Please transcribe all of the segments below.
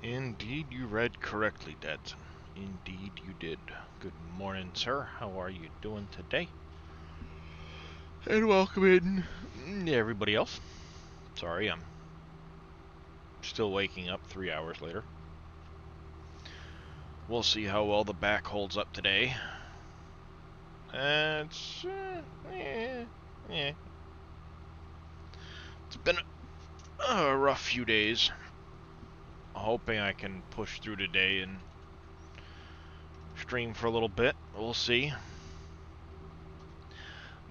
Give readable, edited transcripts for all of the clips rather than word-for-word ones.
Indeed, you read correctly, Dadson. Indeed, you did. Good morning, sir. How are you doing today? And welcome in everybody else. Sorry, I'm still waking up 3 hours later. We'll see how well the back holds up today. It's It's been a rough few days. Hoping I can push through today and stream for a little bit. We'll see.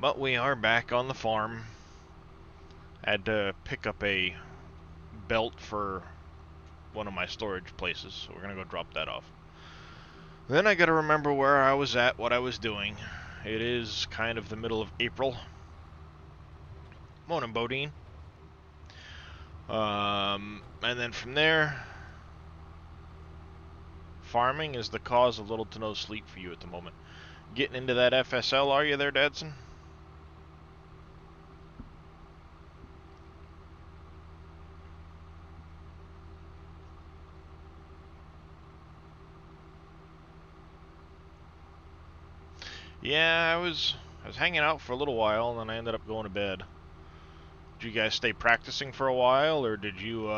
But we are back on the farm. Had to pick up a belt for one of my storage places, so we're gonna go drop that off. Then I gotta remember where I was at, what I was doing. It is kind of the middle of April. Morning, Bodine. And then from there, farming is the cause of little to no sleep for you at the moment. Getting into that FSL, are you there, Dadson? Yeah, I was hanging out for a little while, and then I ended up going to bed. Did you guys stay practicing for a while, or did you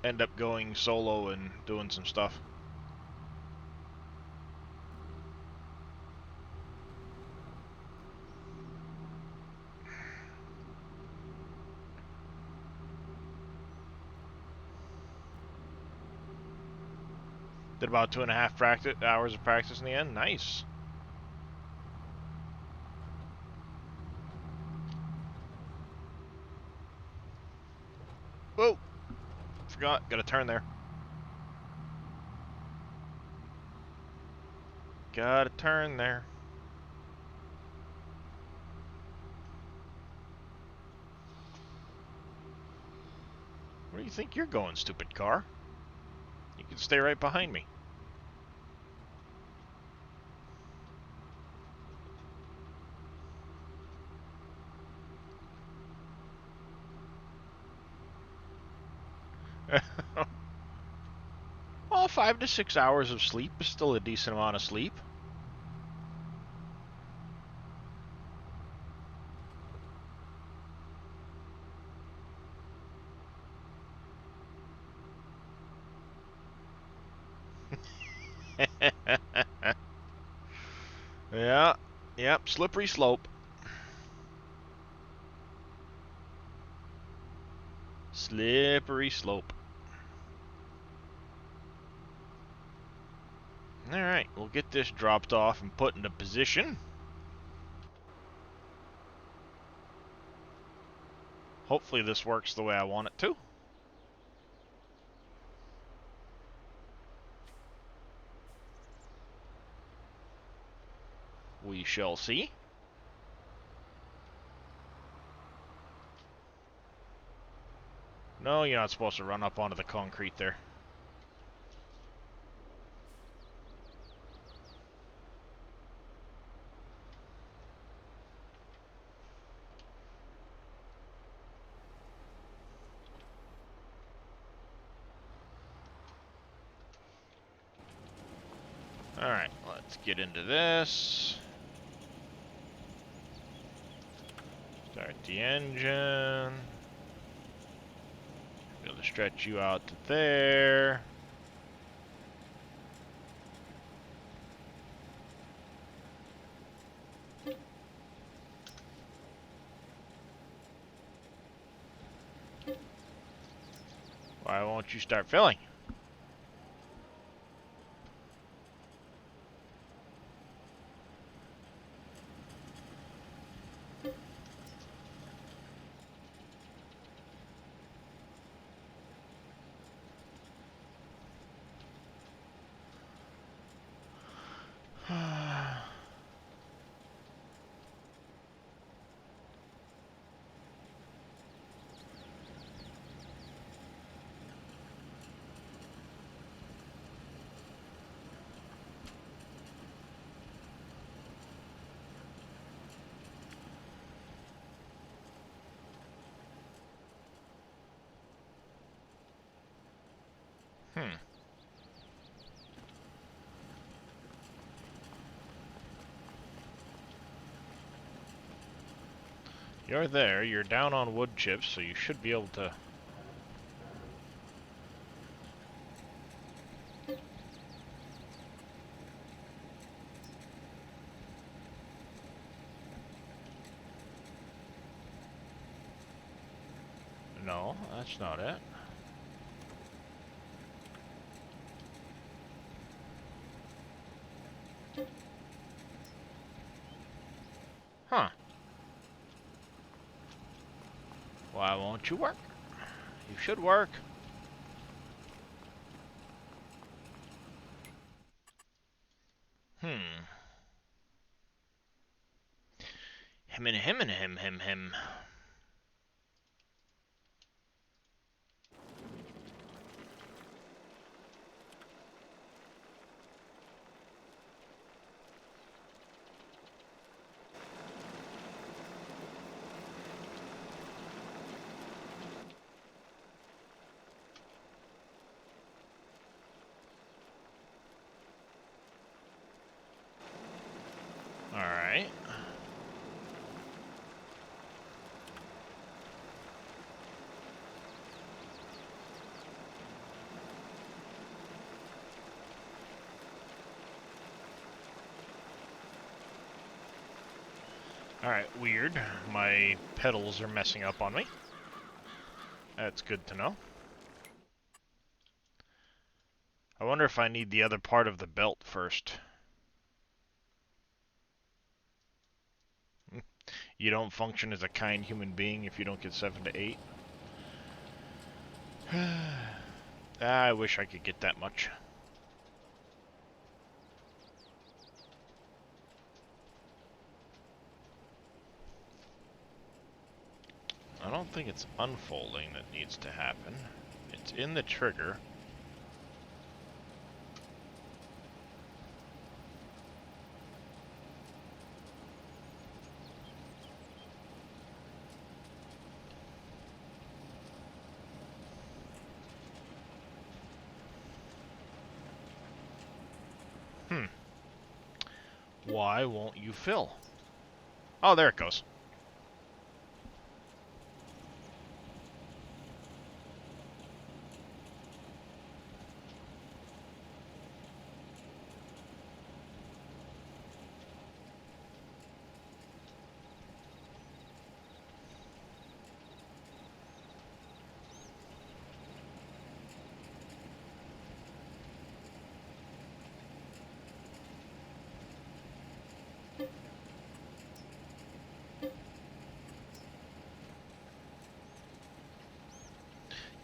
end up going solo and doing some stuff? Did about 2.5 hours of practice in the end. Nice. Whoa! Forgot. Got to turn there. Got to turn there. Where do you think you're going, stupid car? You can stay right behind me. Well, 5 to 6 hours of sleep is still a decent amount of sleep. Yeah, yep, slippery slope. Slippery slope. Alright, we'll get this dropped off and put into position. Hopefully this works the way I want it to. We shall see. No, you're not supposed to run up onto the concrete there. Alright, let's get into this. Start the engine. Be able to stretch you out to there. Why won't you start filling? Hmm. You're there. You're down on wood chips, so you should be able to... No, that's not it. Huh. Why won't you work? You should work. Hmm. Him and him and him. Alright. Alright, weird. My pedals are messing up on me. That's good to know. I wonder if I need the other part of the belt first. You don't function as a kind human being if you don't get 7 to 8. I wish I could get that much. I don't think it's unfolding that needs to happen. It's in the trigger. Why won't you fill? Oh, there it goes.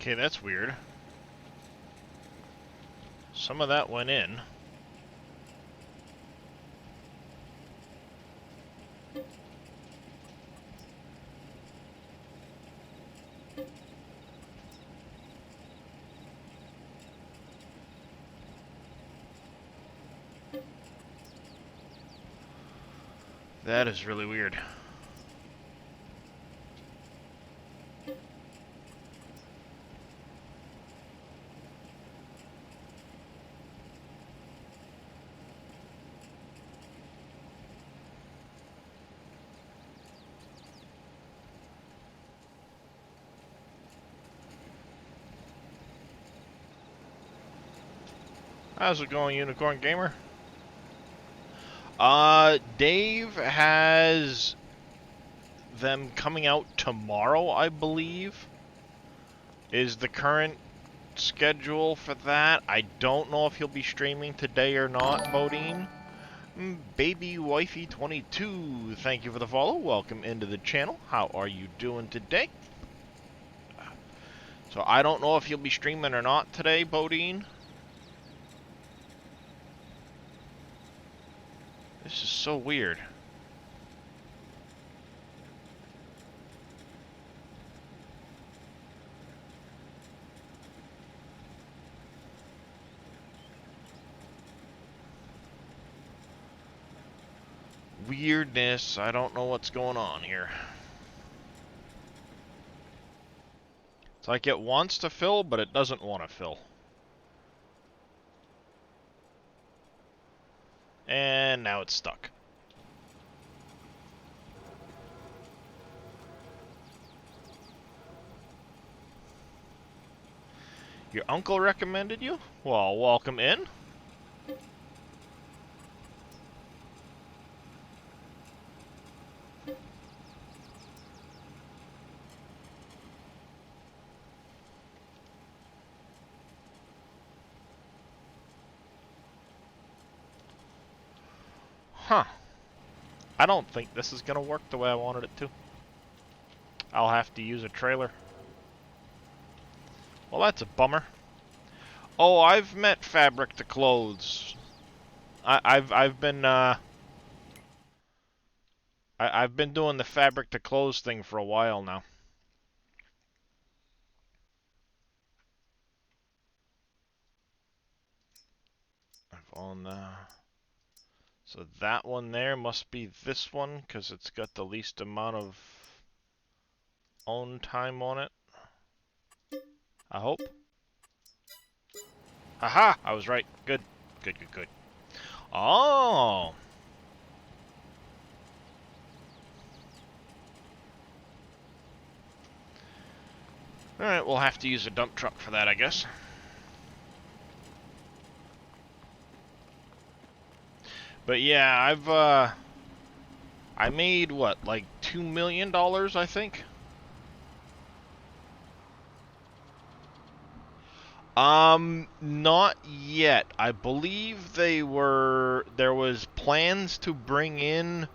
Okay, that's weird. Some of that went in. That is really weird. How's it going, Unicorn Gamer? Dave has them coming out tomorrow, I believe, is the current schedule for that. I don't know if he'll be streaming today or not, Bodine. Baby Wifey 22, thank you for the follow. Welcome into the channel. How are you doing today? So I don't know if he'll be streaming or not today, Bodine. This is so weird. Weirdness. I don't know what's going on here. It's like it wants to fill, but it doesn't want to fill. And now it's stuck. Your uncle recommended you? Well, welcome in. Huh. I don't think this is gonna work the way I wanted it to. I'll have to use a trailer. Well, that's a bummer. Oh, I've met Fabric to Clothes. I've been doing the Fabric to Clothes thing for a while now. I've on so that one there must be this one because it's got the least amount of own time on it. I hope. Aha! I was right. Good. Good, good, good. Oh! Alright, we'll have to use a dump truck for that, I guess. But yeah, I made, what, like $2 million, I think? Not yet. I believe there was plans to bring in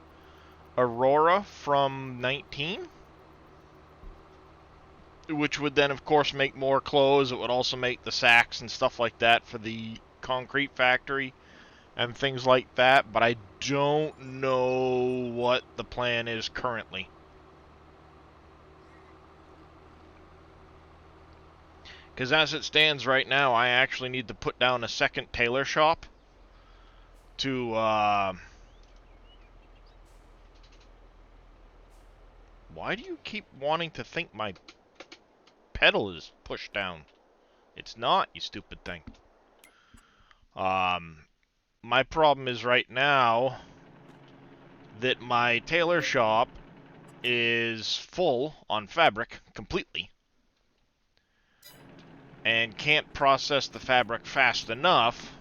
Aurora from 19, which would then, of course, make more clothes. It would also make the sacks and stuff like that for the concrete factory and things like that, but I don't know what the plan is currently. Because as it stands right now, I actually need to put down a second tailor shop to, Why do you keep wanting to think my pedal is pushed down? It's not, you stupid thing. My problem is right now that my tailor shop is full on fabric completely and can't process the fabric fast enough.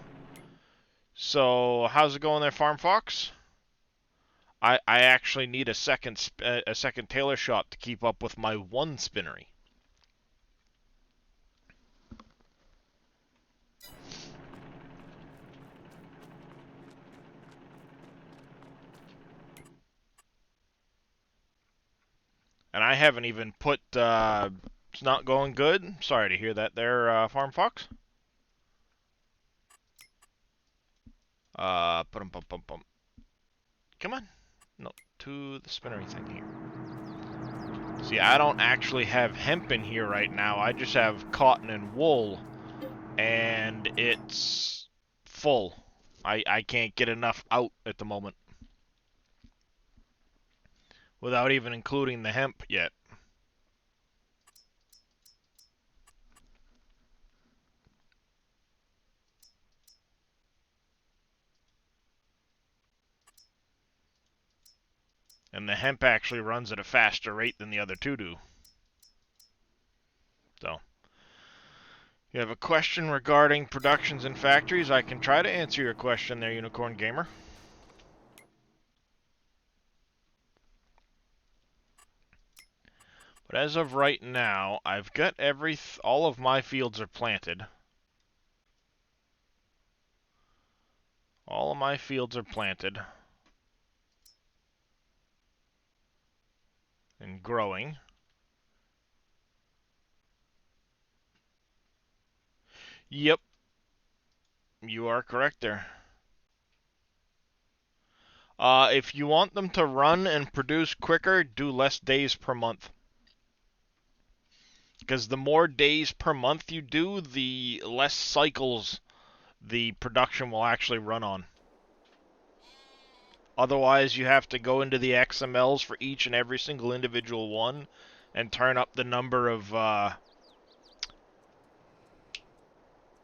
So, how's it going there, Farm Fox? I actually need a second tailor shop to keep up with my one spinnery. And I haven't even put, it's not going good. Sorry to hear that there, Farm Fox. Come on. No, to the spinnery thing here. See, I don't actually have hemp in here right now. I just have cotton and wool. And it's full. I can't get enough out at the moment. Without even including the hemp yet. And the hemp actually runs at a faster rate than the other two do. So, you have a question regarding productions and factories? I can try to answer your question there, Unicorn Gamer. But as of right now, I've got all of my fields are planted. All of my fields are planted. And growing. Yep. You are correct there. If you want them to run and produce quicker, do less days per month. Because the more days per month you do, the less cycles the production will actually run on. Otherwise, you have to go into the XMLs for each and every single individual one and turn up the number of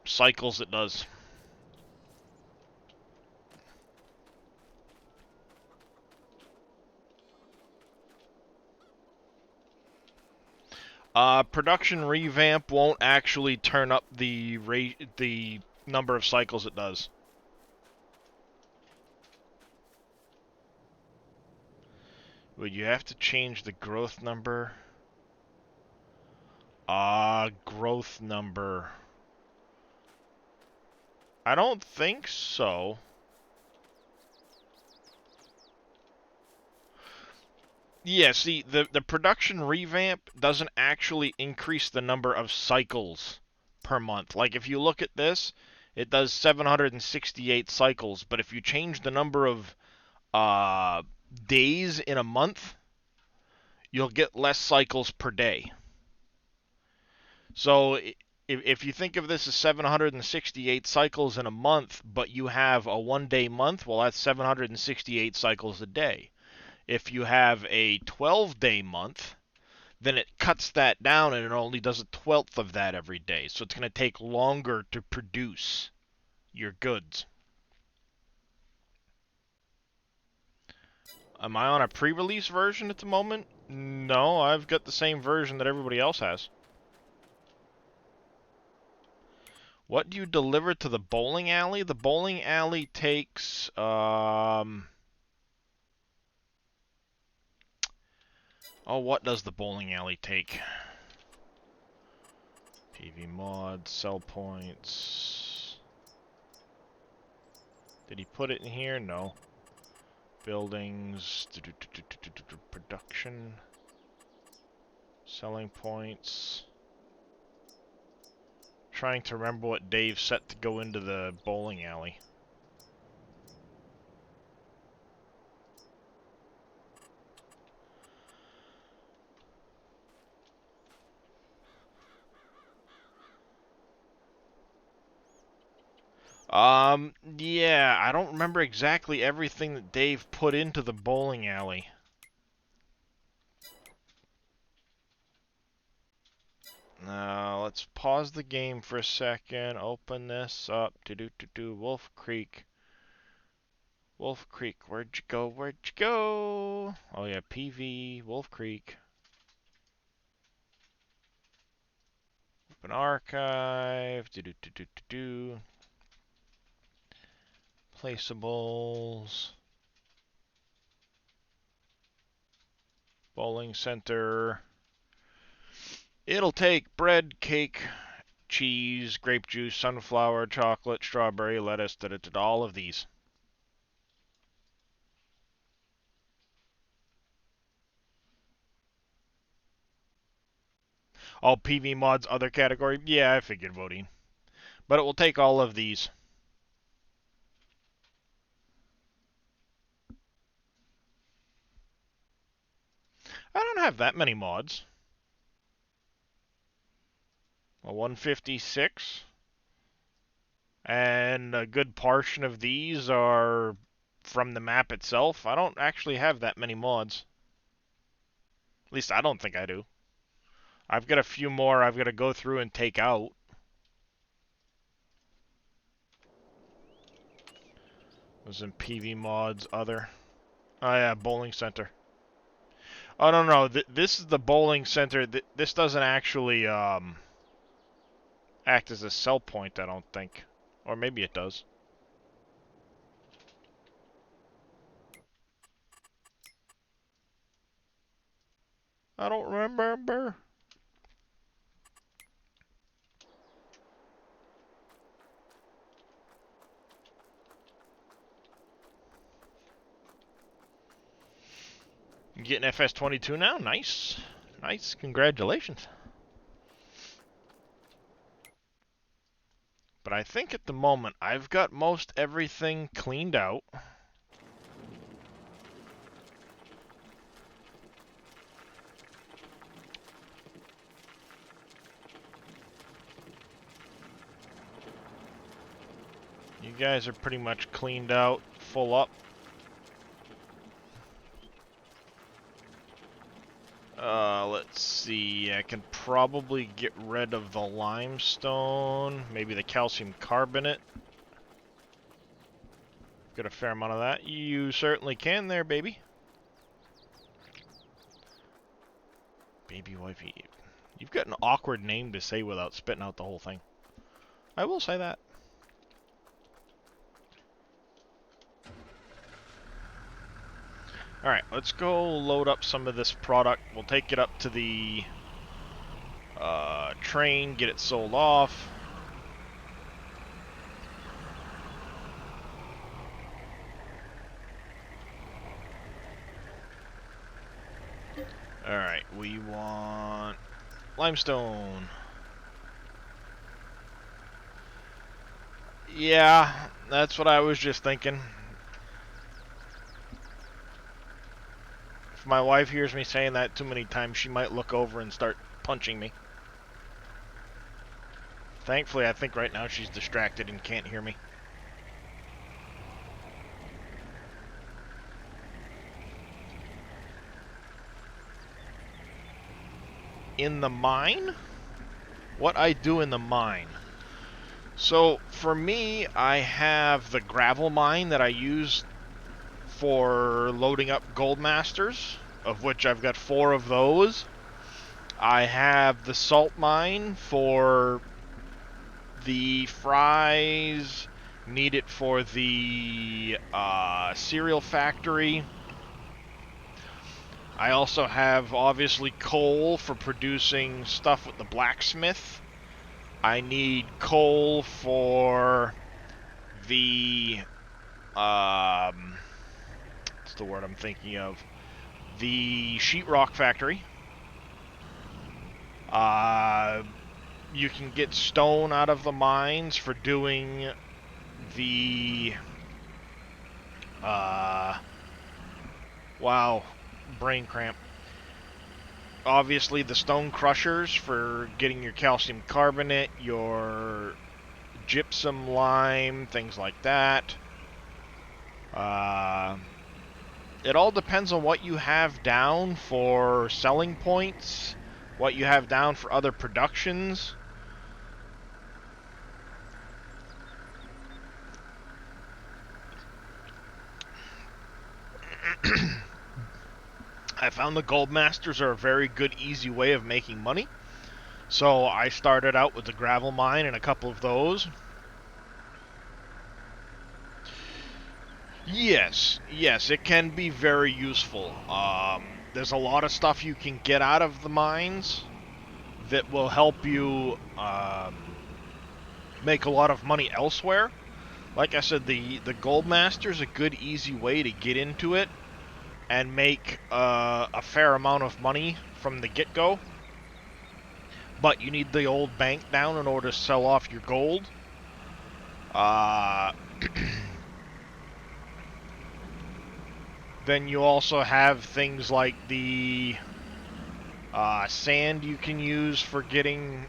cycles it does. Production revamp won't actually turn up the number of cycles it does. Would you have to change the growth number? Growth number. I don't think so. Yeah, see, the production revamp doesn't actually increase the number of cycles per month. Like, if you look at this, it does 768 cycles, but if you change the number of days in a month, you'll get less cycles per day. So if you think of this as 768 cycles in a month, but you have a 1-day month, well, that's 768 cycles a day. If you have a 12-day month, then it cuts that down and it only does a 1/12 of that every day. So it's going to take longer to produce your goods. Am I on a pre-release version at the moment? No, I've got the same version that everybody else has. What do you deliver to the bowling alley? The bowling alley takes, oh, what does the bowling alley take? PV mod, sell points. Did he put it in here? No. Buildings, production, selling points. Trying to remember what Dave set to go into the bowling alley. Yeah, I don't remember exactly everything that Dave put into the bowling alley. Now, let's pause the game for a second, open this up, Wolf Creek. Wolf Creek, where'd you go, where'd you go? Oh yeah, PV, Wolf Creek. Open archive, Placeables. Bowling center. It'll take bread, cake, cheese, grape juice, sunflower, chocolate, strawberry, lettuce, all of these. All PV mods other category? Yeah, I figured voting. But it will take all of these. I don't have that many mods. A 156. And a good portion of these are from the map itself. I don't actually have that many mods. At least I don't think I do. I've got a few more I've got to go through and take out. Those in PV mods, other. Oh yeah, bowling center. Oh no, this is the bowling center. This doesn't actually act as a sell point, I don't think. Or maybe it does. I don't remember. You getting FS22 now? Nice. Nice. Congratulations. But I think at the moment I've got most everything cleaned out. You guys are pretty much cleaned out, full up. Let's see. I can probably get rid of the limestone, maybe the calcium carbonate. Got a fair amount of that. You certainly can there, baby. Baby wifey. You've got an awkward name to say without spitting out the whole thing. I will say that. Alright, let's go load up some of this product. We'll take it up to the train, get it sold off. Alright, we want limestone. Yeah, that's what I was just thinking. If my wife hears me saying that too many times, she might look over and start punching me. Thankfully, I think right now she's distracted and can't hear me. In the mine? What I do in the mine? So, for me, I have the gravel mine that I use for loading up gold masters, of which I've got 4 of those. I have the salt mine for the fries, need it for the cereal factory. I also have, obviously, coal for producing stuff with the blacksmith. I need coal for the, what's the word I'm thinking of? The sheetrock factory. You can get stone out of the mines for doing the, wow, brain cramp. Obviously, the stone crushers for getting your calcium carbonate, your gypsum lime, things like that. It all depends on what you have down for selling points, what you have down for other productions. I found the Gold Masters are a very good, easy way of making money. So I started out with the gravel mine and a couple of those. Yes, it can be very useful. There's a lot of stuff you can get out of the mines that will help you make a lot of money elsewhere. Like I said, the Gold Master is a good, easy way to get into it and make a fair amount of money from the get-go. But you need the old bank down in order to sell off your gold. Then you also have things like the sand you can use for getting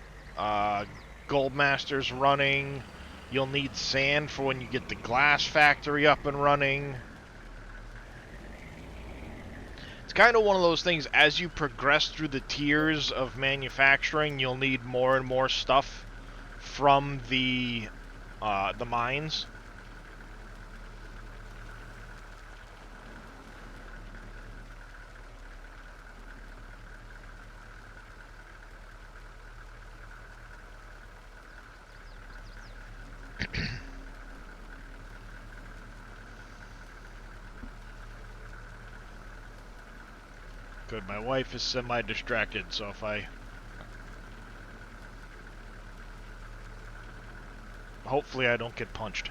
Gold Masters running. You'll need sand for when you get the glass factory up and running. It's kind of one of those things, as you progress through the tiers of manufacturing, you'll need more and more stuff from the mines. Good, my wife is semi-distracted, so if I... Hopefully I don't get punched.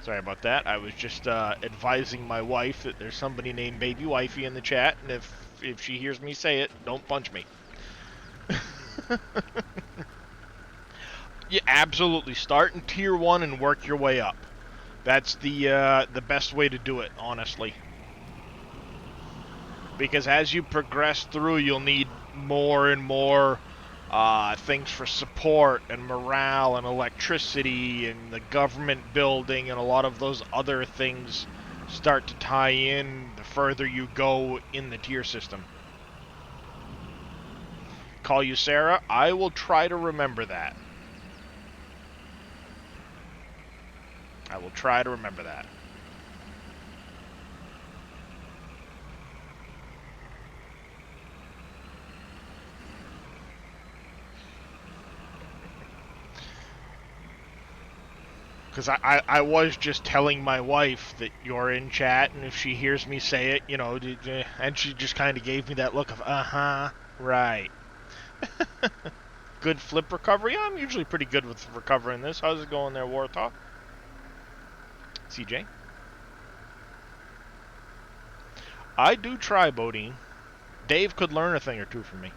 Sorry about that. I was just advising my wife that there's somebody named Baby Wifey in the chat, and if she hears me say it, don't punch me. Yeah, absolutely. Start in Tier 1 and work your way up. That's the best way to do it, honestly. Because as you progress through, you'll need more and more things for support and morale and electricity and the government building and a lot of those other things start to tie in the further you go in the tier system. Call you Sarah? I will try to remember that. I will try to remember that. Because I was just telling my wife that you're in chat, and if she hears me say it, you know, and she just kind of gave me that look of, uh-huh, right. Good flip recovery? I'm usually pretty good with recovering this. How's it going there, Warthog? CJ? I do try, Bodine. Dave could learn a thing or two from me.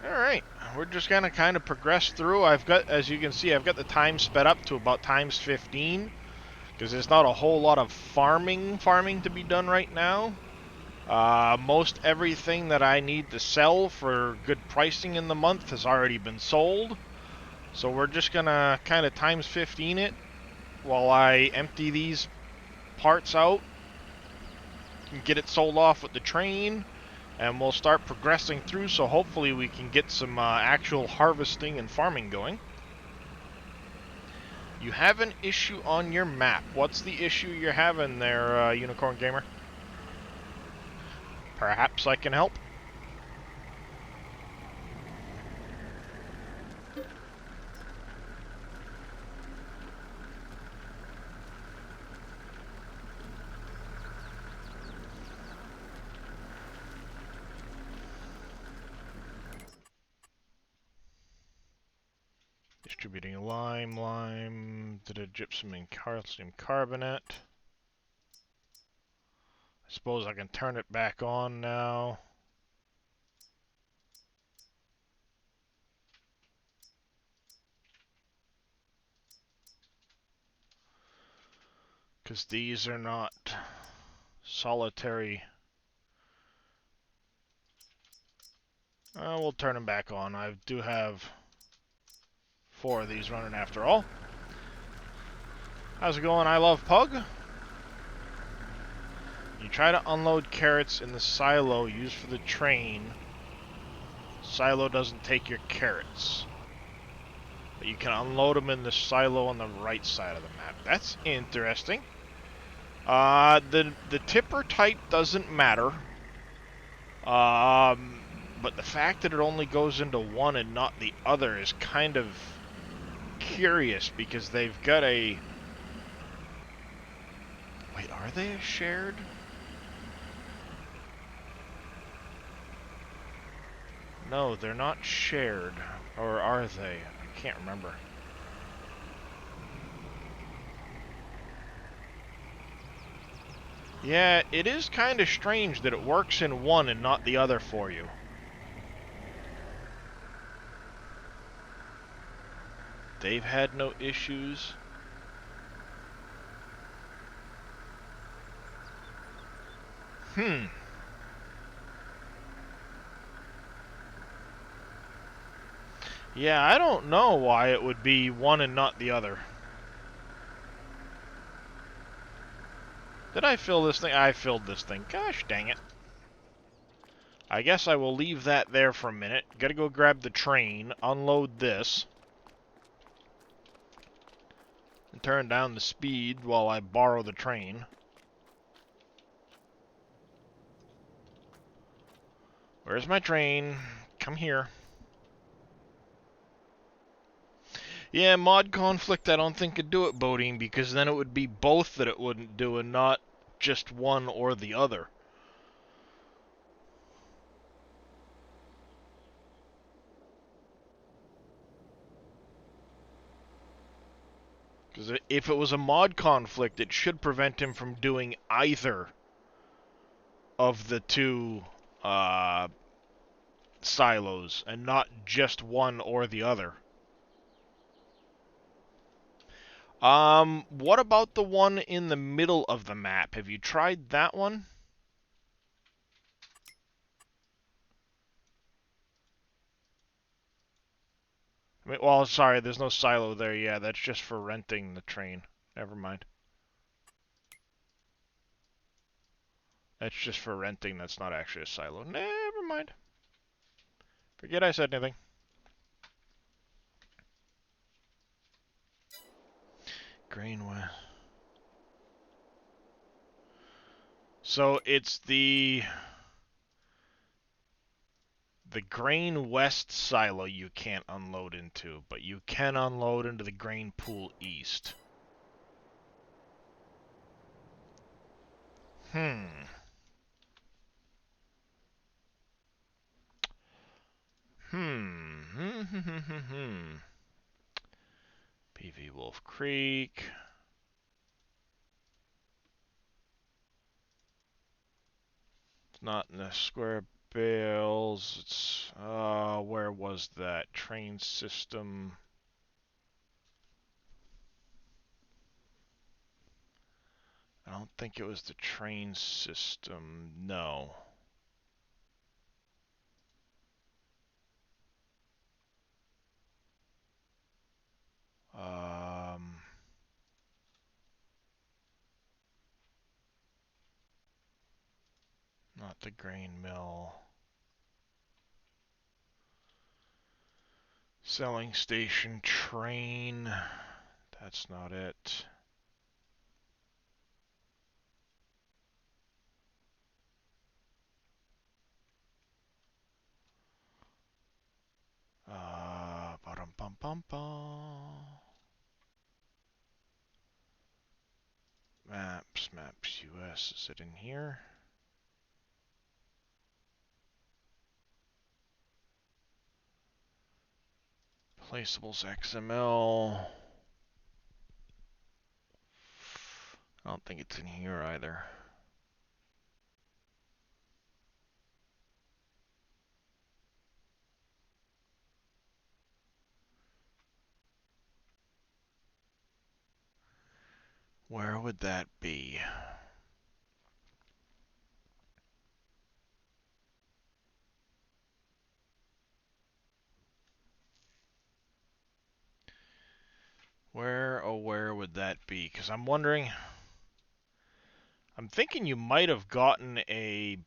Alright, we're just gonna kind of progress through. I've got, as you can see, I've got the time sped up to about times 15. Because there's not a whole lot of farming to be done right now. Most everything that I need to sell for good pricing in the month has already been sold. So we're just gonna kind of times 15 it while I empty these parts out and get it sold off with the train. And we'll start progressing through, so hopefully we can get some actual harvesting and farming going. You have an issue on your map. What's the issue you're having there, Unicorn Gamer? Perhaps I can help. Distributing lime, gypsum and calcium carbonate. I suppose I can turn it back on now. Because these are not solitary. We'll turn them back on. I do have 4 of these running after all. How's it going, I Love Pug? You try to unload carrots in the silo used for the train. Silo doesn't take your carrots. But you can unload them in the silo on the right side of the map. That's interesting. The tipper type doesn't matter. But the fact that it only goes into one and not the other is kind of curious because they've got a... Wait, are they shared? No, they're not shared. Or are they? I can't remember. Yeah, it is kind of strange that it works in one and not the other for you. They've had no issues. Yeah, I don't know why it would be one and not the other. Did I fill this thing? I filled this thing. Gosh dang it. I guess I will leave that there for a minute. Gotta go grab the train, unload this, and turn down the speed while I borrow the train. Where's my train? Come here. Yeah, mod conflict I don't think could do it, Bodine, because then it would be both that it wouldn't do and not just one or the other. Because if it was a mod conflict, it should prevent him from doing either of the two silos, and not just one or the other. What about the one in the middle of the map? Have you tried that one? I mean, well, sorry, there's no silo there. Yeah, that's just for renting the train. Never mind. That's just for renting. That's not actually a silo. Never mind. Forget I said anything. Greenway. So it's the Grain West silo you can't unload into, but you can unload into the Grain Pool East. Hmm. Hmm. PV Wolf Creek. It's not in the square bales. It's where was that train system? I don't think it was the train system. No. Um, Not the grain mill. Selling station train. That's not it. Bum bum bum bum. Maps US. Is it in here? Placeables XML. I don't think it's in here either. Where would that be? Where, oh, where would that be? Because I'm wondering. I'm thinking you might have gotten a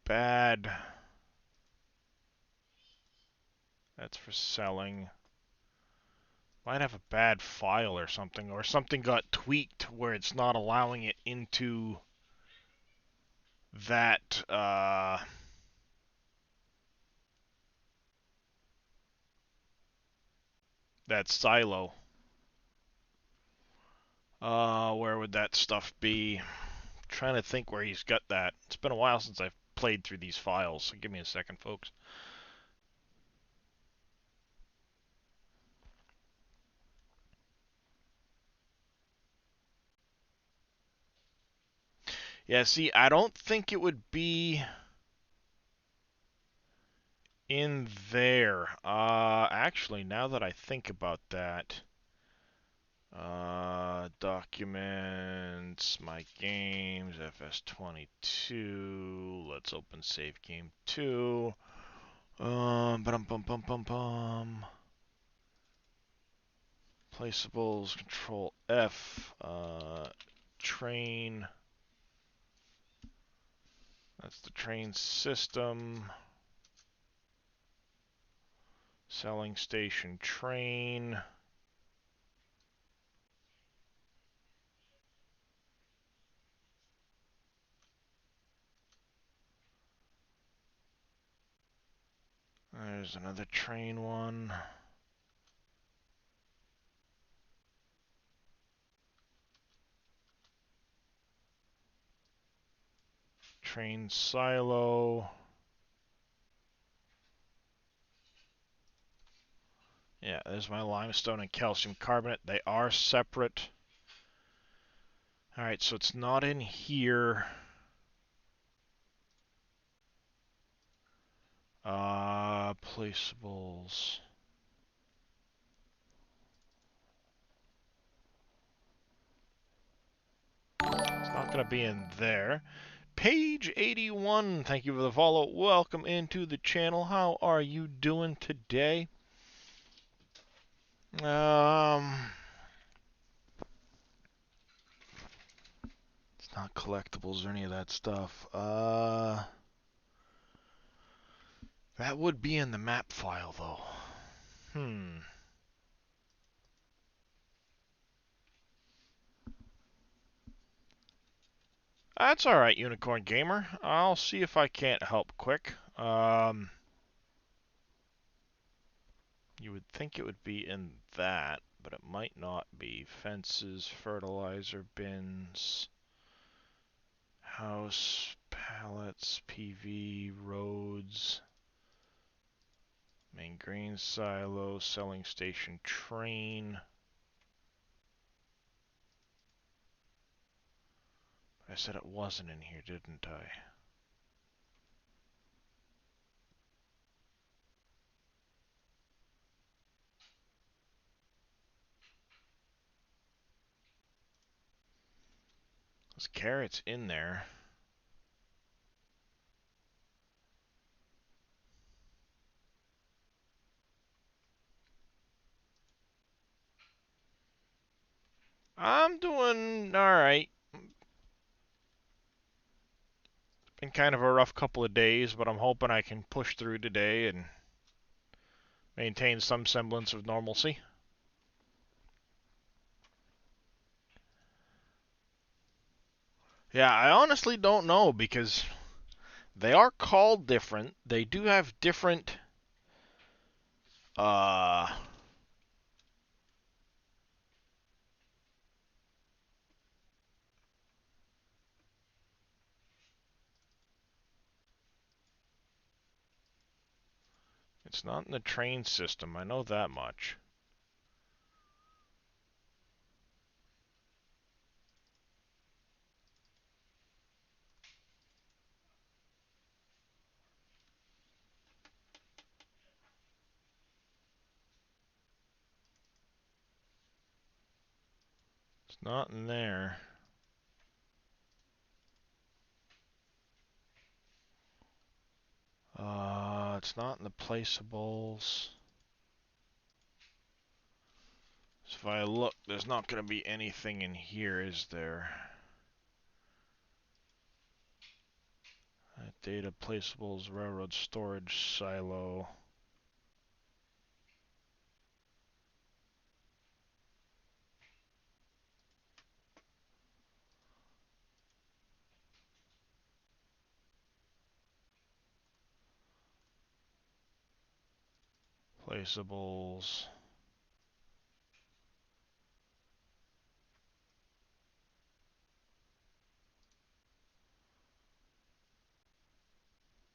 bad. That's for selling. Might have a bad file or something got tweaked where it's not allowing it into that, that silo. Where would that stuff be? I'm trying to think where he's got that. It's been a while since I've played through these files, so give me a second, folks. Yeah, see, I don't think it would be in there. Actually, now that I think about that, documents, my games, FS22. Let's open save game 2. Bum bum bum bum bum. Placeables, Control F. Train. That's the train system. Selling station train. There's another train one. Train silo. Yeah, there's my limestone and calcium carbonate. They are separate. Alright, so it's not in here. Placeables. going to be in there. Page 81, thank you for the follow. Welcome into the channel. How are you doing today? It's not collectibles or any of that stuff. That would be in the map file, though. That's alright, Unicorn Gamer. I'll see if I can't help quick. You would think it would be in that, but it might not be. Fences, fertilizer bins, house, pallets, PV, roads, main grain silo, selling station, train. I said it wasn't in here, didn't I? There's carrots in there. I'm doing alright. Been kind of a rough couple of days, but I'm hoping I can push through today and maintain some semblance of normalcy. Yeah, I honestly don't know because they are called different. They do have different uh it's not in the train system. I know that much. It's not in there. It's not in the placeables. So if I look, there's not going to be anything in here, is there? Data, placeables, railroad storage, silo. Placeables.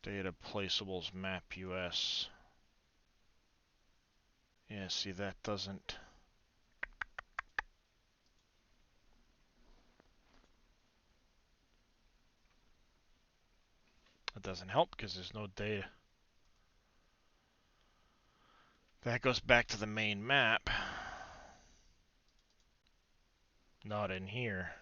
Data, placeables, map US. Yeah, see, that doesn't... That doesn't help because there's no data. That goes back to the main map. Not in here.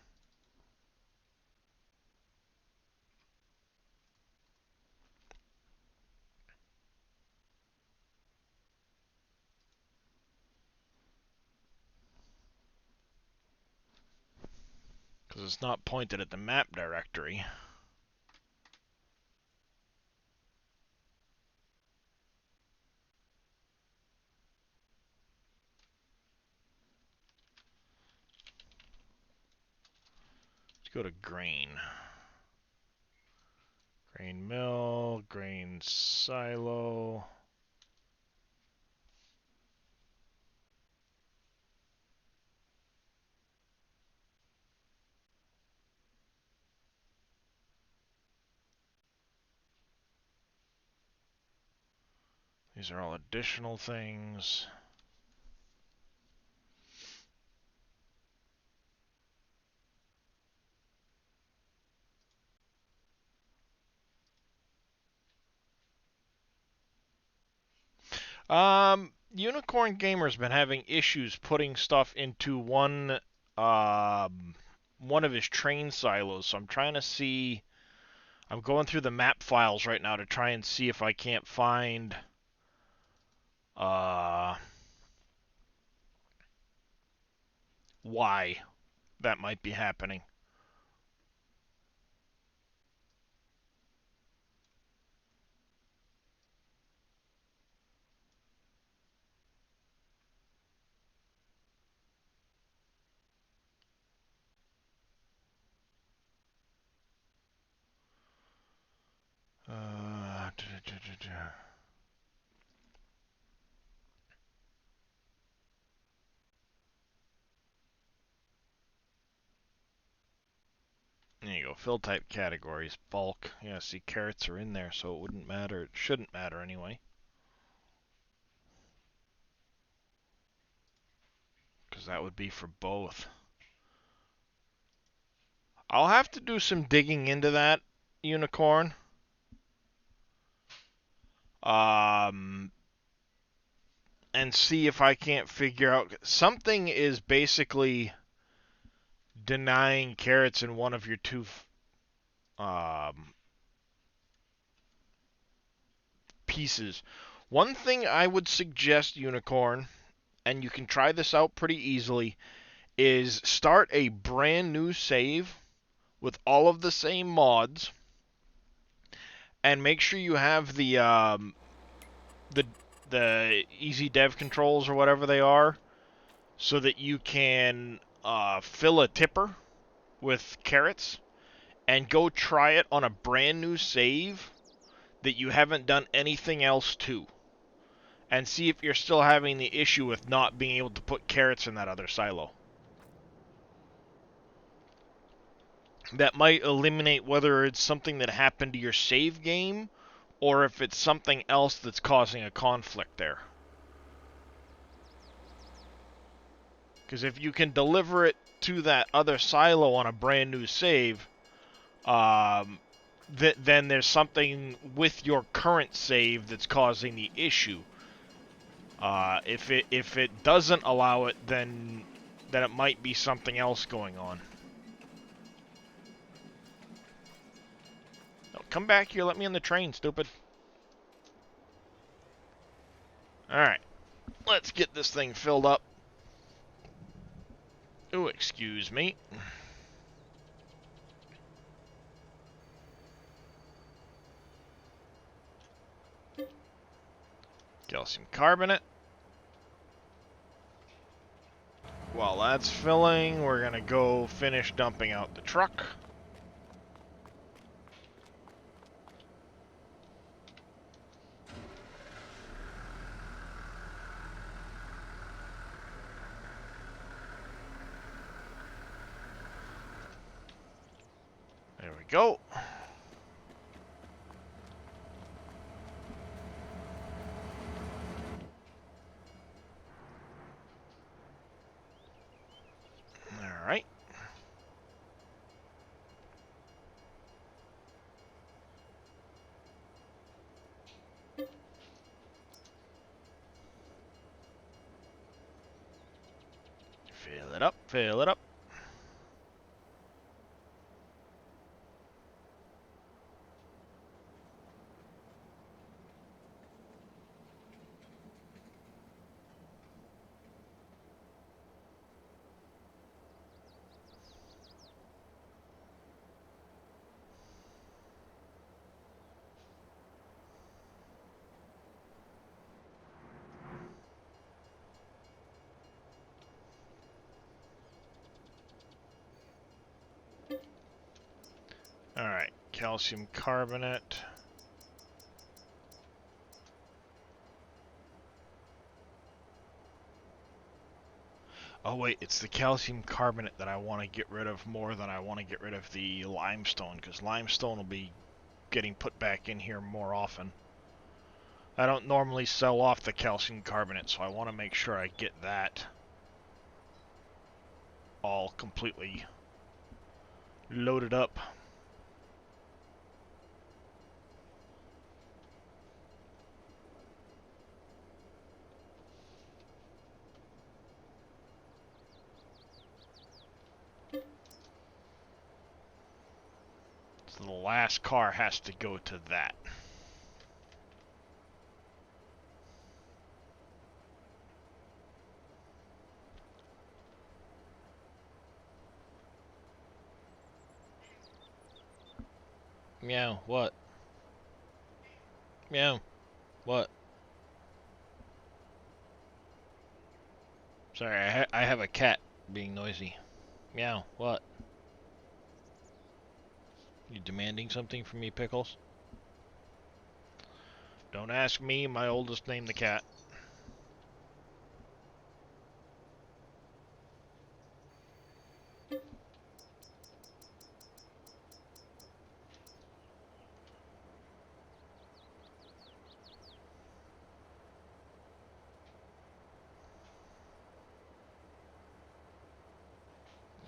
Because it's not pointed at the map directory. Let's go to grain. Grain mill, grain silo. These are all additional things. Unicorn Gamer's been having issues putting stuff into one one of his train silos. So I'm trying to see. I'm going through the map files right now to try and see if I can't find why that might be happening. Uh, There you go. Fill type categories. Bulk. Yeah, see, carrots are in there, so it wouldn't matter. It shouldn't matter anyway. Because that would be for both. I'll have to do some digging into that, Unicorn. And see if I can't figure out. Something is basically denying carrots in one of your two pieces. One thing I would suggest, Unicorn, and you can try this out pretty easily, is start a brand new save with all of the same mods, and make sure you have the the easy dev controls or whatever they are, so that you can fill a tipper with carrots and go try it on a brand new save that you haven't done anything else to, and see if you're still having the issue with not being able to put carrots in that other silo. That might eliminate whether it's something that happened to your save game or if it's something else that's causing a conflict there. Because if you can deliver it to that other silo on a brand new save, then there's something with your current save that's causing the issue. If it doesn't allow it, then it might be something else going on. No, come back here. Let me on the train, stupid. All right, let's get this thing filled up. Oh, excuse me. Calcium carbonate. While that's filling, we're gonna go finish dumping out the truck. There we go. All right. Fill it up, fill it up. All right, calcium carbonate. Oh wait, it's the calcium carbonate that I want to get rid of more than I want to get rid of the limestone, because limestone will be getting put back in here more often. I don't normally sell off the calcium carbonate, so I want to make sure I get that all completely loaded up. So the last car has to go to that. Meow, what? Meow, what? Sorry, I have a cat being noisy. Meow, what? You demanding something from me, Pickles? Don't ask me, my oldest named the cat.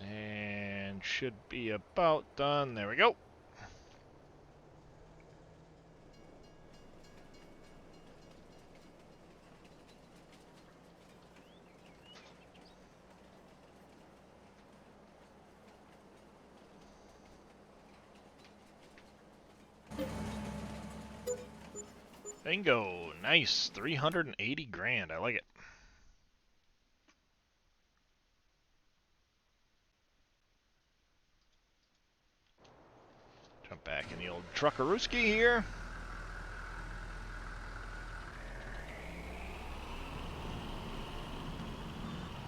And should be about done. There we go. Bingo. Nice. 380 grand. I like it. Jump back in the old truckarooski here.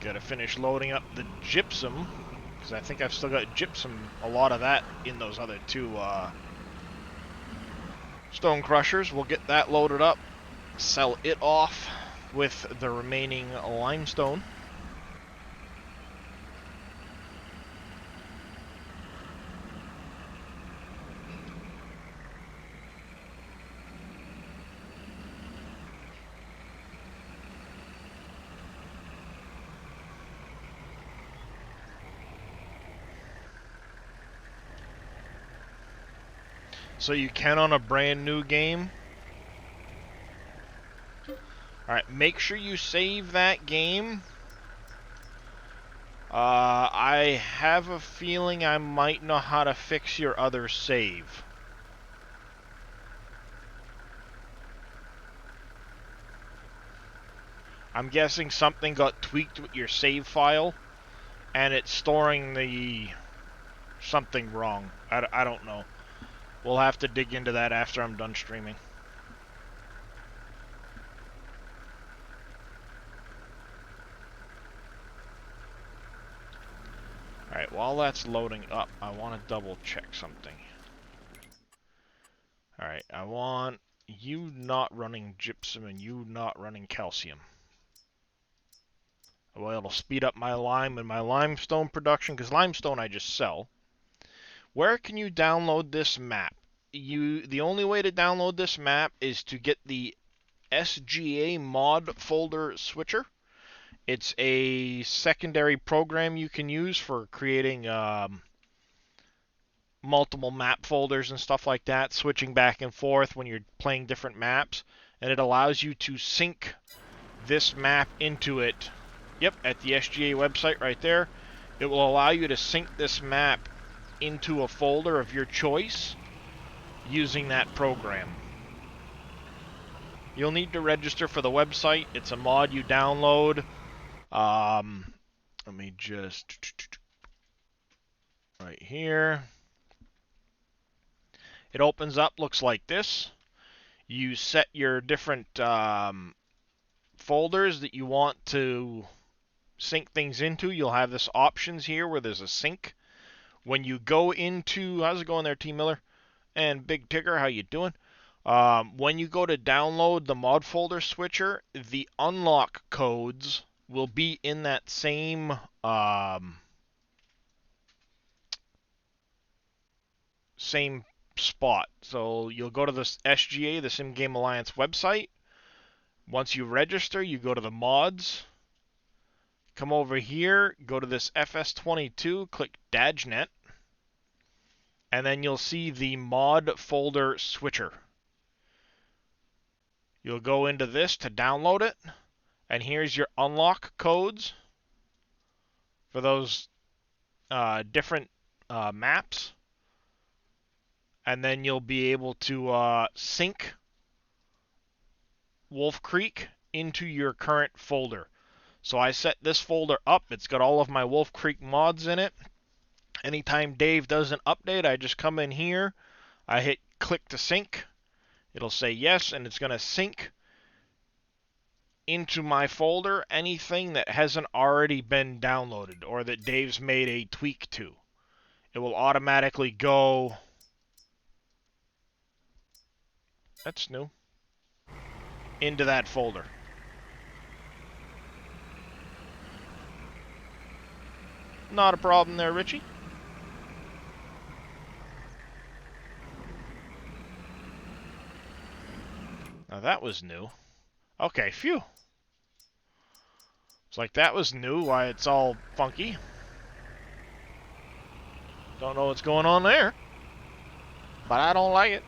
Gotta finish loading up the gypsum, because I think I've still got gypsum, a lot of that in those other two stone crushers. We'll get that loaded up, sell it off with the remaining limestone. So you can on a brand new game. Alright, make sure you save that game. I have a feeling I might know how to fix your other save. I'm guessing something got tweaked with your save file, and it's storing the something wrong. I don't know. We'll have to dig into that after I'm done streaming. Alright, while that's loading up, I want to double check something. Alright, I want you not running gypsum and you not running calcium. Well, it'll speed up my lime and my limestone production, because limestone I just sell. Where can you download this map? The only way to download this map is to get the SGA mod folder switcher. It's a secondary program you can use for creating multiple map folders and stuff like that, switching back and forth when you're playing different maps, and it allows you to sync this map into it. Yep, at the SGA website right there. It will allow you to sync this map into a folder of your choice using that program. You'll need to register for the website. It's a mod you download. Let me just... right here. It opens up, looks like this. You set your different folders that you want to sync things into. You'll have this options here where there's a sync. When you go into... how's it going there, T. Miller? And Big Tigger, how you doing? When you go to download the mod folder switcher, the unlock codes will be in that same same spot. So you'll go to the SGA, the Sim Game Alliance website. Once you register, you go to the mods. Come over here, go to this FS22, click Dajnet, and then you'll see the mod folder switcher. You'll go into this to download it, and here's your unlock codes for those different maps. and then you'll be able to sync Wolf Creek into your current folder. So I set this folder up. It's got all of my Wolf Creek mods in it. Anytime Dave does an update, I just come in here, I hit click to sync. It'll say yes, and it's going to sync into my folder anything that hasn't already been downloaded or that Dave's made a tweak to. It will automatically go... That's new. Into that folder. Not a problem there, Richie. Now that was new. Okay, phew. It's like that was new, why it's all funky. Don't know what's going on there. But I don't like it.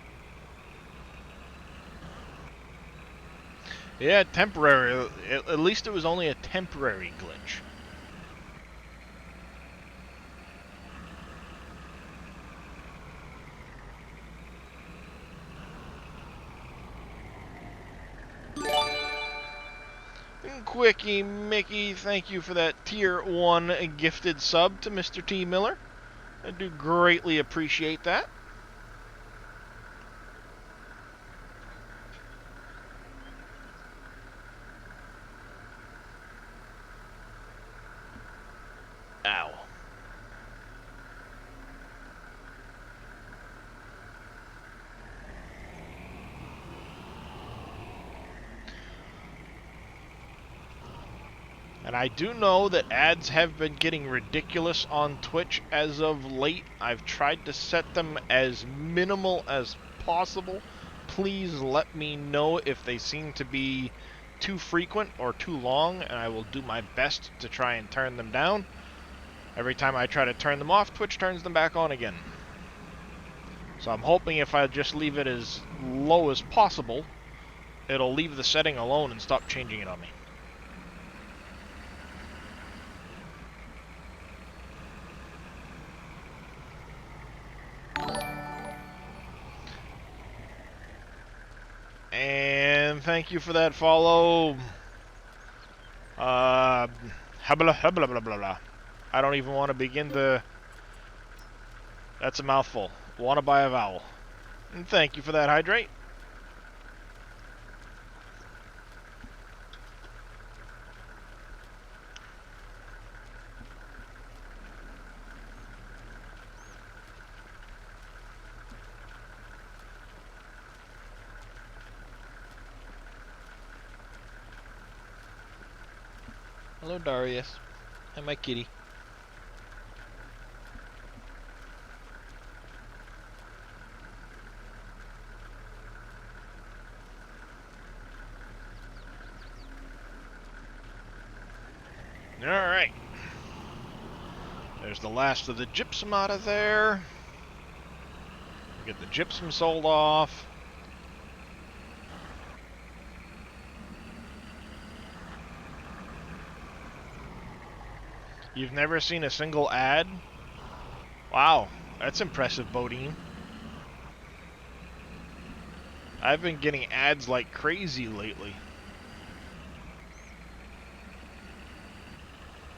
Yeah, temporary. At least it was only a temporary glitch. Quickie Mickey, thank you for that Tier 1 gifted sub to Mr. T. Miller. I do greatly appreciate that. Ow. And I do know that ads have been getting ridiculous on Twitch as of late. I've tried to set them as minimal as possible. Please let me know if they seem to be too frequent or too long, and I will do my best to try and turn them down. Every time I try to turn them off, Twitch turns them back on again. So I'm hoping if I just leave it as low as possible, it'll leave the setting alone and stop changing it on me. And thank you for that follow. Blah, blah, blah, blah, blah. I don't even want to begin to... That's a mouthful. Want to buy a vowel. And thank you for that, Hydrate. Hello, Darius. And my kitty. Alright. There's the last of the gypsum out of there. Get the gypsum sold off. You've never seen a single ad? Wow, that's impressive, Bodine. I've been getting ads like crazy lately.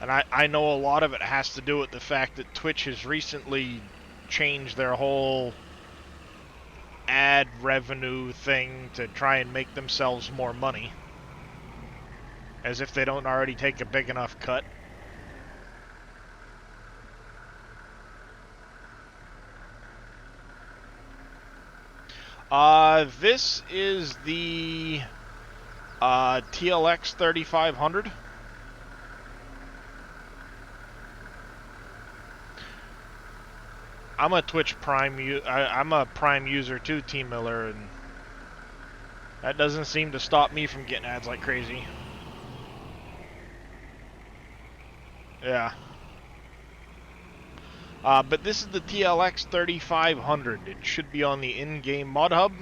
And I know a lot of it has to do with the fact that Twitch has recently changed their whole ad revenue thing to try and make themselves more money. As if they don't already take a big enough cut. This is the TLX 3500. I'm a Twitch Prime I'm a Prime user too, T Miller, and that doesn't seem to stop me from getting ads like crazy. Yeah. But this is the TLX 3500. It should be on the in-game mod hub.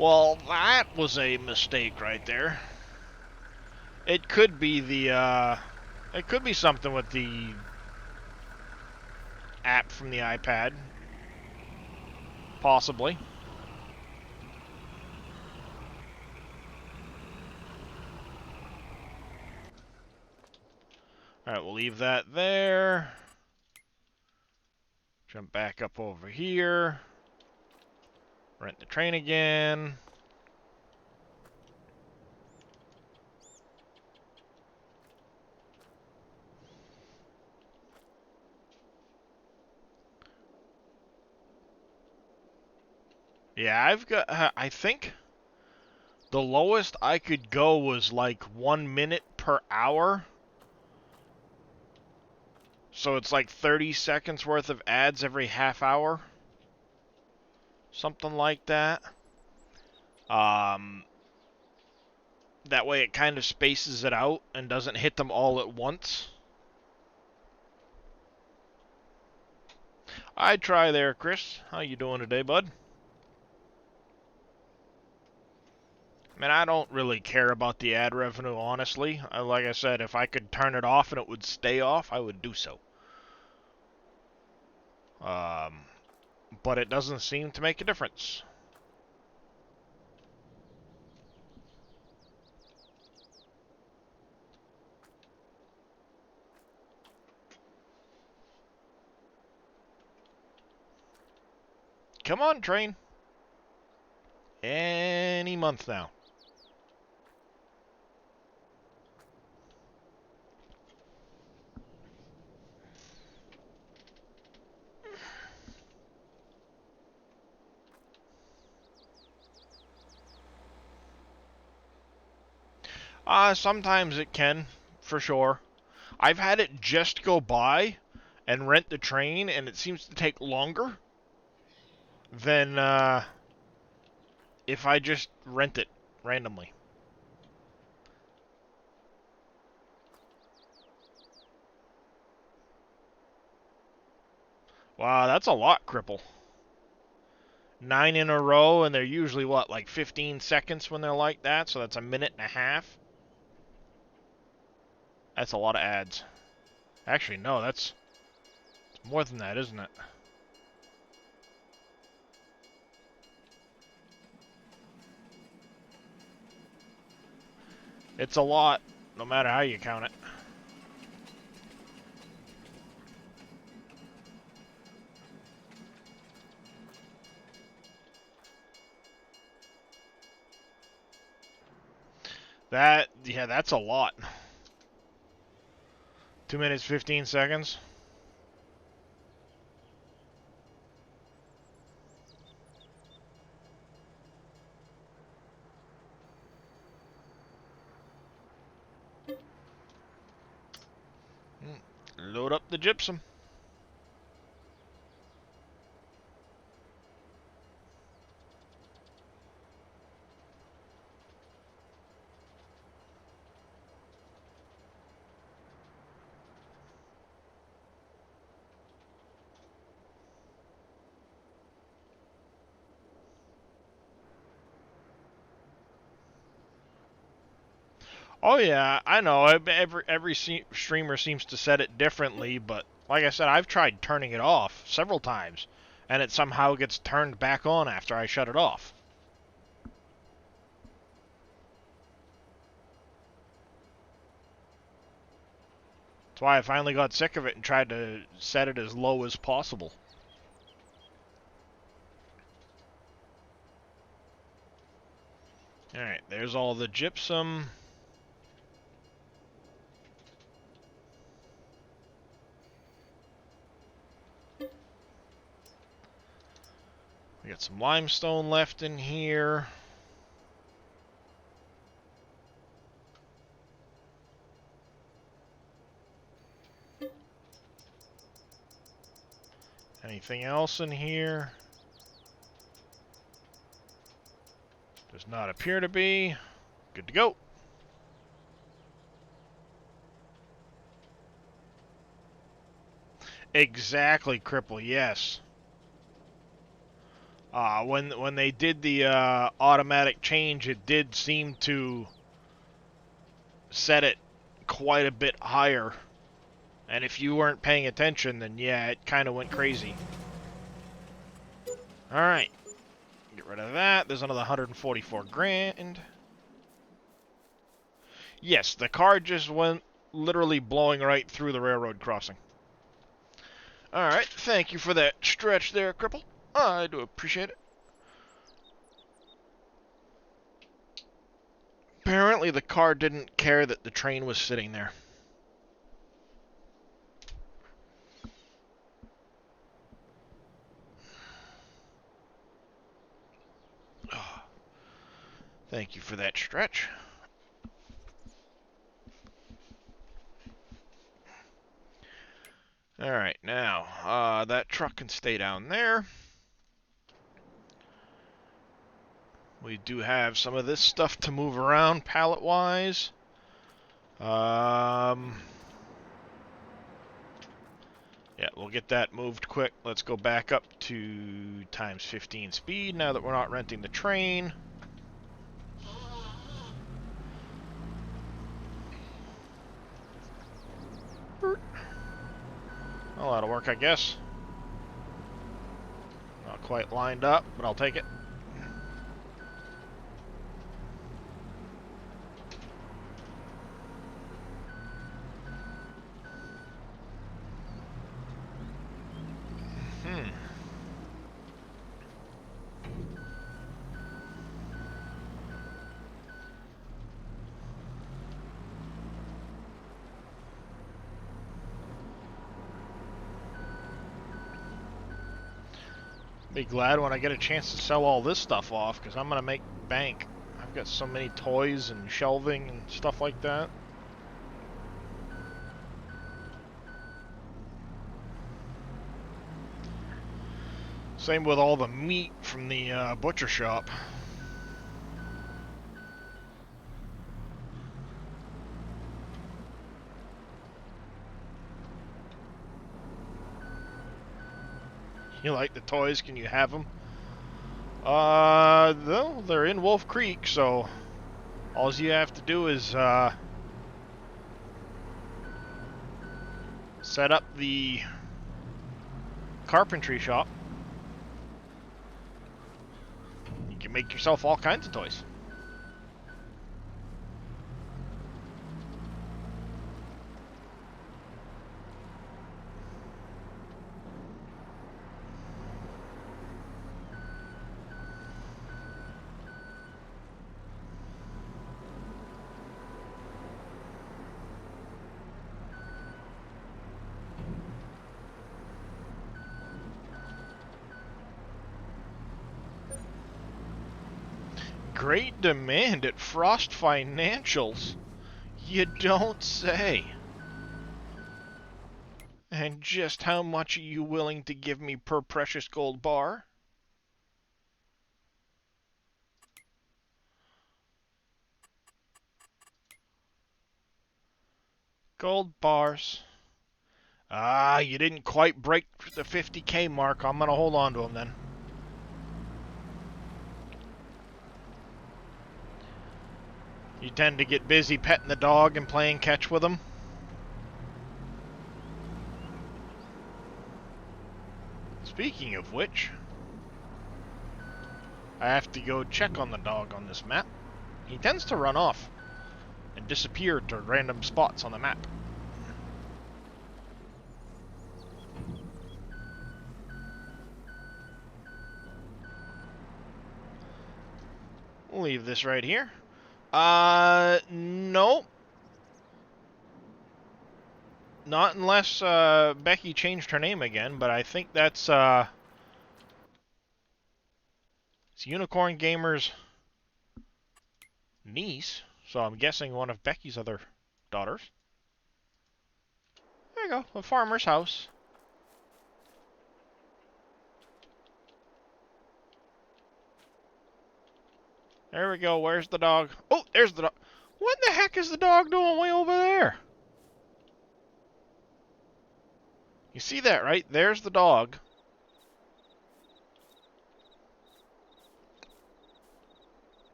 Well, that was a mistake right there. It could be it could be something with the app from the iPad. Possibly. Alright, we'll leave that there. Jump back up over here. Rent the train again. Yeah, I've got, I think the lowest I could go was like 1 minute per hour. So it's like 30 seconds worth of ads every half hour. Something like that. Um, that way it kind of spaces it out and doesn't hit them all at once. I try there, Chris. How you doing today, bud? I mean, I don't really care about the ad revenue, honestly. Like I said, if I could turn it off and it would stay off, I would do so. But it doesn't seem to make a difference. Come on, train. Any month now. Sometimes it can, for sure. I've had it just go by and rent the train, and it seems to take longer than if I just rent it randomly. Wow, that's a lot, Cripple. 9 in a row, and they're usually, what, like 15 seconds when they're like that, so that's a minute and a half. That's a lot of ads. Actually, no, that's more than that, isn't it? It's a lot, no matter how you count it. Yeah, that's a lot. 2 minutes, 15 seconds. Load up the gypsum. Oh yeah, I know. Every streamer seems to set it differently, but like I said, I've tried turning it off several times, and it somehow gets turned back on after I shut it off. That's why I finally got sick of it and tried to set it as low as possible. Alright, there's all the gypsum. We got some limestone left in here. Anything else in here? Does not appear to be. Good to go. Exactly, Cripple, yes. When they did the automatic change, it did seem to set it quite a bit higher. And if you weren't paying attention, then yeah, it kind of went crazy. Alright. Get rid of that. There's another 144 grand. Yes, the car just went literally blowing right through the railroad crossing. Alright, thank you for that stretch there, Cripple. I do appreciate it. Apparently the car didn't care that the train was sitting there. Oh, thank you for that stretch. Alright, now, that truck can stay down there. We do have some of this stuff to move around pallet-wise. Yeah, we'll get that moved quick. Let's go back up to times 15 speed now that we're not renting the train. Well, that'll work, I guess. Not quite lined up, but I'll take it. Be glad when I get a chance to sell all this stuff off, because I'm going to make bank. I've got so many toys and shelving and stuff like that. Same with all the meat from the butcher shop. You like the toys? Can you have them? No, they're in Wolf Creek, so all you have to do is set up the carpentry shop. You can make yourself all kinds of toys. Great demand at Frost Financials. You don't say. And just how much are you willing to give me per precious gold bar? Gold bars. Ah, you didn't quite break the 50K mark. I'm gonna hold on to them then. You tend to get busy petting the dog and playing catch with him? Speaking of which, I have to go check on the dog on this map. He tends to run off and disappear to random spots on the map. We'll leave this right here. No. Not unless Becky changed her name again, but I think that's it's Unicorn Gamer's niece, so I'm guessing one of Becky's other daughters. There you go, a farmer's house. There we go, where's the dog? Oh, there's the dog. What the heck is the dog doing way over there? You see that, right? There's the dog.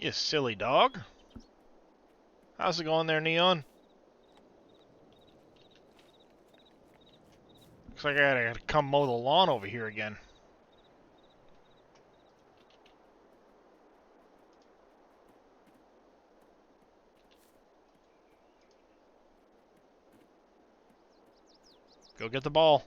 You silly dog. How's it going there, Neon? Looks like I gotta come mow the lawn over here again. Go get the ball.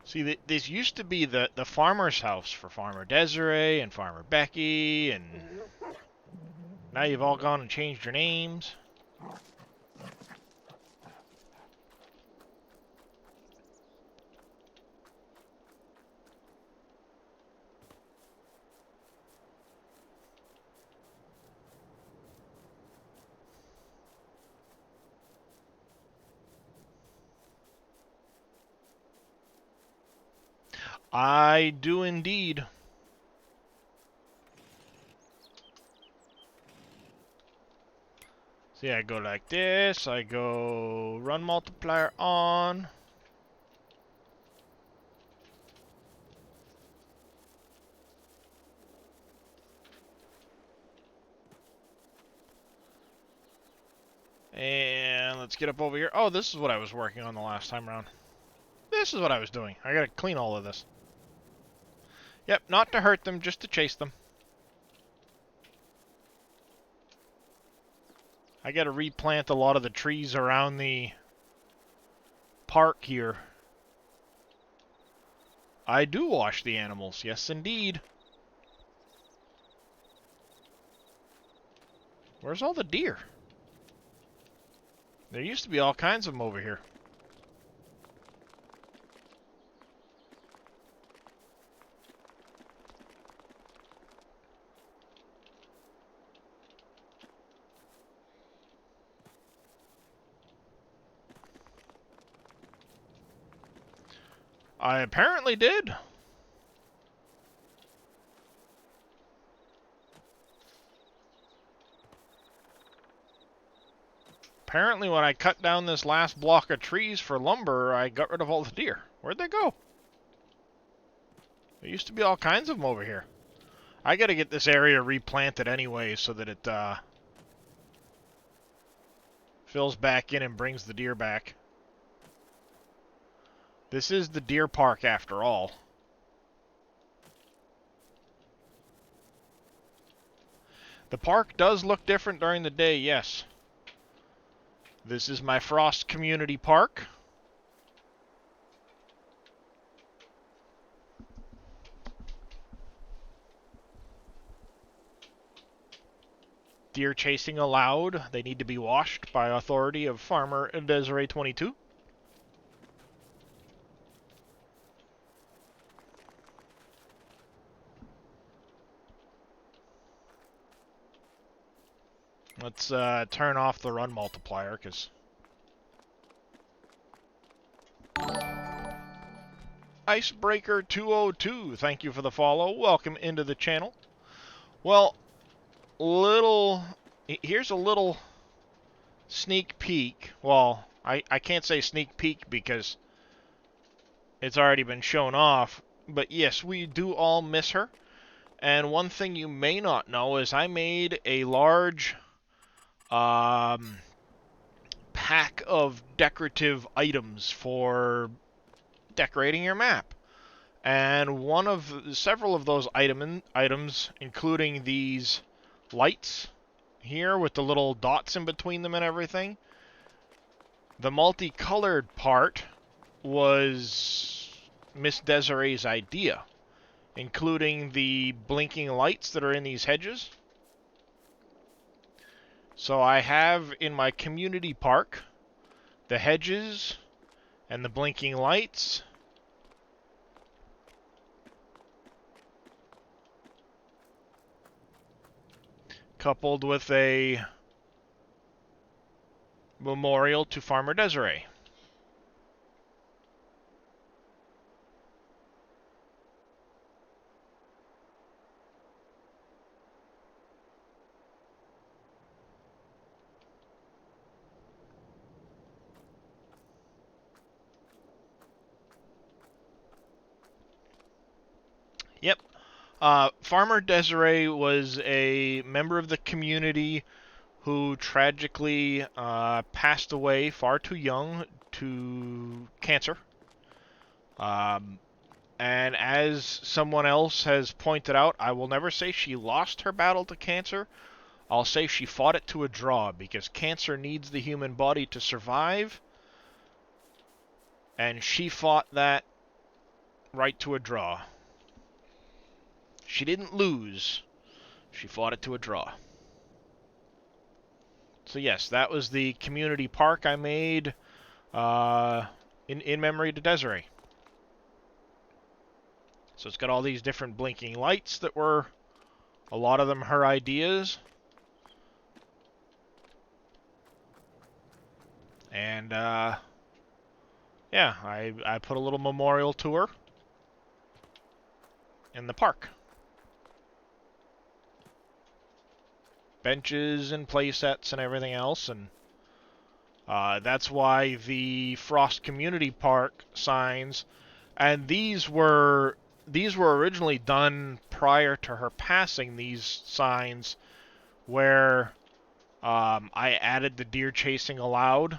See, this used to be the farmer's house for Farmer Desiree and Farmer Becky, and now you've all gone and changed your names. I do indeed. See, I go like this, I go run multiplier on. And let's get up over here. Oh, this is what I was working on the last time around. This is what I was doing. I gotta clean all of this. Yep, not to hurt them, just to chase them. I gotta replant a lot of the trees around the park here. I do wash the animals, yes indeed. Where's all the deer? There used to be all kinds of them over here. I apparently did. Apparently when I cut down this last block of trees for lumber, I got rid of all the deer. Where'd they go? There used to be all kinds of them over here. I gotta get this area replanted anyway so that it fills back in and brings the deer back. This is the deer park after all. The park does look different during the day, yes. This is my Frost Community Park. Deer chasing allowed. They need to be washed by authority of Farmer Desiree 22. Let's turn off the run multiplier, because Icebreaker 202, thank you for the follow. Welcome into the channel. Well, here's a little sneak peek. Well, I can't say sneak peek because it's already been shown off. But yes, we do all miss her. And one thing you may not know is I made a large pack of decorative items for decorating your map. And several of those items, including these lights here with the little dots in between them and everything, the multicolored part was Miss Desiree's idea, including the blinking lights that are in these hedges. So I have in my community park the hedges and the blinking lights, coupled with a memorial to Farmer Desiree. Yep, Farmer Desiree was a member of the community who tragically passed away far too young to cancer. Um, and as someone else has pointed out, I will never say she lost her battle to cancer. I'll say she fought it to a draw, because cancer needs the human body to survive, and she fought that right to a draw. She didn't lose. She fought it to a draw. So yes, that was the community park I made in memory to Desiree. So it's got all these different blinking lights that were, a lot of them, her ideas. And, yeah, I put a little memorial to her in the park. Benches and play sets and everything else, and that's why the Frost Community Park signs, and these were originally done prior to her passing, these signs, where I added the deer chasing allowed,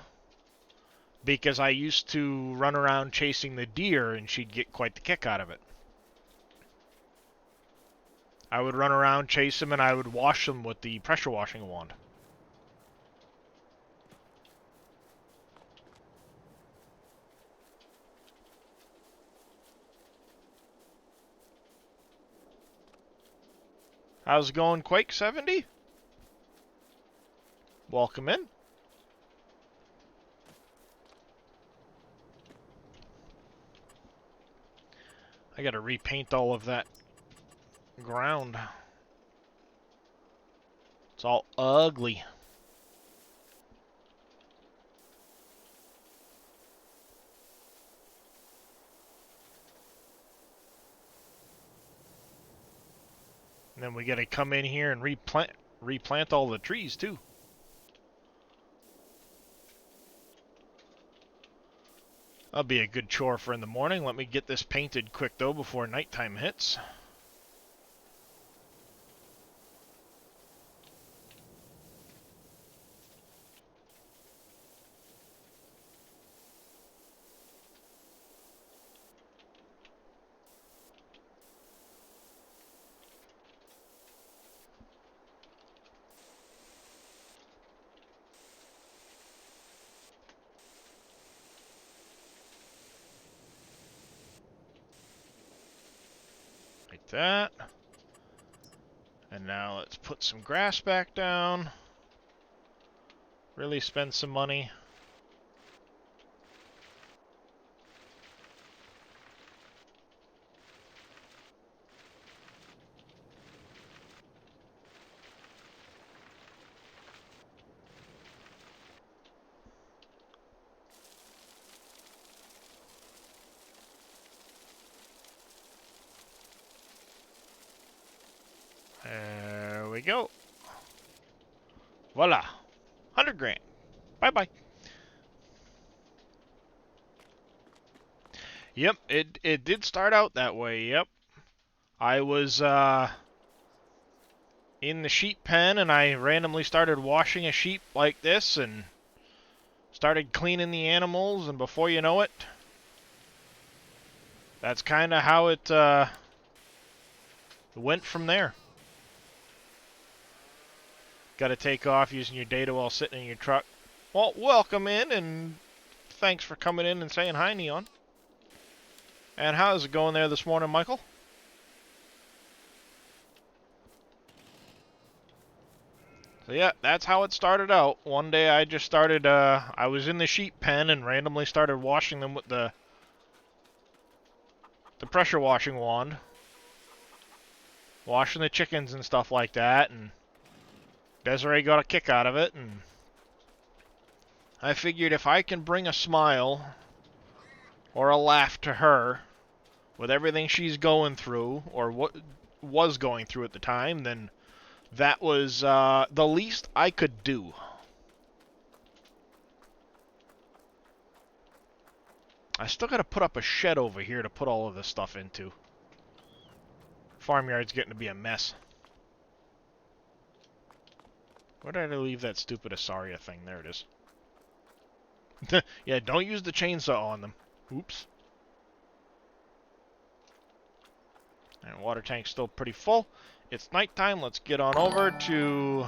because I used to run around chasing the deer and she'd get quite the kick out of it. I would run around, chase them, and I would wash them with the pressure washing wand. How's it going, Quake 70? Welcome in. I gotta repaint all of that ground. It's all ugly. And then we gotta come in here and replant all the trees too. That'll be a good chore for in the morning. Let me get this painted quick though before nighttime hits. Like that. And now let's put some grass back down. Really spend some money. There we go. Voila. 100 grand. Bye-bye. Yep, it did start out that way, yep. I was in the sheep pen and I randomly started washing a sheep like this and started cleaning the animals, and before you know it, that's kind of how it went from there. Got to take off using your data while sitting in your truck. Well, welcome in, and thanks for coming in and saying hi, Neon. And how's it going there this morning, Michael? So yeah, that's how it started out. One day I just started, I was in the sheep pen and randomly started washing them with the pressure washing wand. Washing the chickens and stuff like that, and Desiree got a kick out of it, and I figured if I can bring a smile or a laugh to her with everything she's going through, or what was going through at the time, then that was the least I could do. I still got to put up a shed over here to put all of this stuff into. Farmyard's getting to be a mess. Where did I leave that stupid Asaria thing? There it is. Yeah, don't use the chainsaw on them. Oops. And water tank's still pretty full. It's nighttime. Let's get on over to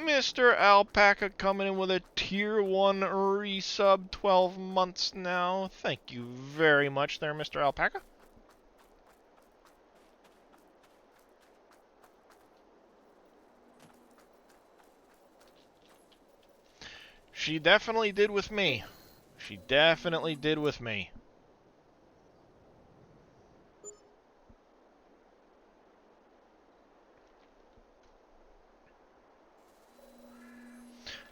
Mr. Alpaca coming in with a Tier 1 resub, 12 months now. Thank you very much there, Mr. Alpaca. She definitely did with me. She definitely did with me.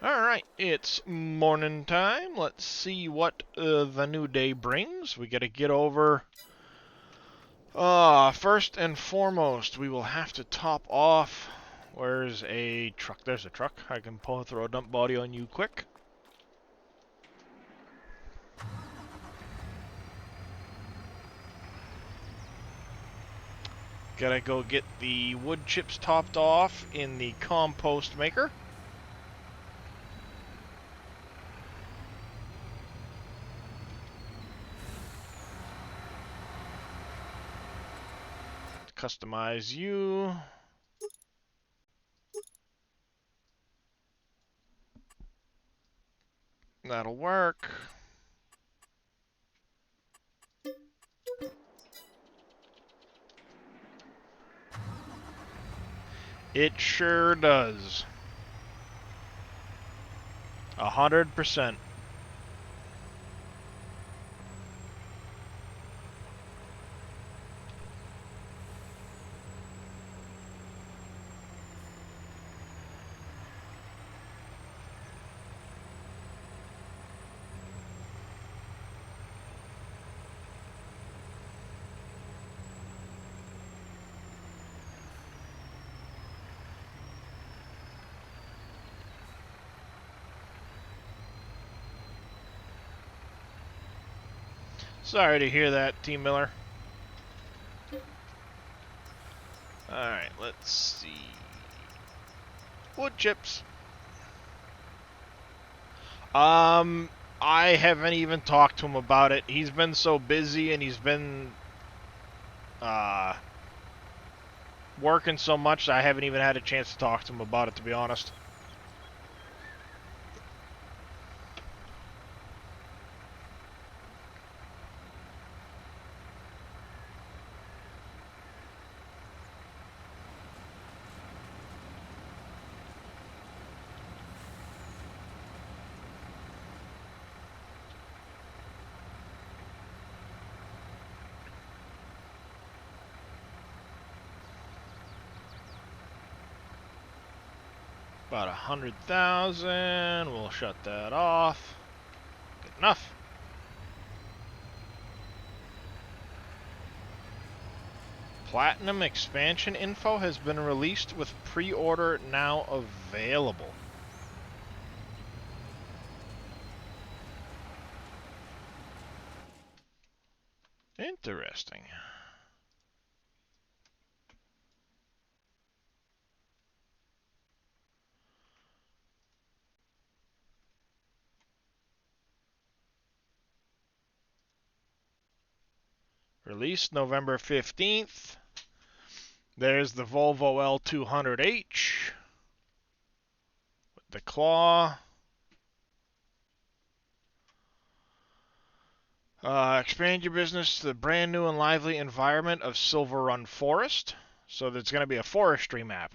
Alright, it's morning time. Let's see what the new day brings. We gotta get over... first and foremost, we will have to top off... Where's a truck? There's a truck. I can throw a dump body on you quick. Gotta go get the wood chips topped off in the compost maker. Customize you. That'll work. It sure does. 100%. Sorry to hear that, T. Miller. Alright, let's see. Wood chips. I haven't even talked to him about it. He's been so busy and he's been working so much I haven't even had a chance to talk to him about it, to be honest. About 100,000. We'll shut that off. Good enough. Platinum expansion info has been released with pre-order now available. Interesting. Released November 15th. There's the Volvo L200H. With the claw. Expand your business to the brand new and lively environment of Silver Run Forest. So there's going to be a forestry map.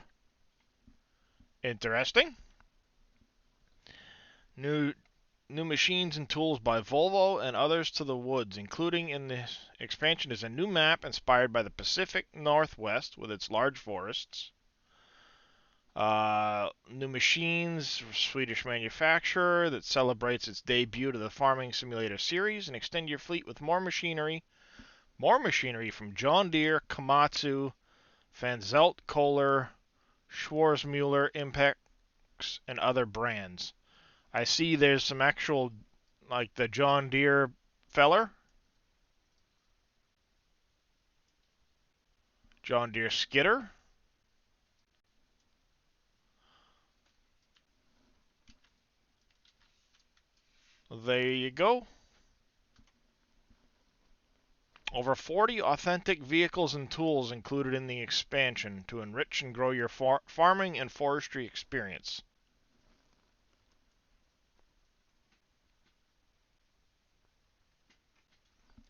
Interesting. New machines and tools by Volvo and others to the woods, including in this expansion is a new map inspired by the Pacific Northwest with its large forests. New machines, Swedish manufacturer that celebrates its debut to the Farming Simulator series, and extend your fleet with more machinery from John Deere, Komatsu, Van Zelt, Kohler, Schwarzmuller, Impex, and other brands. I see there's some actual, like the John Deere feller. John Deere skidder. There you go. Over 40 authentic vehicles and tools included in the expansion to enrich and grow your farming and forestry experience.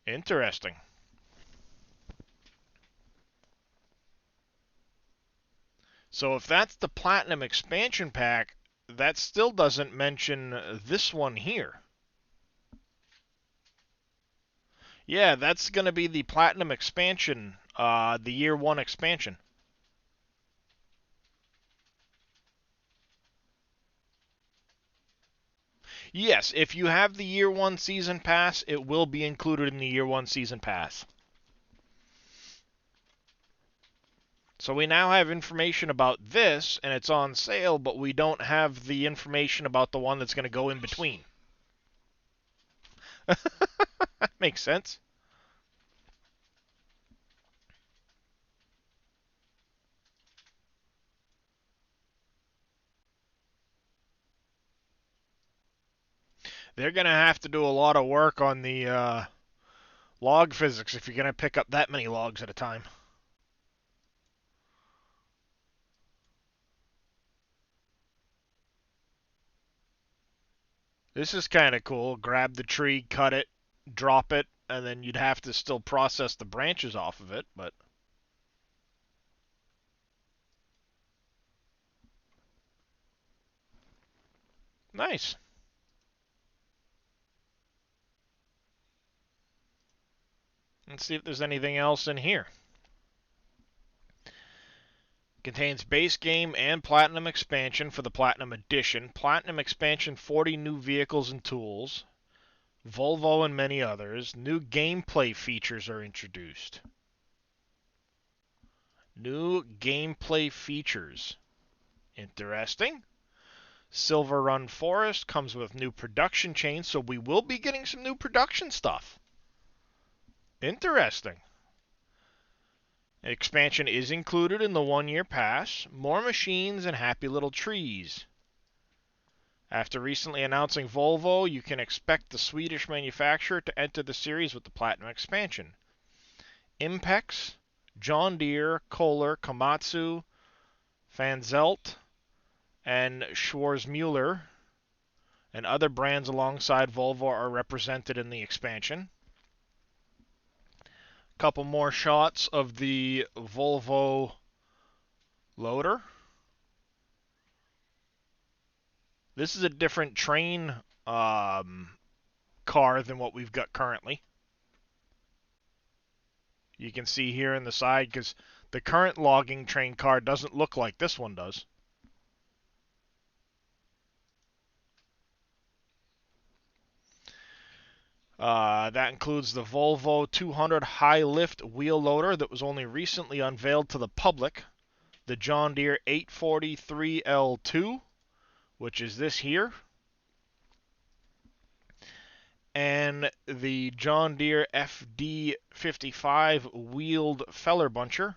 Interesting. So if that's the Platinum expansion pack, that still doesn't mention this one here. Yeah, that's going to be the Platinum expansion, the Year 1 expansion. Yes, if you have the Year 1 Season Pass, it will be included in the Year 1 Season Pass. So we now have information about this, and it's on sale, but we don't have the information about the one that's going to go in between. Makes sense. They're going to have to do a lot of work on the log physics if you're going to pick up that many logs at a time. This is kind of cool. Grab the tree, cut it, drop it, and then you'd have to still process the branches off of it, but nice. Let's see if there's anything else in here. Contains base game and Platinum expansion for the Platinum Edition. Platinum expansion, 40 new vehicles and tools. Volvo and many others. New gameplay features are introduced. New gameplay features. Interesting. Silver Run Forest comes with new production chains, so we will be getting some new production stuff. Interesting. Expansion is included in the 1-year pass. More machines and happy little trees. After recently announcing Volvo, you can expect the Swedish manufacturer to enter the series with the Platinum expansion. Impex, John Deere, Kohler, Komatsu, Fanzelt, and Schwarzmüller and other brands alongside Volvo are represented in the expansion. Couple more shots of the Volvo loader. This is a different train car than what we've got currently. You can see here in the side, because the current logging train car doesn't look like this one does. That includes the Volvo 200 high lift wheel loader that was only recently unveiled to the public. The John Deere 843L2, which is this here. And the John Deere FD55 wheeled feller buncher.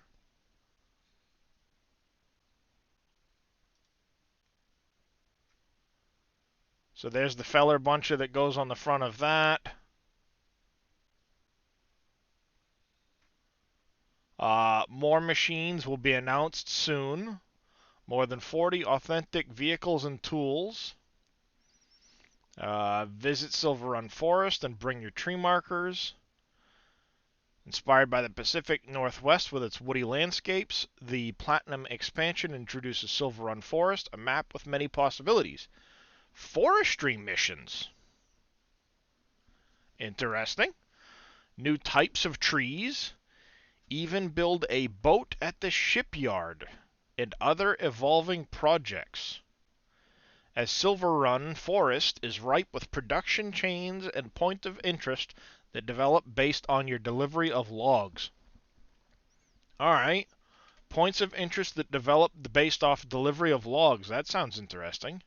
So there's the feller buncher that goes on the front of that. More machines will be announced soon. More than 40 authentic vehicles and tools. Visit Silver Run Forest and bring your tree markers. Inspired by the Pacific Northwest with its woody landscapes, the Platinum expansion introduces Silver Run Forest, a map with many possibilities. Forestry missions. Interesting. New types of trees. Even build a boat at the shipyard. And other evolving projects. As Silver Run Forest is ripe with production chains and point of interest that develop based on your delivery of logs. Alright. Points of interest that develop based off delivery of logs. That sounds interesting.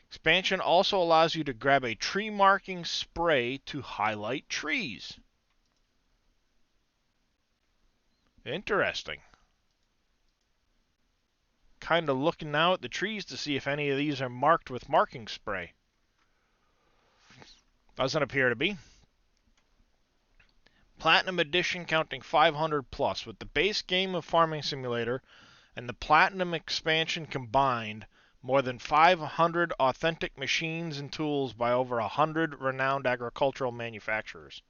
Expansion also allows you to grab a tree marking spray to highlight trees. Interesting. Kind of looking now at the trees to see if any of these are marked with marking spray. Doesn't appear to be. Platinum Edition counting 500 plus. With the base game of Farming Simulator and the Platinum expansion combined, more than 500 authentic machines and tools by over 100 renowned agricultural manufacturers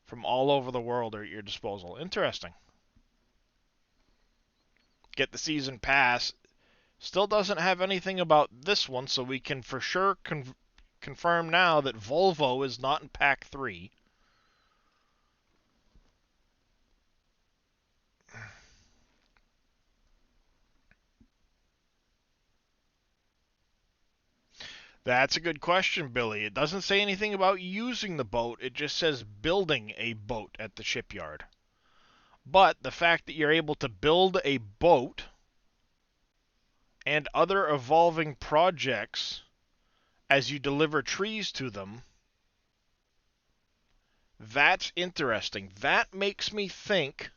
from all over the world are at your disposal. Interesting. Get the season pass. Still doesn't have anything about this one, so we can for sure confirm now that Volvo is not in Pack 3. That's a good question, Billy. It doesn't say anything about using the boat, it just says building a boat at the shipyard. But the fact that you're able to build a boat and other evolving projects as you deliver trees to them, that's interesting. That makes me think.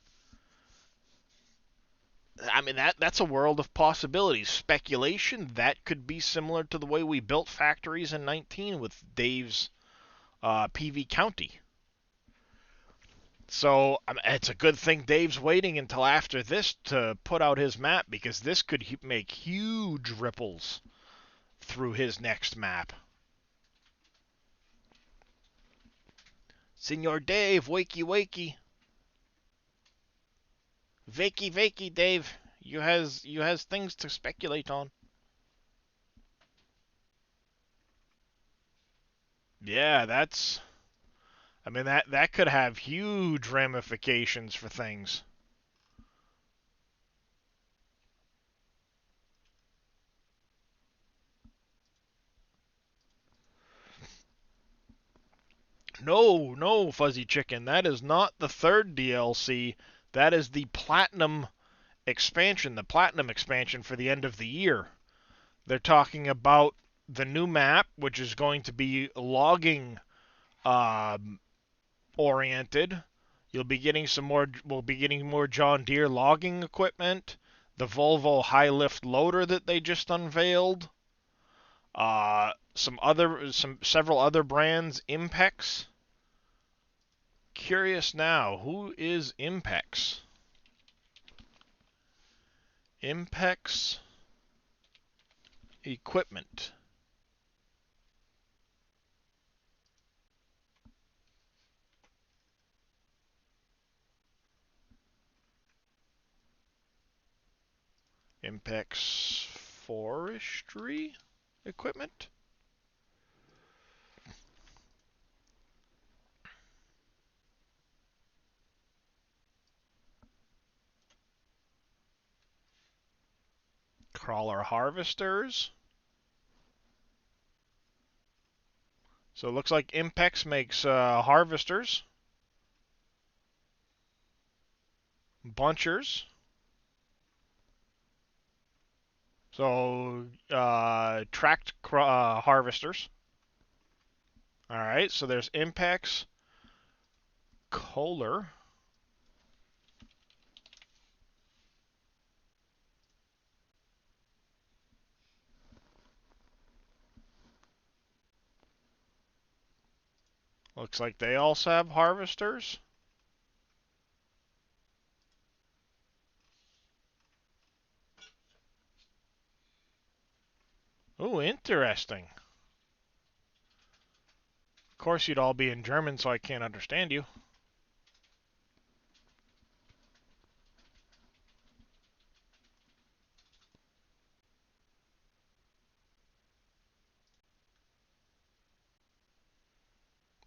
I mean, that's a world of possibilities. Speculation, that could be similar to the way we built factories in 19 with Dave's PV County. So it's a good thing Dave's waiting until after this to put out his map, because this could make huge ripples through his next map. Senor Dave, wakey wakey. Vakey vakey, Dave. You has things to speculate on. Yeah, I mean, that could have huge ramifications for things. No, no, Fuzzy Chicken, that is not the third DLC. That is the Platinum expansion, for the end of the year. They're talking about the new map, which is going to be logging oriented. You'll be getting some more. We'll be getting more John Deere logging equipment. The Volvo high lift loader that they just unveiled. Several other brands. Impex. Curious now, who is Impex? Impex equipment. Impex forestry equipment. Crawler harvesters. So it looks like Impex makes harvesters, bunchers. So tracked harvesters. All right. So there's Impex, Kohler. Looks like they also have harvesters. Ooh, interesting. Of course, you'd all be in German, so I can't understand you.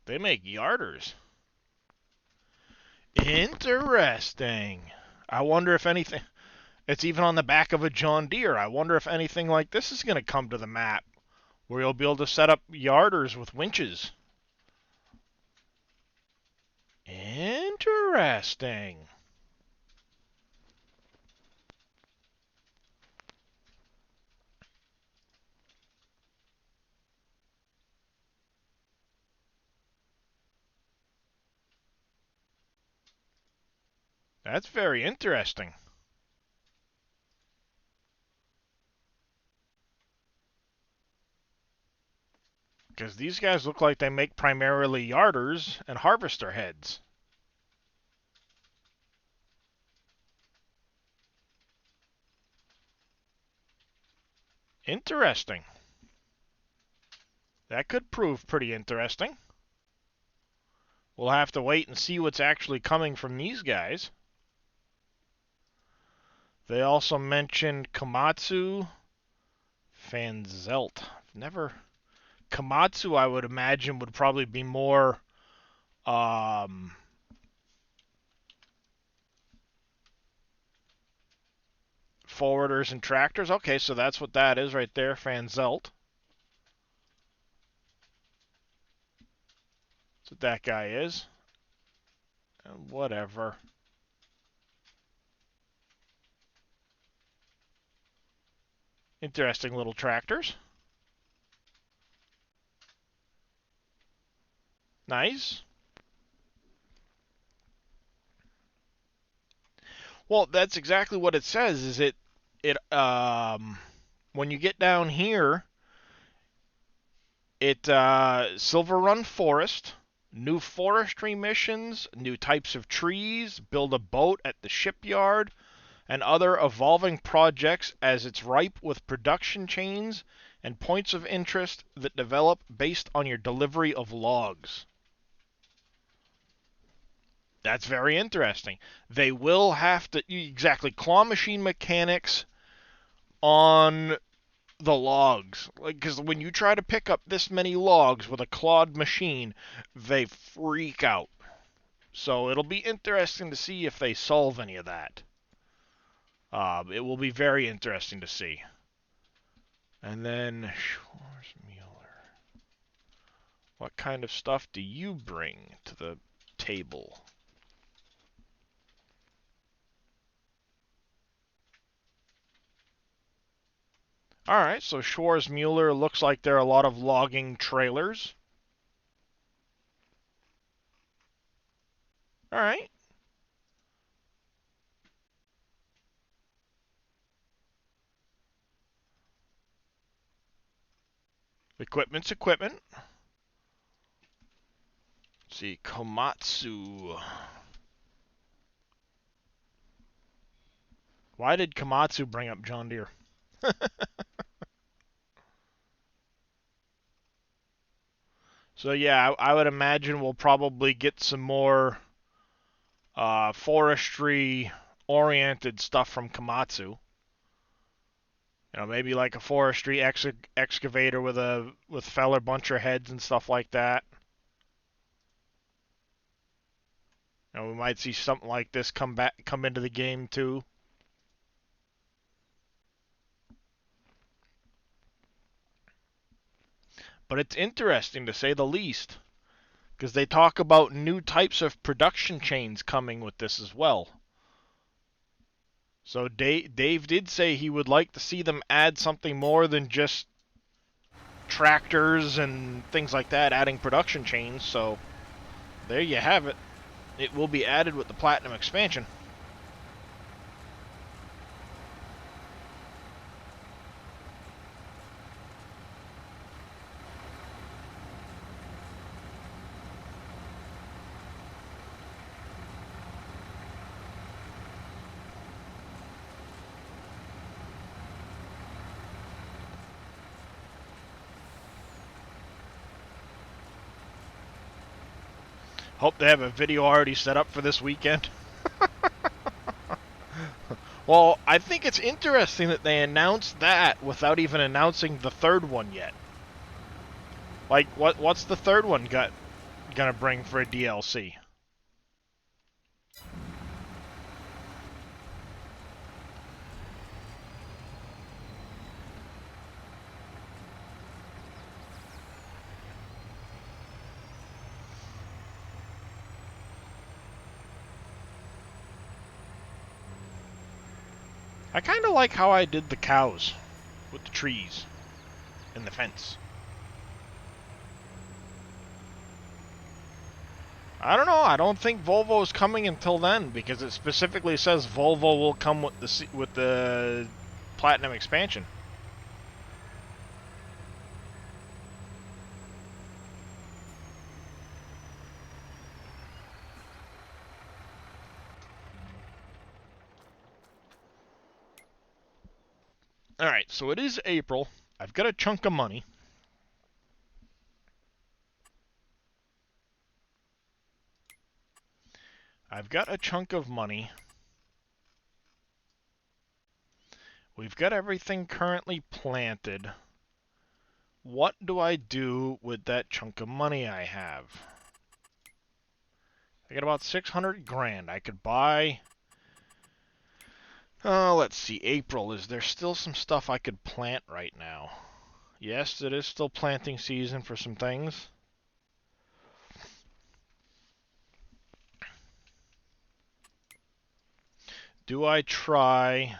They make yarders. Interesting. I wonder if anything. It's even on the back of a John Deere. I wonder if anything like this is going to come to the map, where you'll be able to set up yarders with winches. Interesting. That's very interesting. Because these guys look like they make primarily yarders and harvester heads. Interesting. That could prove pretty interesting. We'll have to wait and see what's actually coming from these guys. They also mentioned Komatsu, Fanzelt. Never... Komatsu, I would imagine, would probably be more... forwarders and tractors. Okay, so that's what that is right there, Fanzelt. That's what that guy is. Whatever. Interesting little tractors. Nice. Well, that's exactly what it says. Is it when you get down here, it Silver Run Forest, new forestry missions, new types of trees, build a boat at the shipyard, and other evolving projects as it's ripe with production chains and points of interest that develop based on your delivery of logs. That's very interesting. They will have to... Exactly. Claw machine mechanics on the logs. Because when you try to pick up this many logs with a clawed machine, they freak out. So it'll be interesting to see if they solve any of that. It will be very interesting to see. And then... What kind of stuff do you bring to the table? Alright, so Schwarzmuller looks like there are a lot of logging trailers. Alright. Equipment's equipment. Let's see, Komatsu. Why did Komatsu bring up John Deere? So yeah, I would imagine we'll probably get some more forestry-oriented stuff from Komatsu. You know, maybe like a forestry excavator with feller buncher heads and stuff like that. You know, we might see something like this come into the game too. But it's interesting to say the least, because they talk about new types of production chains coming with this as well. So Dave did say he would like to see them add something more than just tractors and things like that, adding production chains. So there you have it. It will be added with the Platinum expansion. Hope they have a video already set up for this weekend. Well, I think it's interesting that they announced that without even announcing the third one yet. Like, what's the third one gonna bring for a DLC? I kind of like how I did the cows with the trees and the fence. I don't know. I don't think Volvo is coming until then because it specifically says Volvo will come with the Platinum expansion. All right, so it is April. I've got a chunk of money. I've got a chunk of money. We've got everything currently planted. What do I do with that chunk of money I have? I got about 600 grand. I could buy... let's see. April. Is there still some stuff I could plant right now? Yes, it is still planting season for some things. Do I try...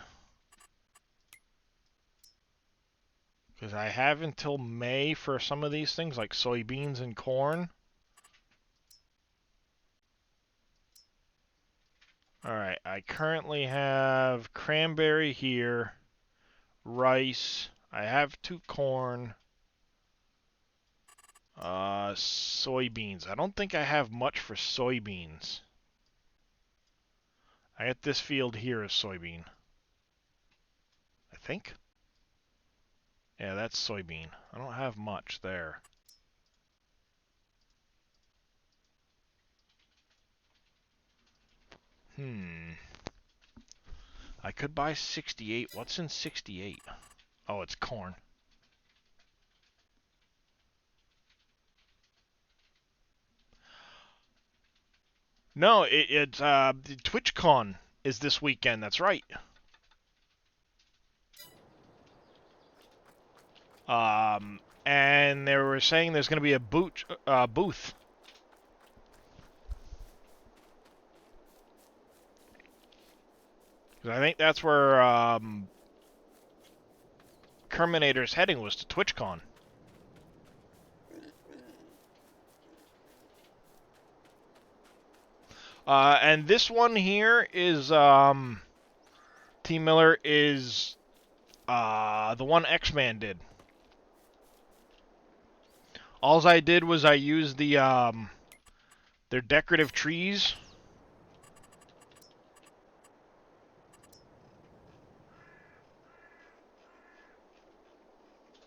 Because I have until May for some of these things, like soybeans and corn. Alright, I currently have cranberry here, rice, I have 2 corn, soybeans. I don't think I have much for soybeans. I got this field here as soybean. I think? Yeah, that's soybean. I don't have much there. I could buy 68. What's in 68? Oh, it's corn. No, it's TwitchCon is this weekend. That's right. And they were saying there's going to be a booth. I think that's where Terminator's heading was, to TwitchCon. And this one here is T. Miller is the one X-Man did. Alls I did was I used the their decorative trees.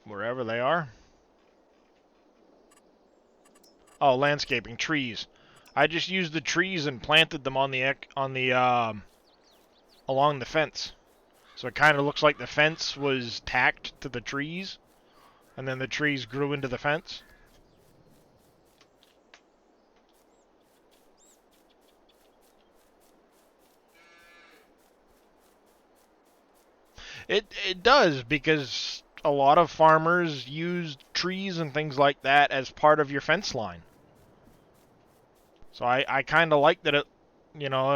Wherever they are. Oh, landscaping, trees. I just used the trees and planted them on the along the fence. So it kind of looks like the fence was tacked to the trees, and then the trees grew into the fence. It does, because a lot of farmers use trees and things like that as part of your fence line. So I kind of like that it, you know,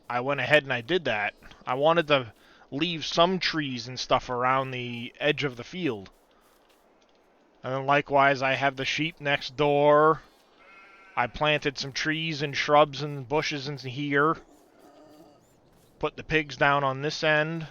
I went ahead and I did that. I wanted to leave some trees and stuff around the edge of the field. And then likewise, I have the sheep next door. I planted some trees and shrubs and bushes in here. Put the pigs down on this end.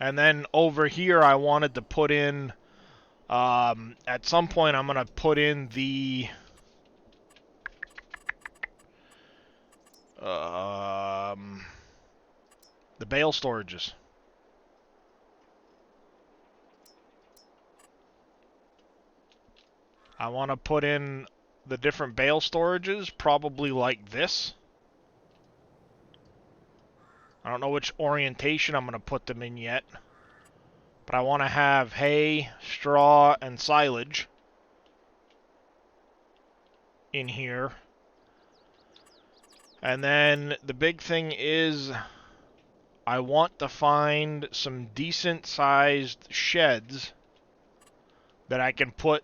And then over here, I wanted to put in, at some point, I'm going to put in the, bale storages. I want to put in the different bale storages, probably like this. I don't know which orientation I'm going to put them in yet. But I want to have hay, straw, and silage in here. And then the big thing is I want to find some decent sized sheds that I can put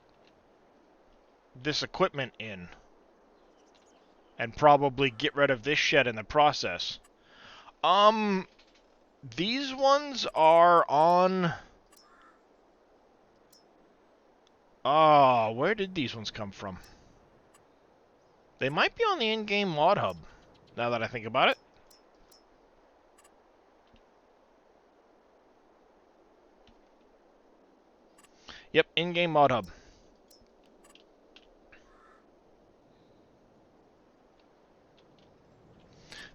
this equipment in. and probably get rid of this shed in the process. These ones are on... Oh, where did these ones come from? They might be on the in-game mod hub, now that I think about it. Yep, in-game mod hub.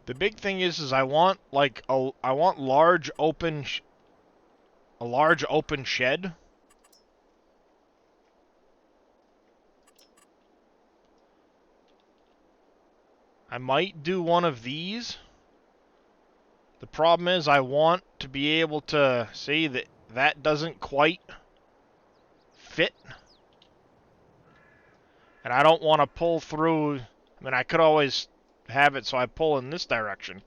The big thing is I want like I want a large open shed. I might do one of these. The problem is I want to be able to see that that doesn't quite fit. And I don't want to pull through. I mean, I could always have it so I pull in this direction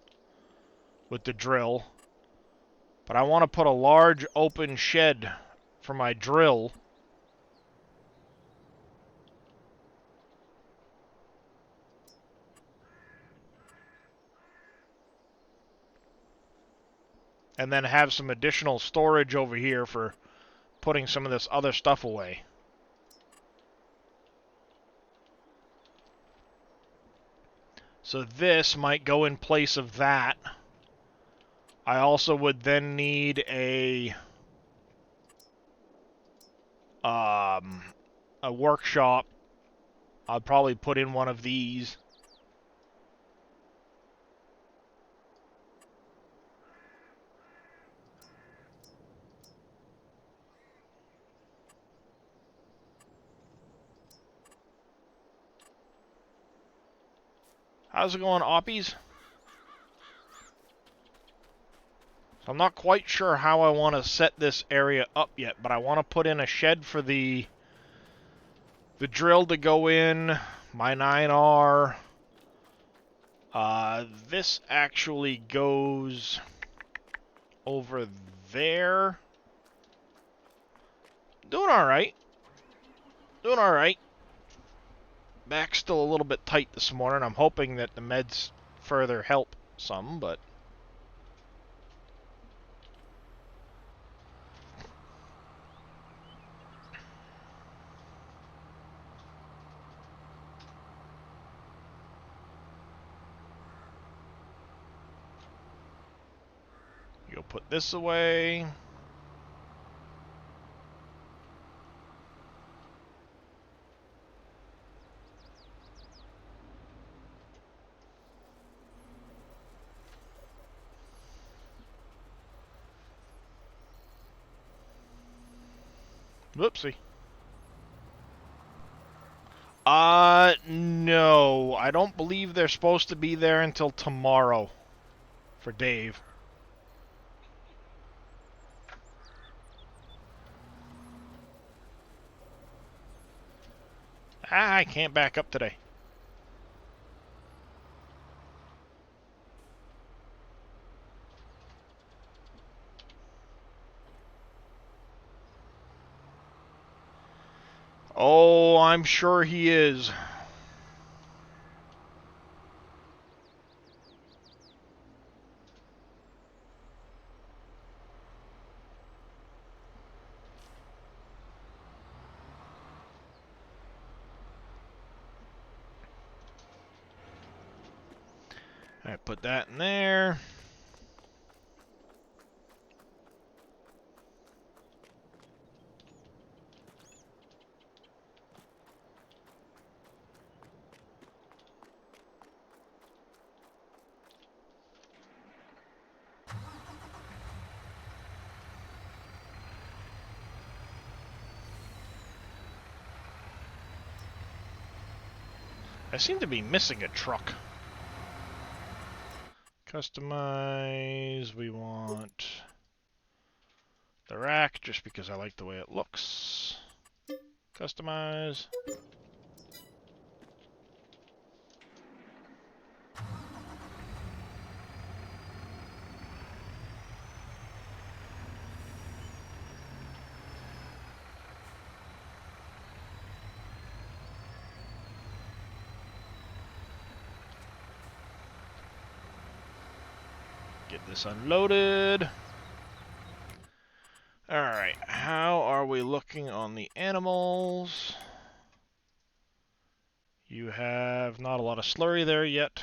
with the drill. But I want to put a large open shed for my drill. And then have some additional storage over here for putting some of this other stuff away. So this might go in place of that. I also would then need a workshop. I'll probably put in one of these. How's it going, Oppies? So I'm not quite sure how I want to set this area up yet, but I want to put in a shed for the drill to go in, my 9R. This actually goes over there. Doing alright. Doing alright. Back's still a little bit tight this morning. I'm hoping that the meds further help some, but... Go put this away. Whoopsie. No. I don't believe they're supposed to be there until tomorrow for Dave. I can't back up today. Oh, I'm sure he is. Alright, put that in there. I seem to be missing a truck. Customize, we want the rack just because I like the way it looks. Customize. Get this unloaded. Alright, how are we looking on the animals? You have not a lot of slurry there yet.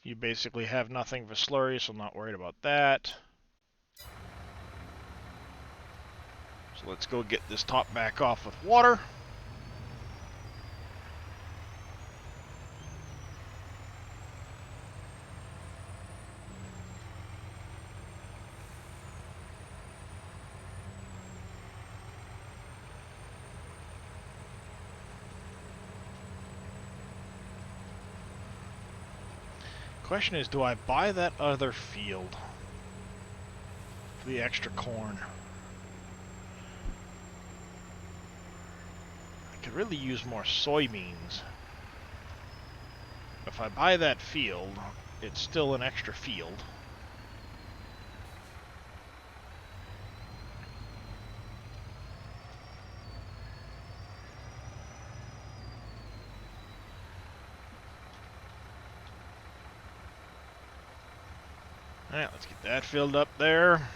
You basically have nothing for slurry, so I'm not worried about that. So let's go get this top back off with water. Question is, do I buy that other field for the extra corn? I could really use more soybeans. If I buy that field, it's still an extra field. Alright, let's get that filled up there.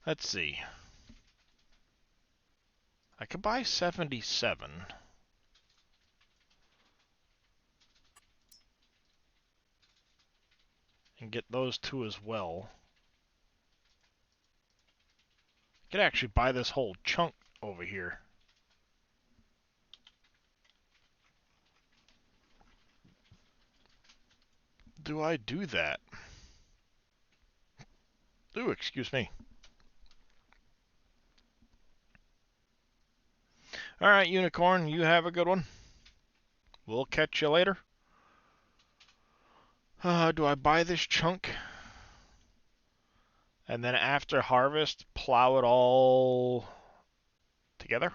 Let's see. I could buy 77. And get those two as well. I could actually buy this whole chunk over here. Do I do that? Ooh, excuse me. Alright, Unicorn, you have a good one. We'll catch you later. Do I buy this chunk? And then after harvest, plow it all together?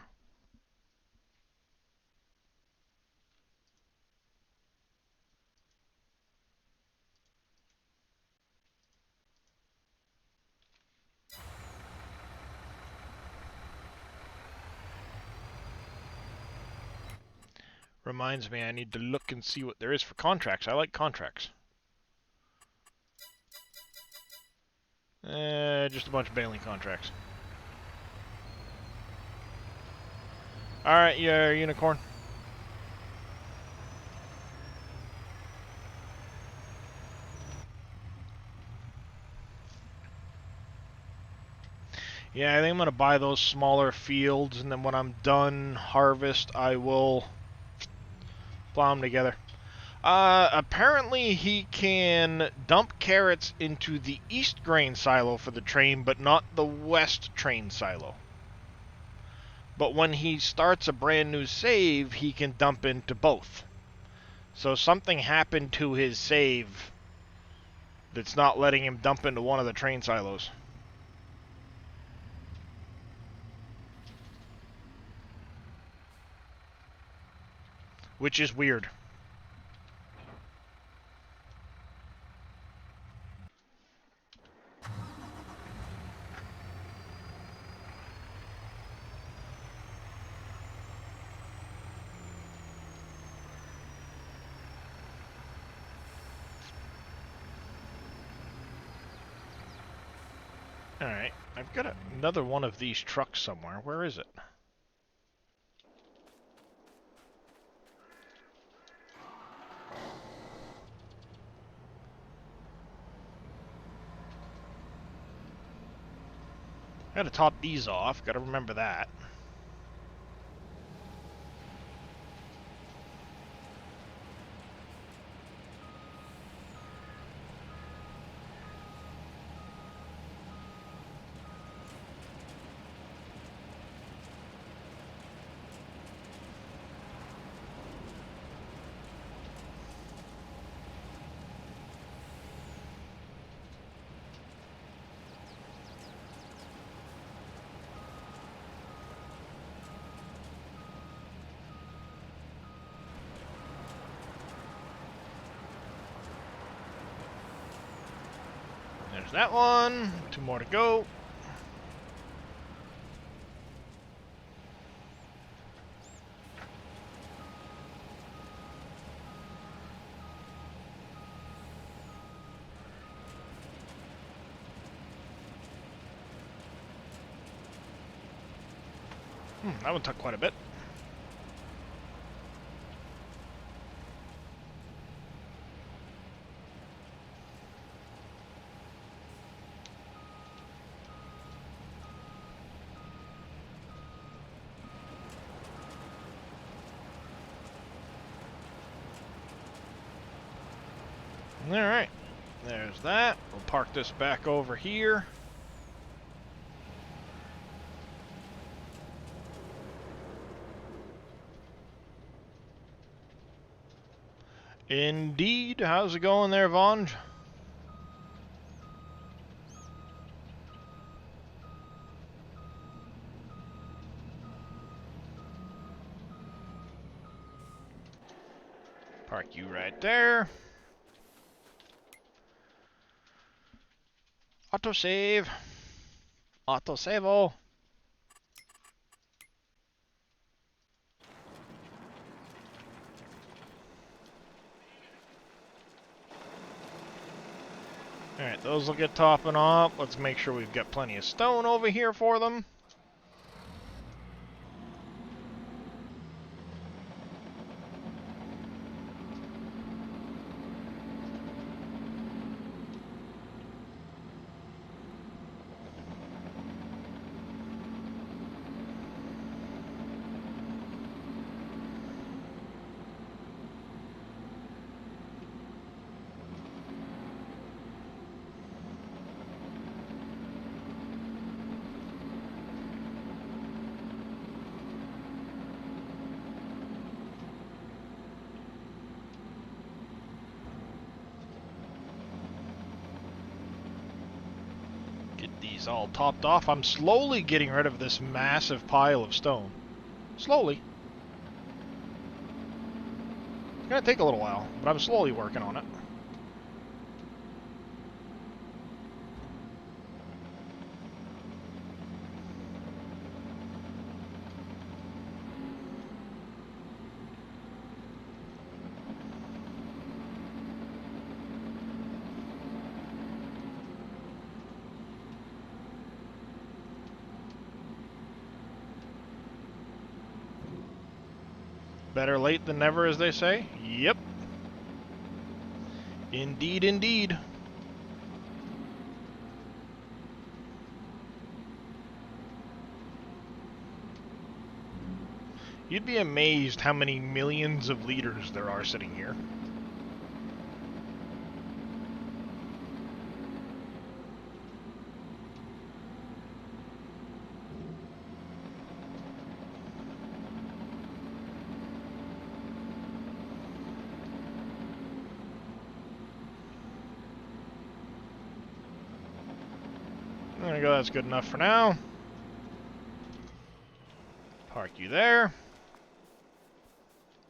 Reminds me I need to look and see what there is for contracts. I like contracts. Just a bunch of baling contracts. Alright, yeah, Unicorn. Yeah, I think I'm going to buy those smaller fields, and then when I'm done harvest, I will plow them together. Apparently he can dump carrots into the east grain silo for the train, but not the west train silo. But when he starts a brand new save, he can dump into both. So something happened to his save that's not letting him dump into one of the train silos. Which is weird. Alright, I've got another one of these trucks somewhere. Where is it? Gotta top these off, gotta remember that. There's that one. Two more to go. That one took quite a bit. Alright, there's that. We'll park this back over here. Indeed. How's it going there, Vaughn? Park you right there. Autosave. Autosave-o. Alright, those will get topping up. Let's make sure we've got plenty of stone over here for them. These all topped off. I'm slowly getting rid of this massive pile of stone. Slowly. It's gonna take a little while, but I'm slowly working on it. Better late than never, as they say. Yep. Indeed, indeed. You'd be amazed how many millions of liters there are sitting here. There we go, that's good enough for now. Park you there.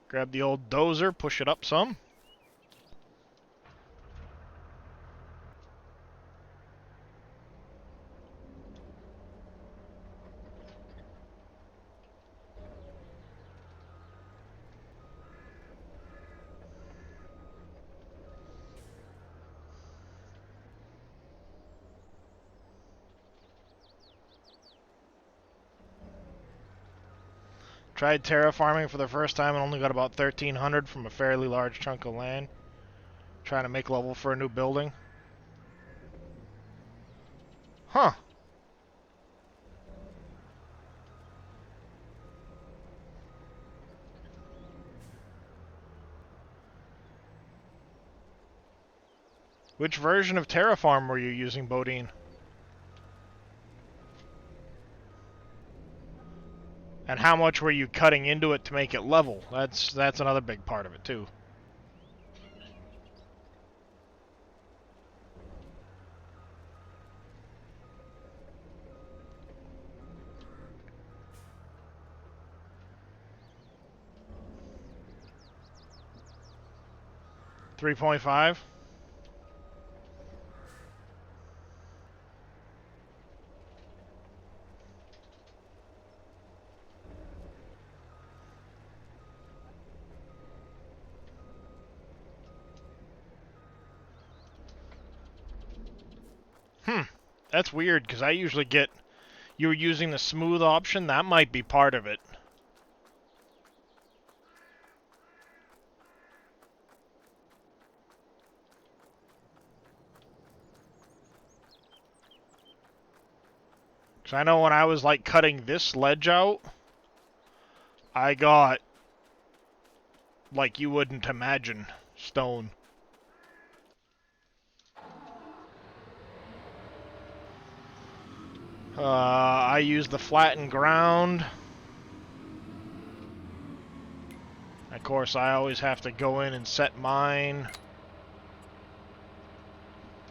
Grab the old dozer, push it up some. Tried terraforming for the first time and only got about 1,300 from a fairly large chunk of land. Trying to make level for a new building. Huh. Which version of Terraform were you using, Bodine? And how much were you cutting into it to make it level? That's another big part of it, too. $3.5. That's weird, because I usually get You were using the smooth option? That might be part of it. Because I know when I was, like, cutting this ledge out, I got, like, you wouldn't imagine, stone. I use the flattened ground. Of course, I always have to go in and set mine.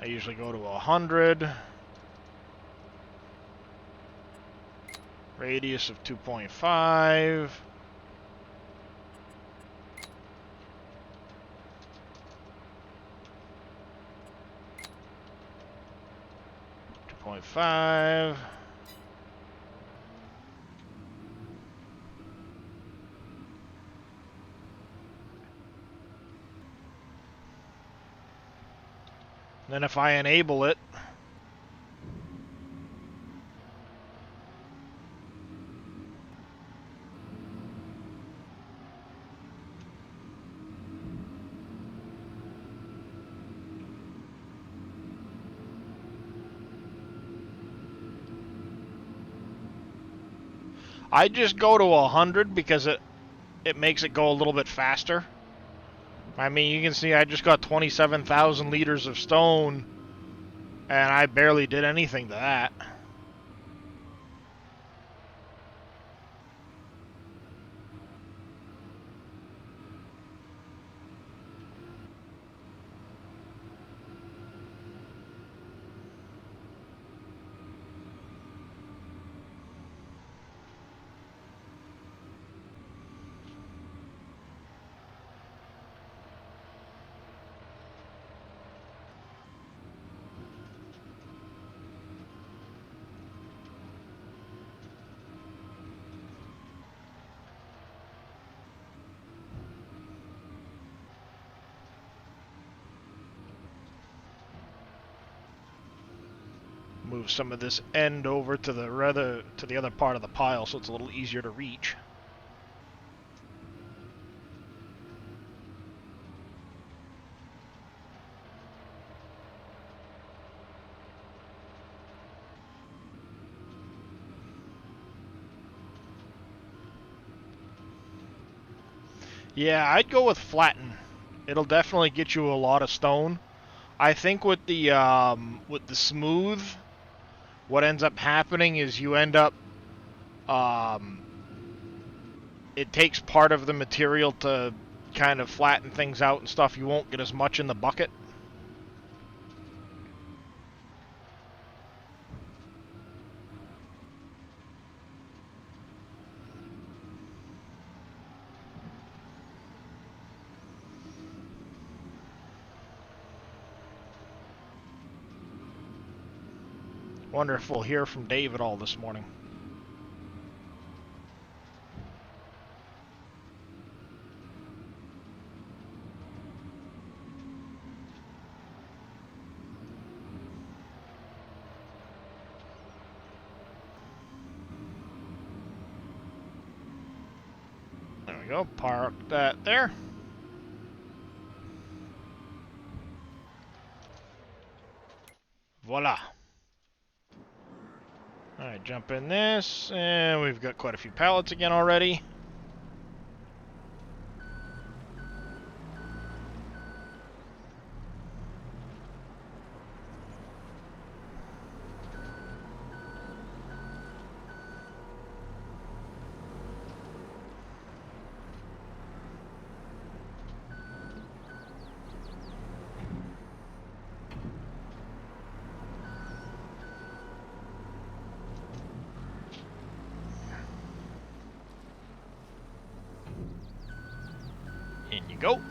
I usually go to 100. Radius of 2.5. .5. Then if I enable it, I just go to 100 because it makes it go a little bit faster. I mean, you can see I just got 27,000 liters of stone, and I barely did anything to that. Move some of this end over to the other part of the pile so it's a little easier to reach. Yeah, I'd go with flatten. It'll definitely get you a lot of stone. I think with the smooth, what ends up happening is you end up it takes part of the material to kind of flatten things out and stuff. You won't get as much in the bucket. Wonder if we'll hear from Dave at all this morning. There we go, park that there. Voila. Alright, jump in this, and we've got quite a few pallets again already. In you go.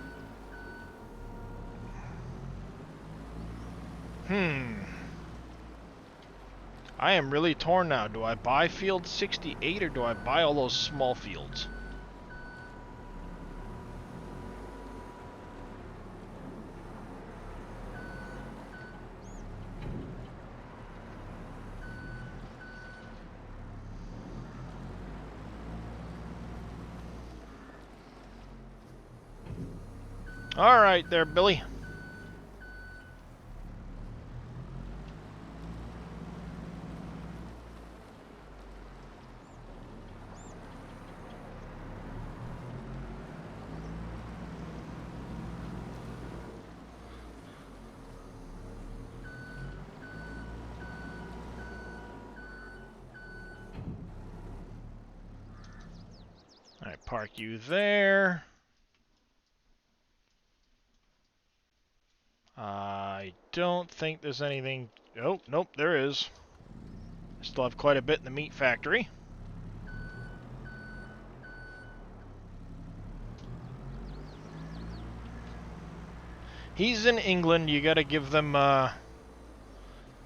I am really torn now. Do I buy field 68 or do I buy all those small fields? All right there, Billy. All right, park you there. I don't think there's anything... Oh, nope, there is. I still have quite a bit in the meat factory. He's in England. You gotta give them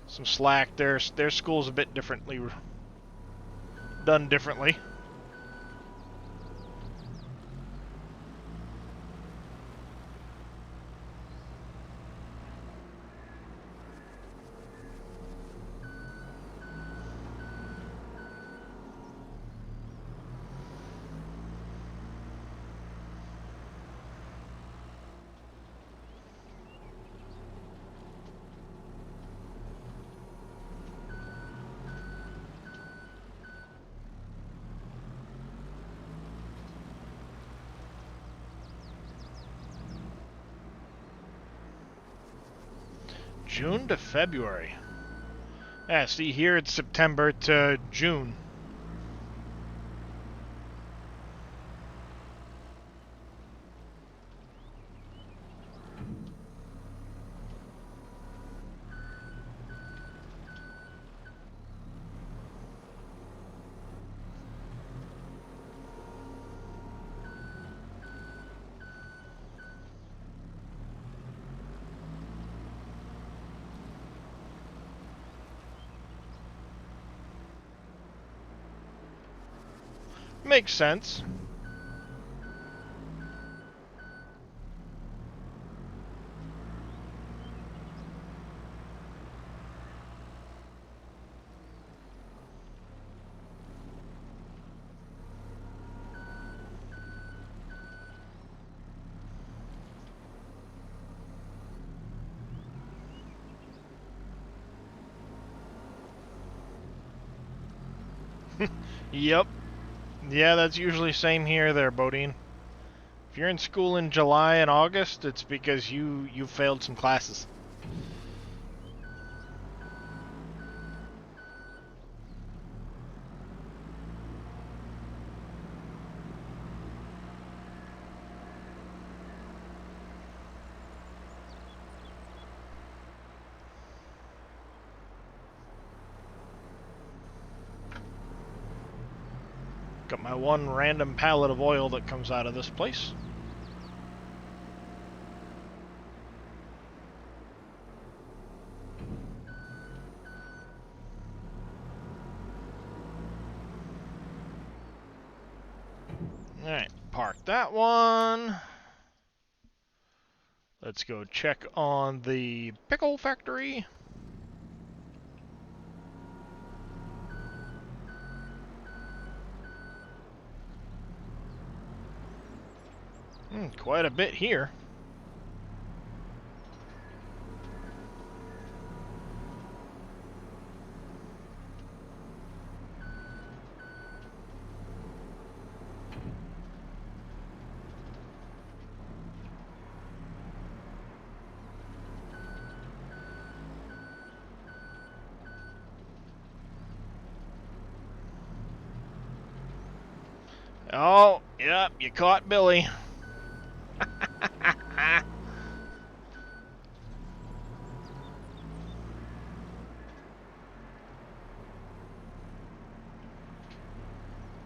some slack. Their school's a bit differently done differently. June to February. Yeah, see here it's September to June. Makes sense. Yep. Yeah, that's usually same here there, Bodine. If you're in school in July and August, it's because you failed some classes. Got my one random pallet of oil that comes out of this place. Alright, park that one. Let's go check on the pickle factory. Quite a bit here. Oh, yep, you caught Billy.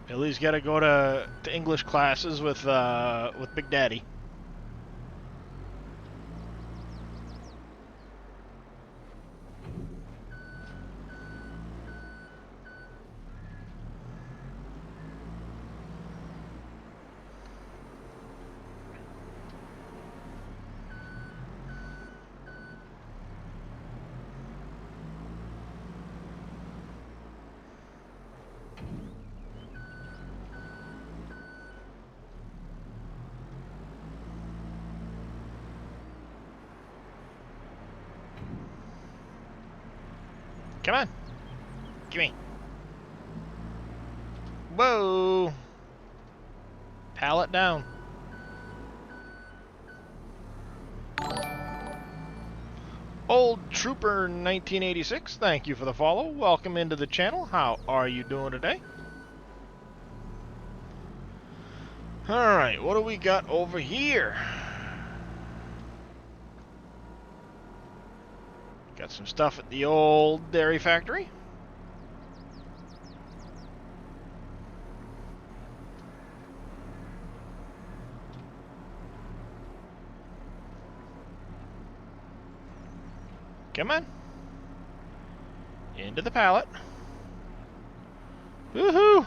Billy's got to go to English classes with Big Daddy. Come on. Gimme. Whoa. Pallet down. Old Trooper 1986, thank you for the follow. Welcome into the channel. How are you doing today? Alright, what do we got over here? Got some stuff at the old dairy factory. Come on. Into the pallet. Woohoo!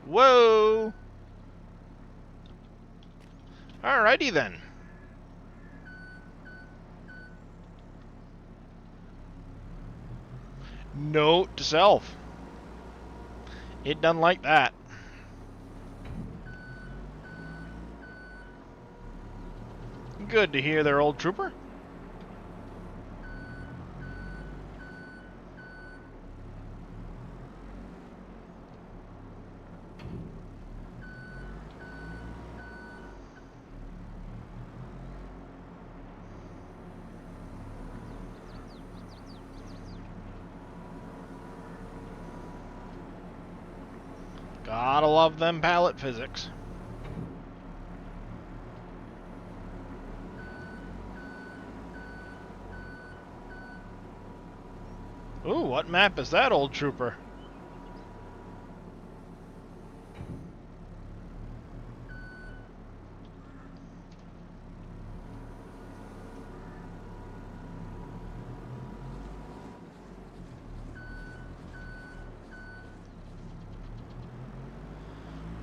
Whoa! Alrighty then. Note to self. It done like that. Good to hear there, old trooper. Gotta love them pallet physics. Ooh, what map is that, old trooper?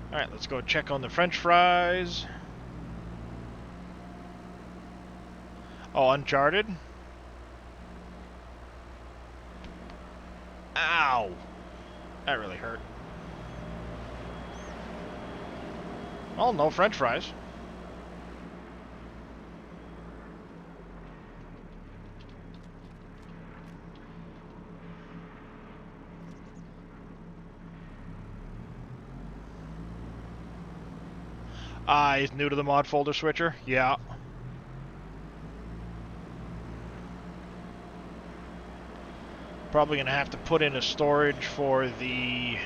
Alright, let's go check on the French fries. Oh, Uncharted? Ow! That really hurt. Oh, no French fries. Ah, he's new to the mod folder switcher? Yeah. Probably gonna have to put in a storage for the...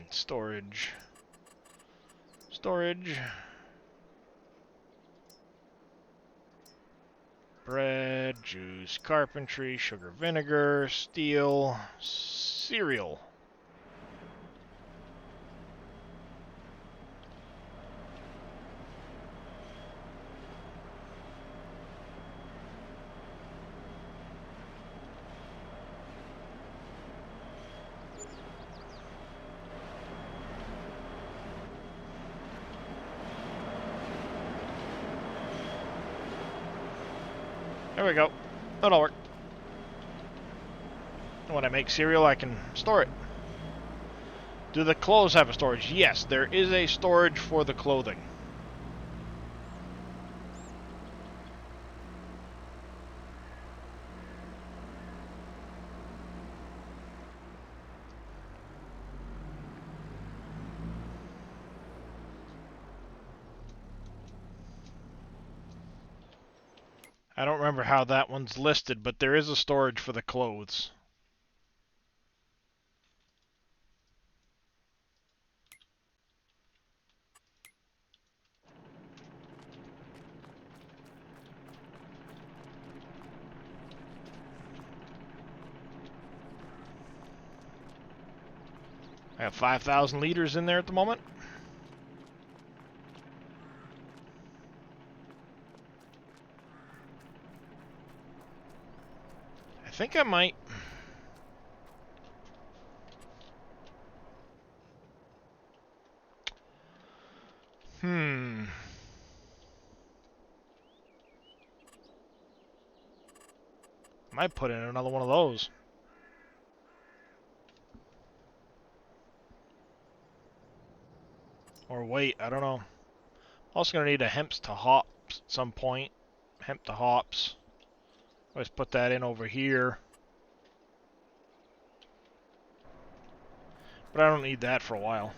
storage. Storage. Bread, juice, carpentry, sugar, vinegar, steel, cereal. There we go. That'll work. When I make cereal, I can store it. Do the clothes have a storage? Yes, there is a storage for the clothing. I don't remember how that one's listed, but there is a storage for the clothes. I have 5,000 liters in there at the moment. I think I might... Might put in another one of those. Or wait, I don't know. Also gonna need a hemps to hops at some point. Hemp to hops. Let's put that in over here. But I don't need that for a while.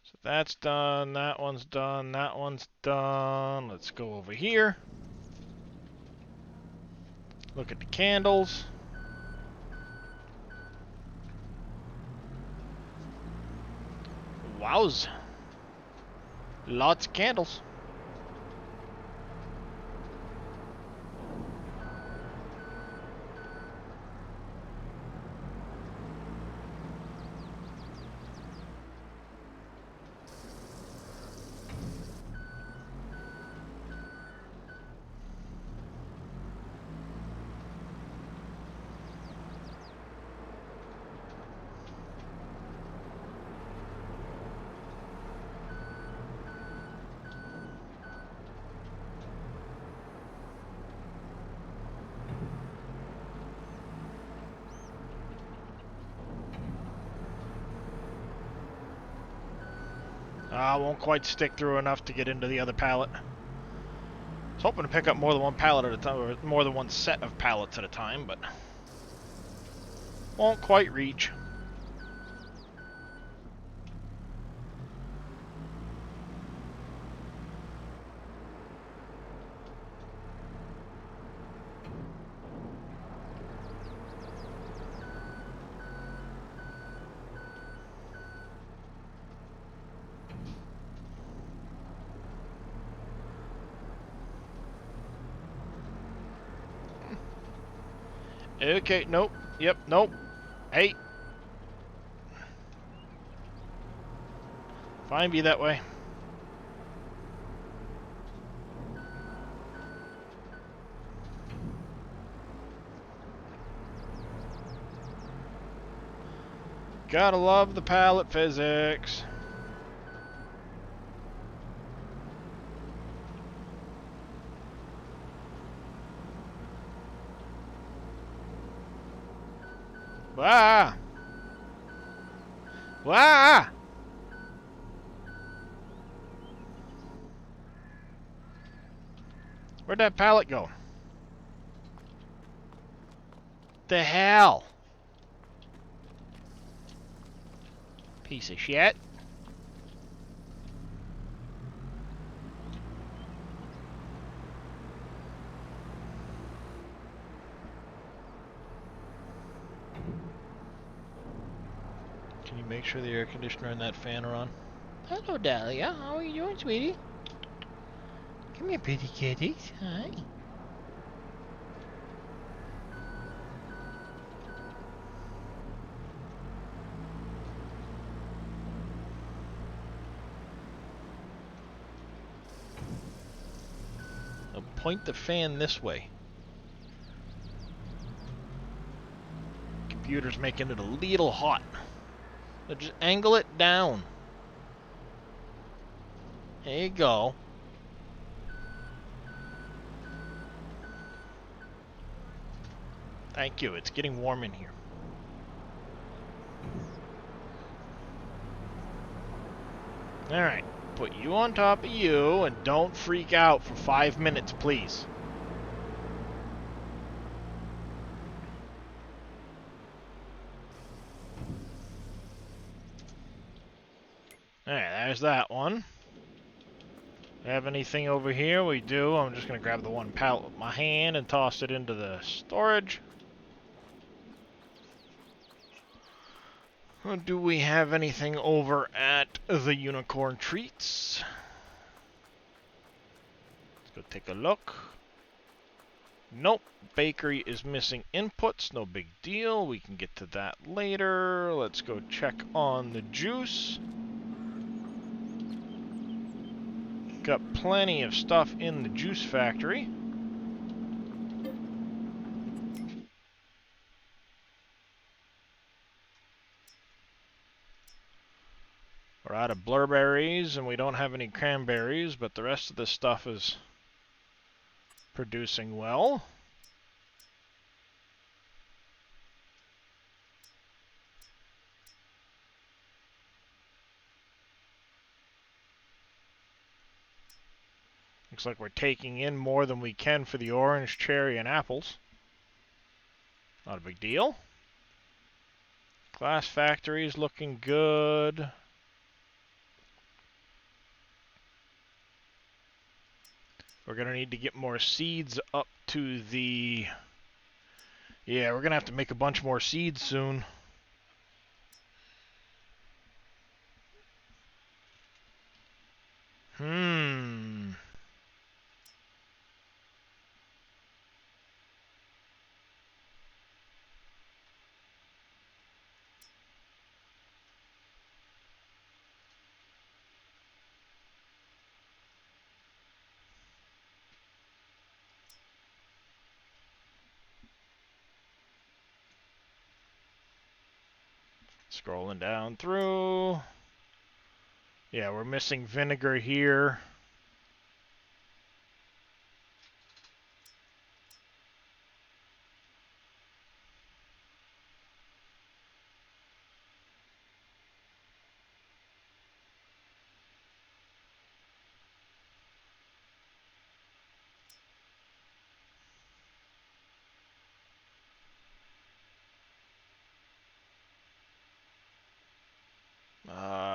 So that's done, that one's done, that one's done. Let's go over here. Look at the candles. Wowz. Lots of candles. Won't quite stick through enough to get into the other pallet. I was hoping to pick up more than one pallet at a time, or more than one set of pallets at a time, but won't quite reach. Okay, nope. Yep, nope. Hey. Fine, be that way. Gotta love the pallet physics. Wah! Wah! Where'd that pallet go? The hell? Piece of shit. Can you make sure the air conditioner and that fan are on? Hello, Dahlia. How are you doing, sweetie? Come here, pretty kitties. Hi. Now point the fan this way. Computer's making it a little hot. So just angle it down. There you go. Thank you. It's getting warm in here. Alright. Put you on top of you and don't freak out for 5 minutes, please. Alright, there's that one. Have anything over here? We do. I'm just going to grab the one pallet with my hand and toss it into the storage. Do we have anything over at the Unicorn Treats? Let's go take a look. Nope. Bakery is missing inputs. No big deal. We can get to that later. Let's go check on the juice. Got plenty of stuff in the juice factory. We're out of blurberries and we don't have any cranberries, but the rest of this stuff is producing well. Looks like we're taking in more than we can for the orange, cherry, and apples. Not a big deal. Glass factory is looking good. We're going to need to get more seeds up to the... Yeah, we're going to have to make a bunch more seeds soon. Scrolling down through. Yeah, we're missing vinegar here.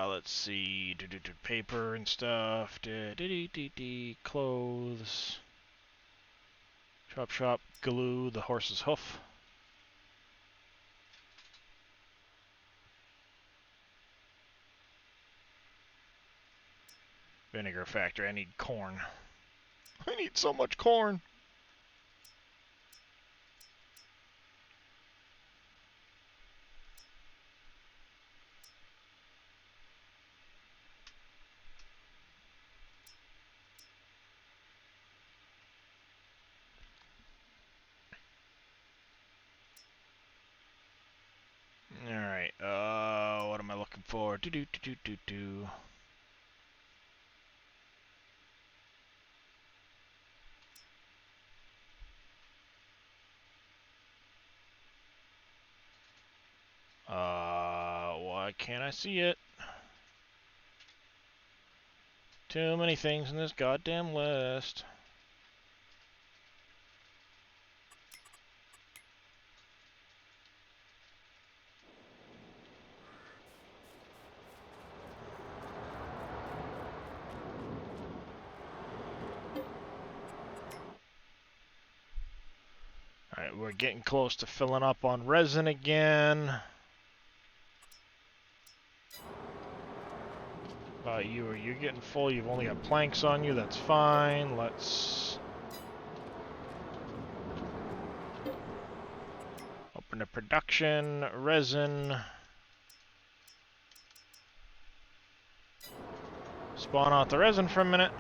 Let's see. Paper and stuff. Clothes. Chop chop. Glue the horse's hoof. Vinegar factory. I need corn. I need so much corn. Alright, what am I looking for? Why can't I see it? Too many things in this goddamn list. Alright, we're getting close to filling up on resin again. About you, are you getting full? You've only got planks on you, that's fine. Let's open the production, resin. Spawn out the resin for a minute.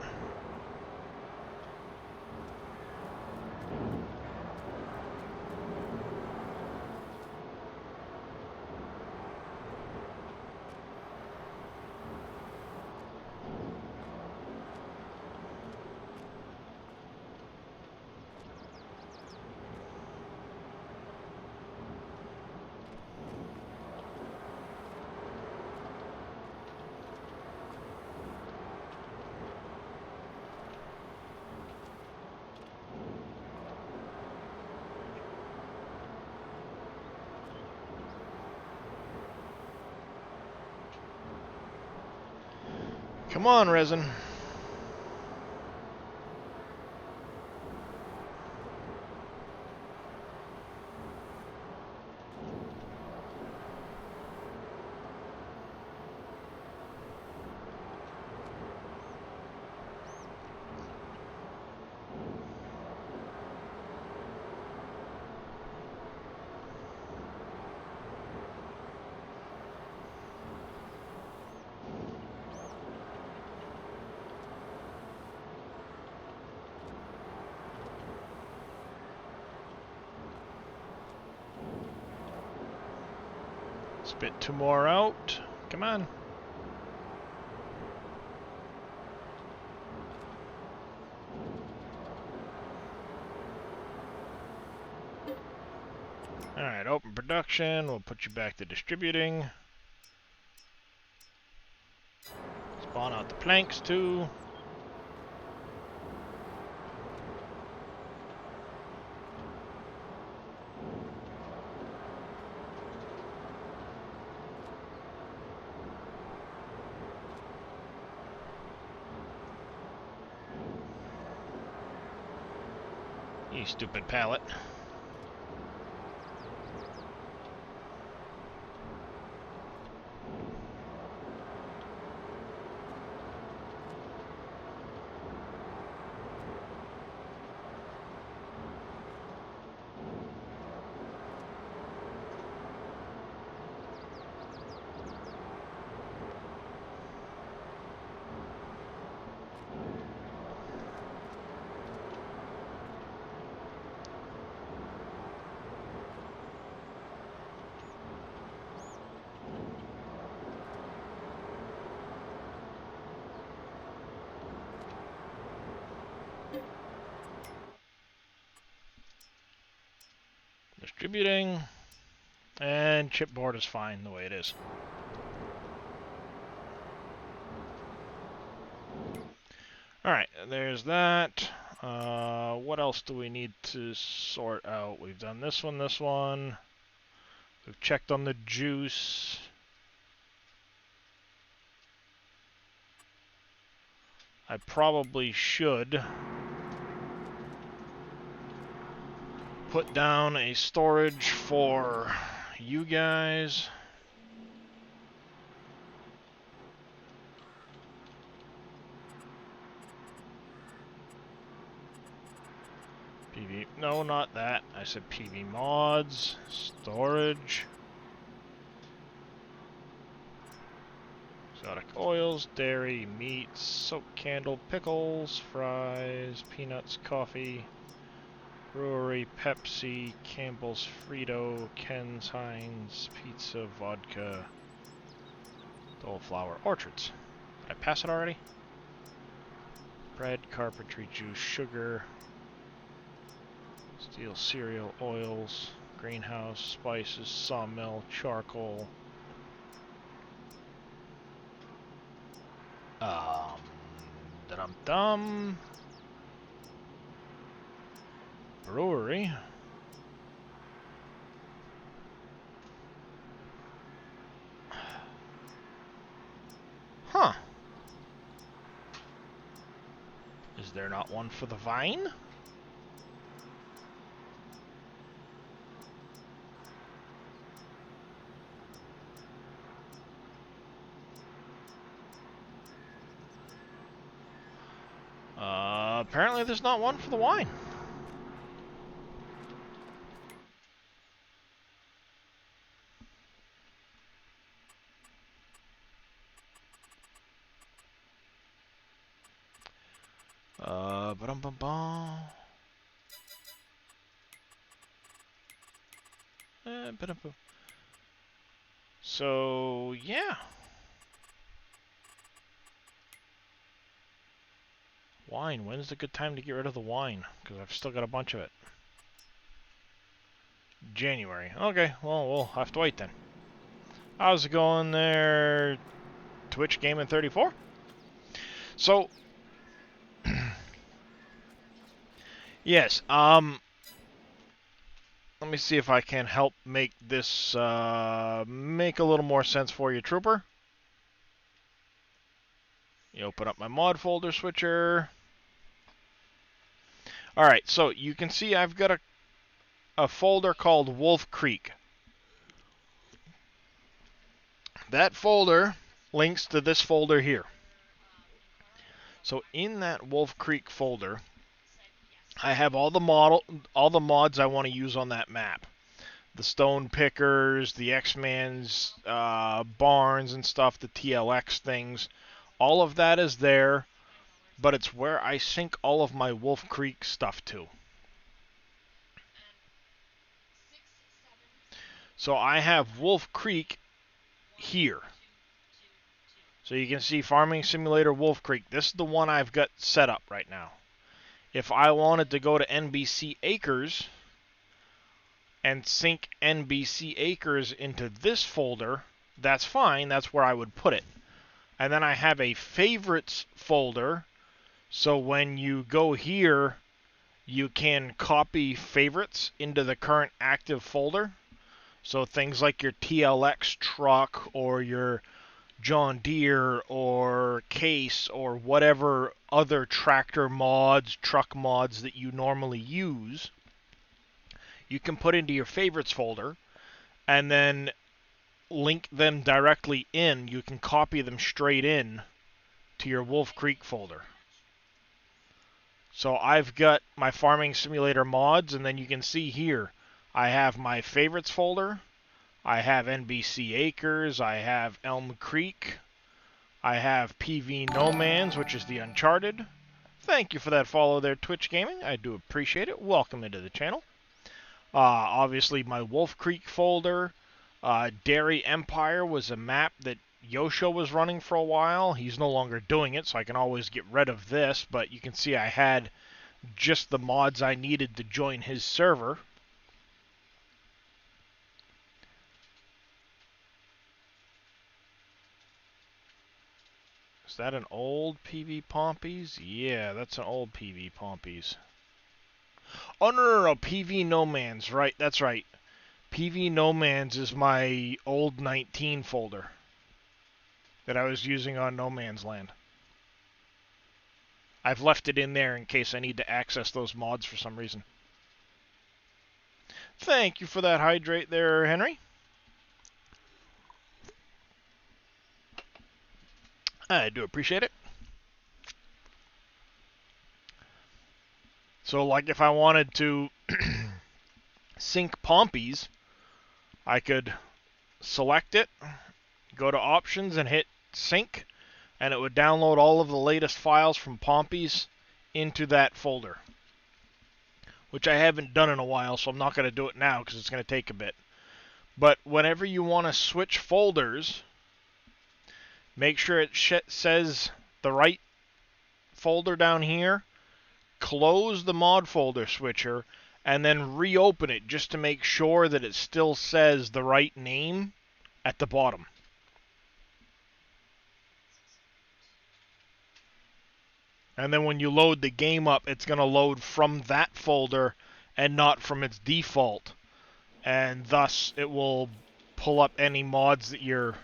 Come on, resin. Spit 2 more out. Come on. Alright, open production. We'll put you back to distributing. Spawn out the planks too. You stupid pallet. Distributing. And chipboard is fine the way it is. Alright, there's that. What else do we need to sort out? We've done this one. We've checked on the juice. I probably should put down a storage for you guys. PV, no, not that. I said PV mods, storage. Exotic oils, dairy, meats, soap candle, pickles, fries, peanuts, coffee, brewery, Pepsi, Campbell's, Frito, Ken's, Heinz, pizza, vodka, Dole flour, orchards. Did I pass it already? Bread, carpentry, juice, sugar, steel cereal, oils, greenhouse, spices, sawmill, charcoal. Dum-dum. Brewery. Huh. Is there not one for the vine? Apparently there's not one for the wine. Ba-dum-bum-bum. So, yeah. Wine. When's a good time to get rid of the wine? Because I've still got a bunch of it. January. Okay, well, we'll have to wait then. How's it going there, Twitch Gaming 34? So, yes, let me see if I can help make this, make a little more sense for you, Trooper. You open up my mod folder switcher. Alright, so you can see I've got a folder called Wolf Creek. That folder links to this folder here. So in that Wolf Creek folder, I have all the mods I want to use on that map. The Stone Pickers, the X-Man's barns and stuff, the TLX things. All of that is there, but it's where I sync all of my Wolf Creek stuff to. So I have Wolf Creek here. So you can see Farming Simulator Wolf Creek. This is the one I've got set up right now. If I wanted to go to NBC Acres and sync NBC Acres into this folder, that's fine. That's where I would put it. And then I have a favorites folder. So when you go here, you can copy favorites into the current active folder. So things like your TLX truck or your John Deere or Case or whatever other tractor mods, truck mods that you normally use, you can put into your favorites folder and then link them directly in. You can copy them straight in to your Wolf Creek folder. So I've got my farming simulator mods, and then you can see here I have my favorites folder, I have NBC Acres, I have Elm Creek, I have PV No Man's, which is the Uncharted. Thank you for that follow there, Twitch Gaming. I do appreciate it. Welcome into the channel. Obviously my Wolf Creek folder. Dairy Empire was a map that Yosho was running for a while. He's no longer doing it, so I can always get rid of this, but you can see I had just the mods I needed to join his server. Is that an old PV Pompies? Yeah, that's an old PV Pompies. Oh, no, PV No Man's, right, that's right. PV No Man's is my old 19 folder that I was using on No Man's Land. I've left it in there in case I need to access those mods for some reason. Thank you for that hydrate there, Henry. I do appreciate it. So, like, if I wanted to sync Pompies, I could select it, go to Options, and hit Sync, and it would download all of the latest files from Pompies into that folder, which I haven't done in a while, so I'm not going to do it now because it's going to take a bit. But whenever you want to switch folders, make sure it says the right folder down here, close the mod folder switcher, and then reopen it just to make sure that it still says the right name at the bottom. And then when you load the game up, it's going to load from that folder and not from its default. And thus, it will pull up any mods that you're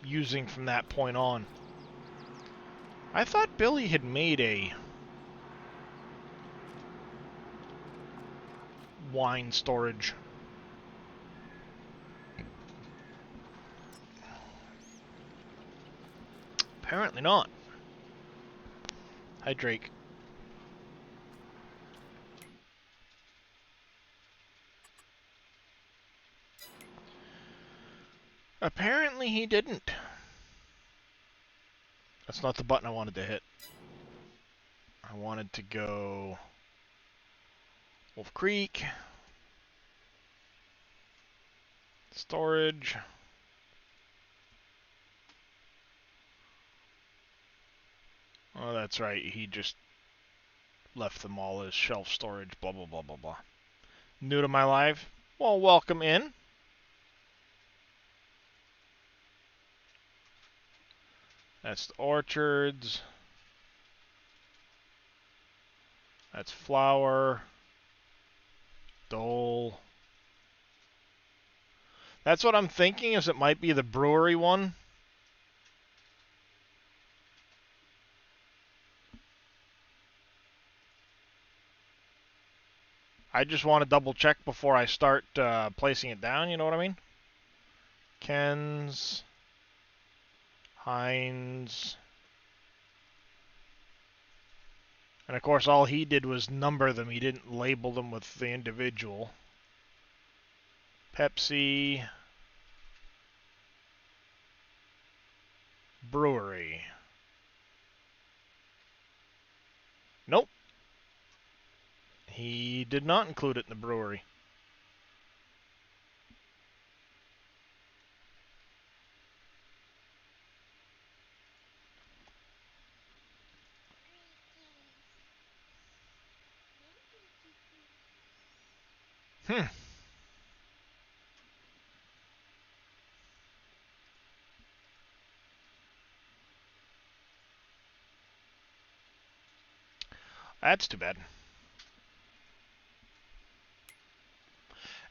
using from that point on. I thought Billy had made a wine storage. Apparently not. Hi, Drake. Apparently he didn't. That's not the button I wanted to hit. I wanted to go Wolf Creek, storage. Oh, that's right. He just left them all as shelf storage, blah, blah, blah, blah, blah. New to my live? Well, welcome in. That's the orchards. That's flour. Dole. That's what I'm thinking, is it might be the brewery one. I just want to double check before I start placing it down, you know what I mean? Ken's, Heinz. And of course all he did was number them, he didn't label them with the individual. Pepsi. Brewery. Nope. He did not include it in the brewery. That's too bad.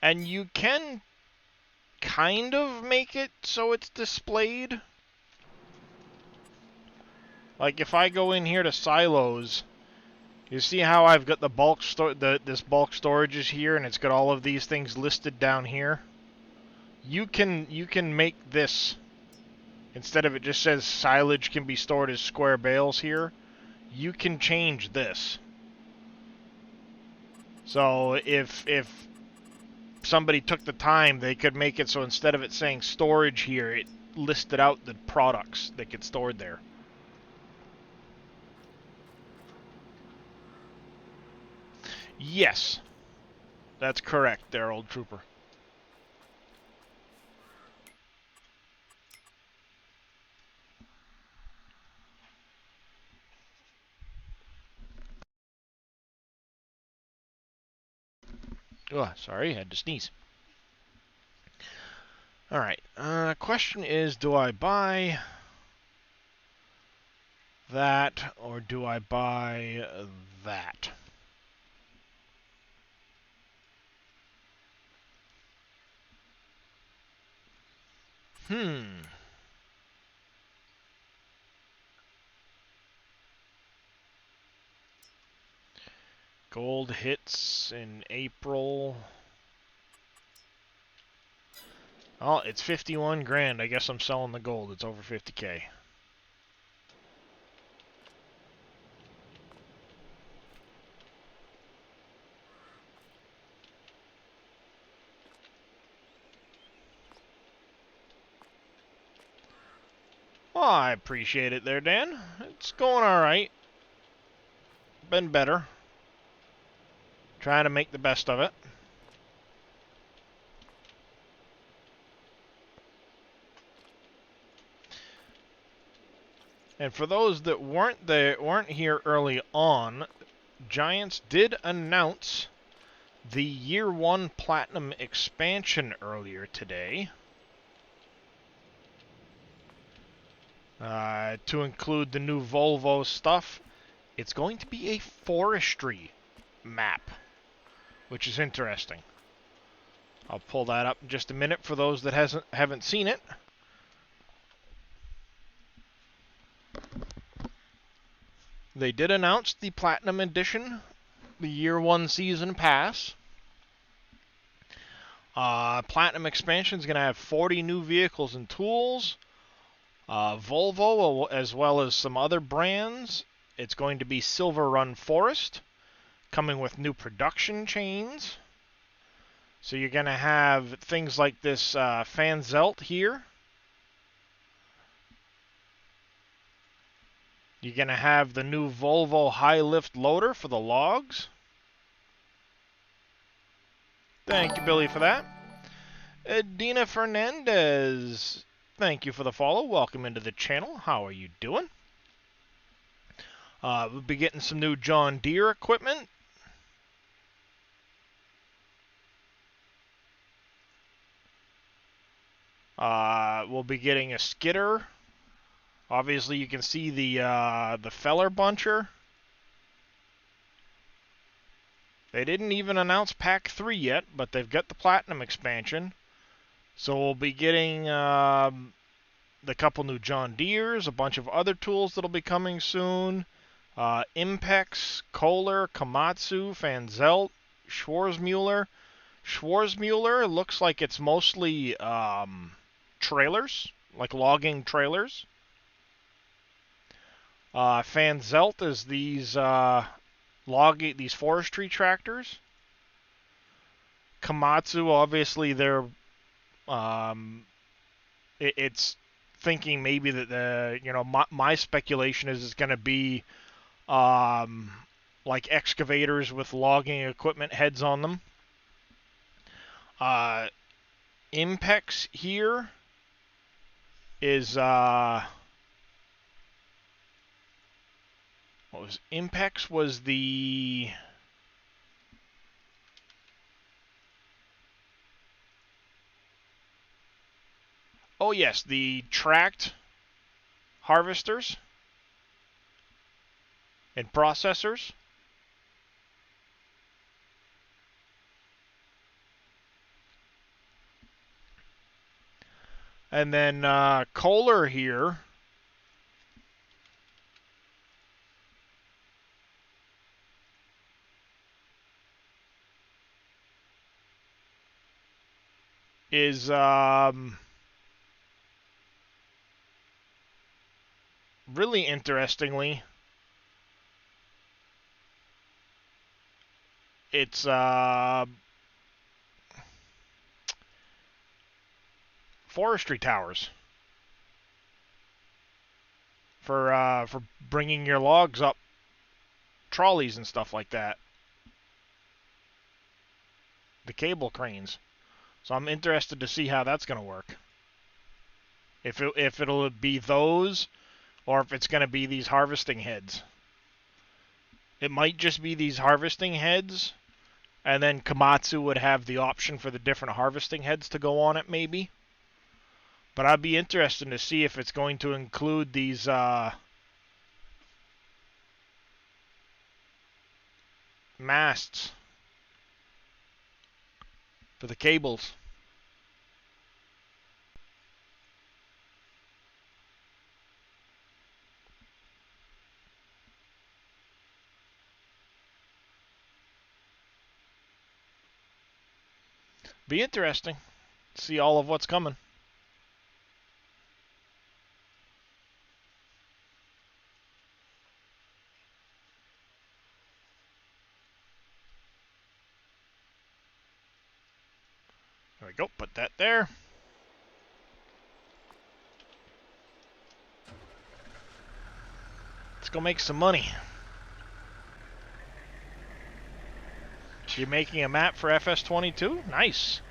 And you can kind of make it so it's displayed Like if I go in here to silos, you see how I've got the bulk this bulk storage is here, and it's got all of these things listed down here. You can make this, instead of it just says silage can be stored as square bales here, you can change this. So if somebody took the time, they could make it so instead of it saying storage here, it listed out the products that get stored there. Yes, that's correct there, old trooper. Oh, sorry, I had to sneeze. Alright, question is, do I buy that, or do I buy that? Gold hits in April. Oh, it's 51 grand. I guess I'm selling the gold. It's over 50K. Well, I appreciate it there, Dan. It's going alright. Been better. Trying to make the best of it. And for those that weren't here early on, Giants did announce the Year 1 Platinum expansion earlier today. To include the new Volvo stuff. It's going to be a forestry map, which is interesting. I'll pull that up in just a minute for those that haven't seen it. They did announce the Platinum Edition, the Year 1 Season Pass. Platinum Expansion is going to have 40 new vehicles and tools. Volvo, as well as some other brands. It's going to be Silver Run Forest, coming with new production chains. So you're going to have things like this Fanzelt here. You're going to have the new Volvo high lift loader for the logs. Thank you, Billy, for that. Dina Fernandez, thank you for the follow. Welcome into the channel. How are you doing? We'll be getting some new John Deere equipment. We'll be getting a skidder. Obviously, you can see the feller buncher. They didn't even announce Pack 3 yet, but they've got the Platinum expansion. So we'll be getting the couple new John Deeres, a bunch of other tools that'll be coming soon. Impex, Kohler, Komatsu, Fanzelt, Schwarzmuller. Schwarzmuller looks like it's mostly trailers, like logging trailers. Fanzelt is these these forestry tractors. Komatsu, obviously, they're it's thinking maybe that my speculation is it's going to be like excavators with logging equipment heads on them. Impex here is what was Impex was the oh yes, the tracked harvesters and processors. And then Kohler here is really interestingly, it's forestry towers for bringing your logs up trolleys and stuff like that. The cable cranes. So I'm interested to see how that's going to work. If it'll be those, or if it's going to be these harvesting heads. It might just be these harvesting heads, and then Komatsu would have the option for the different harvesting heads to go on it, maybe. But I'd be interested to see if it's going to include these masts for the cables. Be interesting. See all of what's coming. There we go. Put that there. Let's go make some money. So you're making a map for FS22? Nice.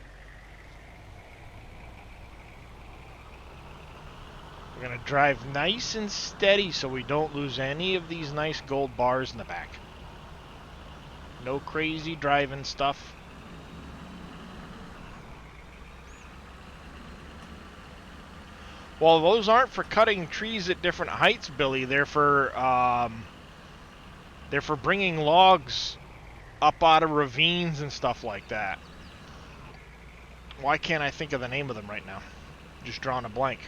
We're going to drive nice and steady so we don't lose any of these nice gold bars in the back. No crazy driving stuff. Well, those aren't for cutting trees at different heights, Billy. They're for bringing logs up out of ravines and stuff like that. Why can't I think of the name of them right now? Just drawing a blank.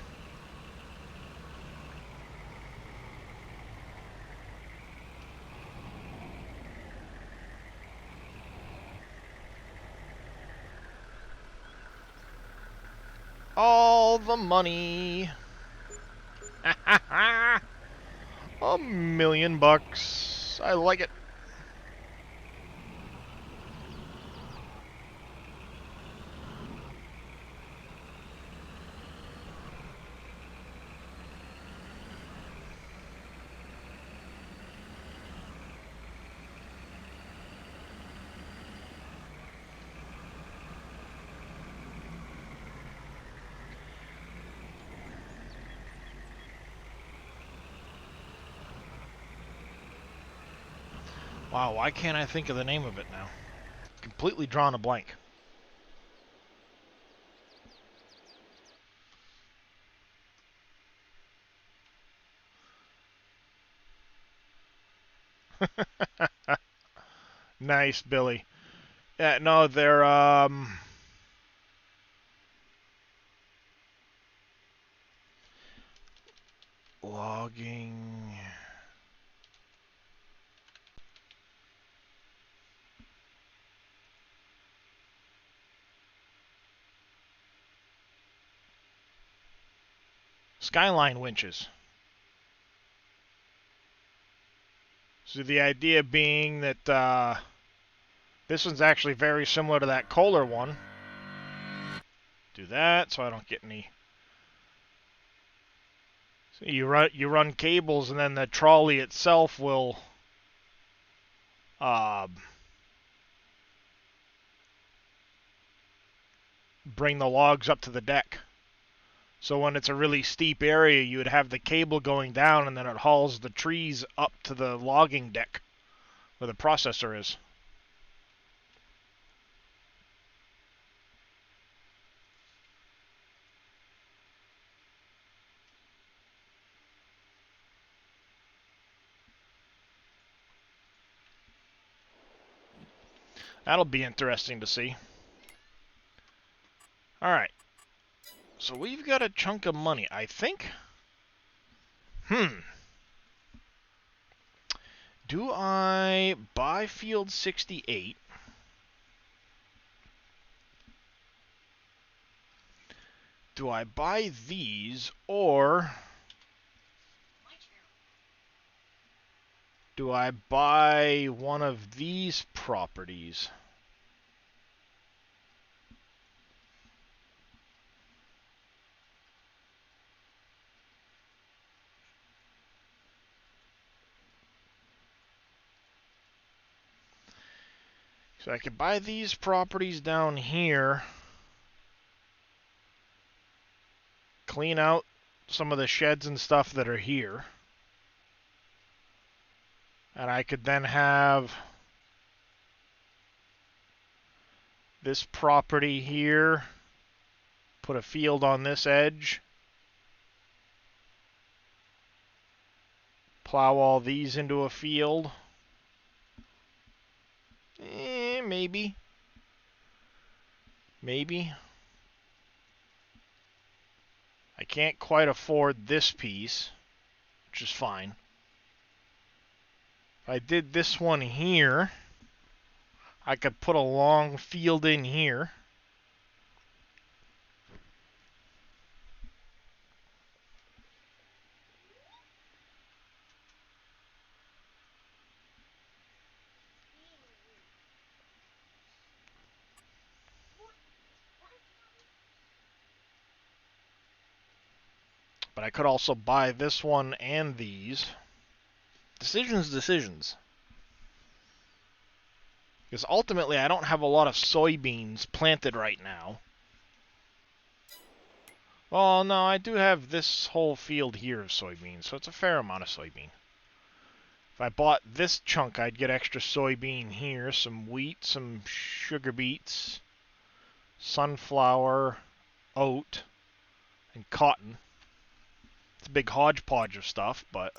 All the money. $1,000,000. I like it. Wow, why can't I think of the name of it now? Completely drawn a blank. Nice, Billy. Yeah, no, they're logging. Skyline winches. So the idea being that this one's actually very similar to that Kohler one. Do that so I don't get any. So you run cables, and then the trolley itself will bring the logs up to the deck. So when it's a really steep area, you would have the cable going down, and then it hauls the trees up to the logging deck where the processor is. That'll be interesting to see. All right. So we've got a chunk of money, I think. Do I buy field 68? do I buy these, or do I buy one of these properties? So I could buy these properties down here, clean out some of the sheds and stuff that are here, and I could then have this property here, put a field on this edge, plow all these into a field. Maybe. Maybe. I can't quite afford this piece, which is fine. If I did this one here, I could put a long field in here. But I could also buy this one and these. Decisions. Because ultimately, I don't have a lot of soybeans planted right now. Well, no, I do have this whole field here of soybeans, so it's a fair amount of soybean. If I bought this chunk, I'd get extra soybean here, some wheat, some sugar beets, sunflower, oat, and cotton. It's a big hodgepodge of stuff, but...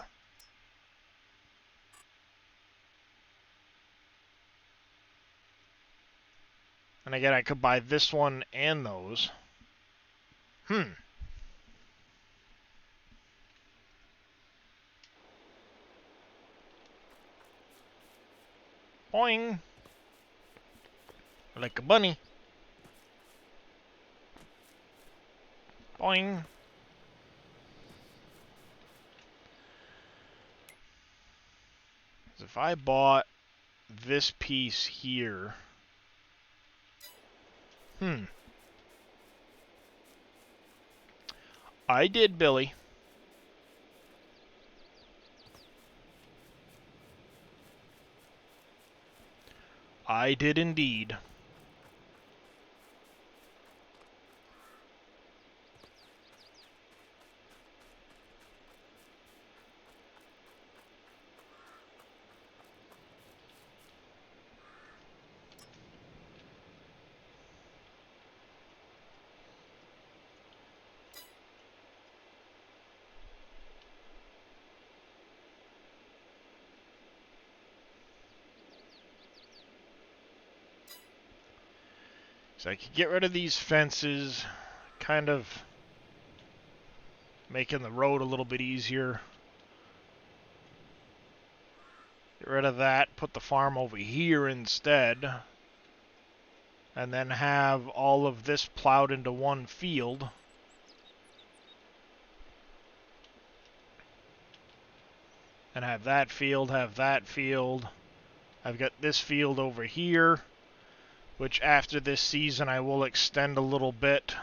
And again, I could buy this one and those. Boing! Like a bunny. Boing! If I bought this piece here... I did, Billy. I did indeed. So I could get rid of these fences, kind of making the road a little bit easier. Get rid of that, put the farm over here instead, and then have all of this plowed into one field. And have that field, have that field. I've got this field over here, which after this season I will extend a little bit.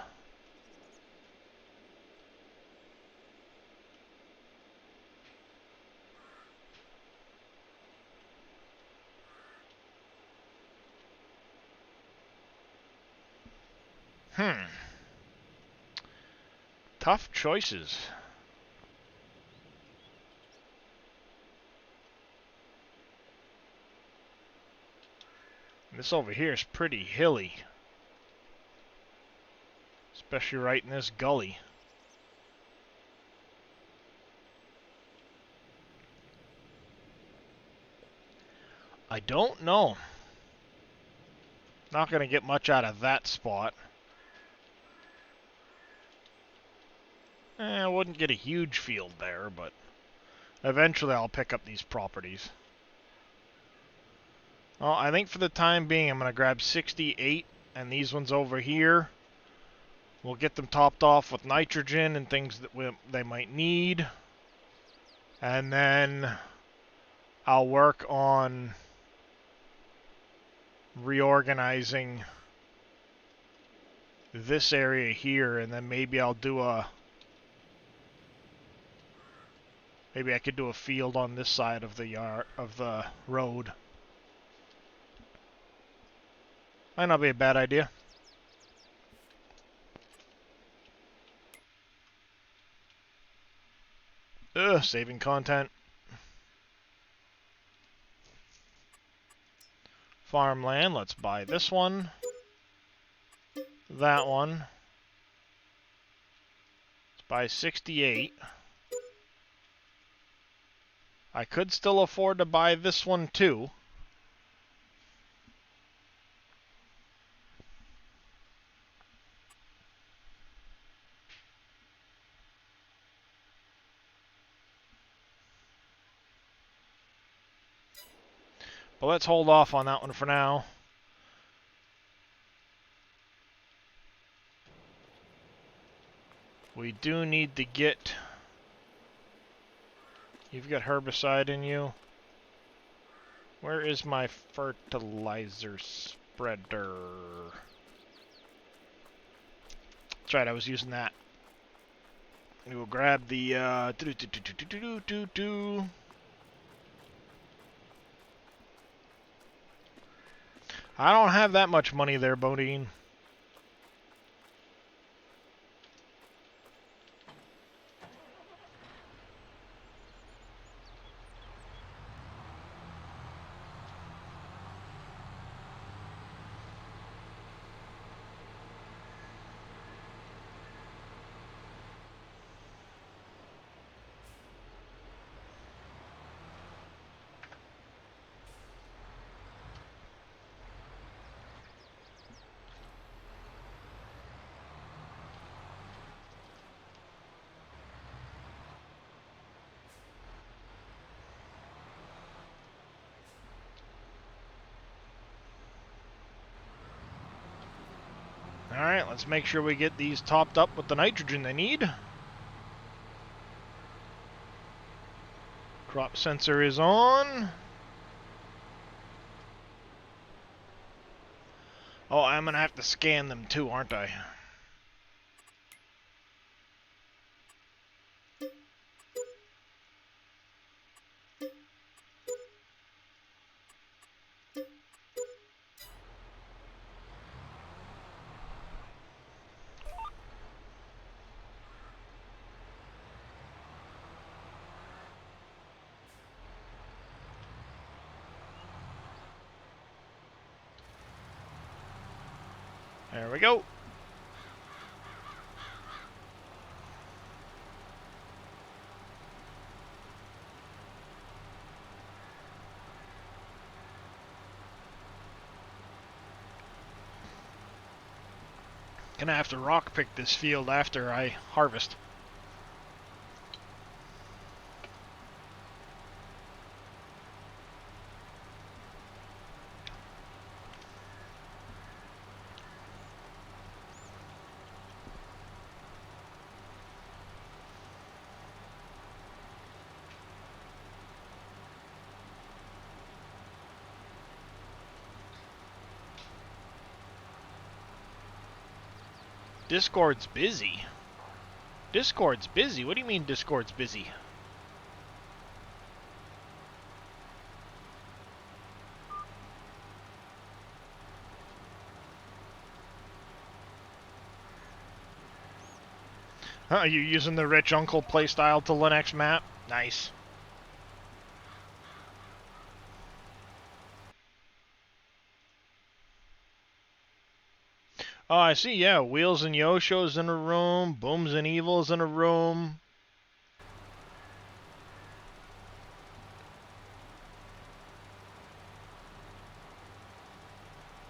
Tough choices. This over here is pretty hilly. Especially right in this gully. I don't know. Not going to get much out of that spot. I wouldn't get a huge field there, but eventually I'll pick up these properties. Well, I think for the time being I'm going to grab 68 and these ones over here. We'll get them topped off with nitrogen and things that they might need. And then I'll work on reorganizing this area here, and then maybe I'll do maybe I could do a field on this side of the road. Might not be a bad idea. Saving content. Farmland, let's buy this one. That one. Let's buy 68. I could still afford to buy this one too. But let's hold off on that one for now. We do need to get... You've got herbicide in you. Where is my fertilizer spreader? That's right, I was using that. We will grab the I don't have that much money there, Bodine. Alright, let's make sure we get these topped up with the nitrogen they need. Crop sensor is on. Oh, I'm gonna have to scan them too, aren't I? There we go. Gonna have to rock pick this field after I harvest. Discord's busy. Discord's busy? What do you mean Discord's busy? Huh, you using the Rich Uncle playstyle to Linux map? Nice. Oh, I see, yeah. Wheels and Yosho's in a room. Booms and Evil's in a room.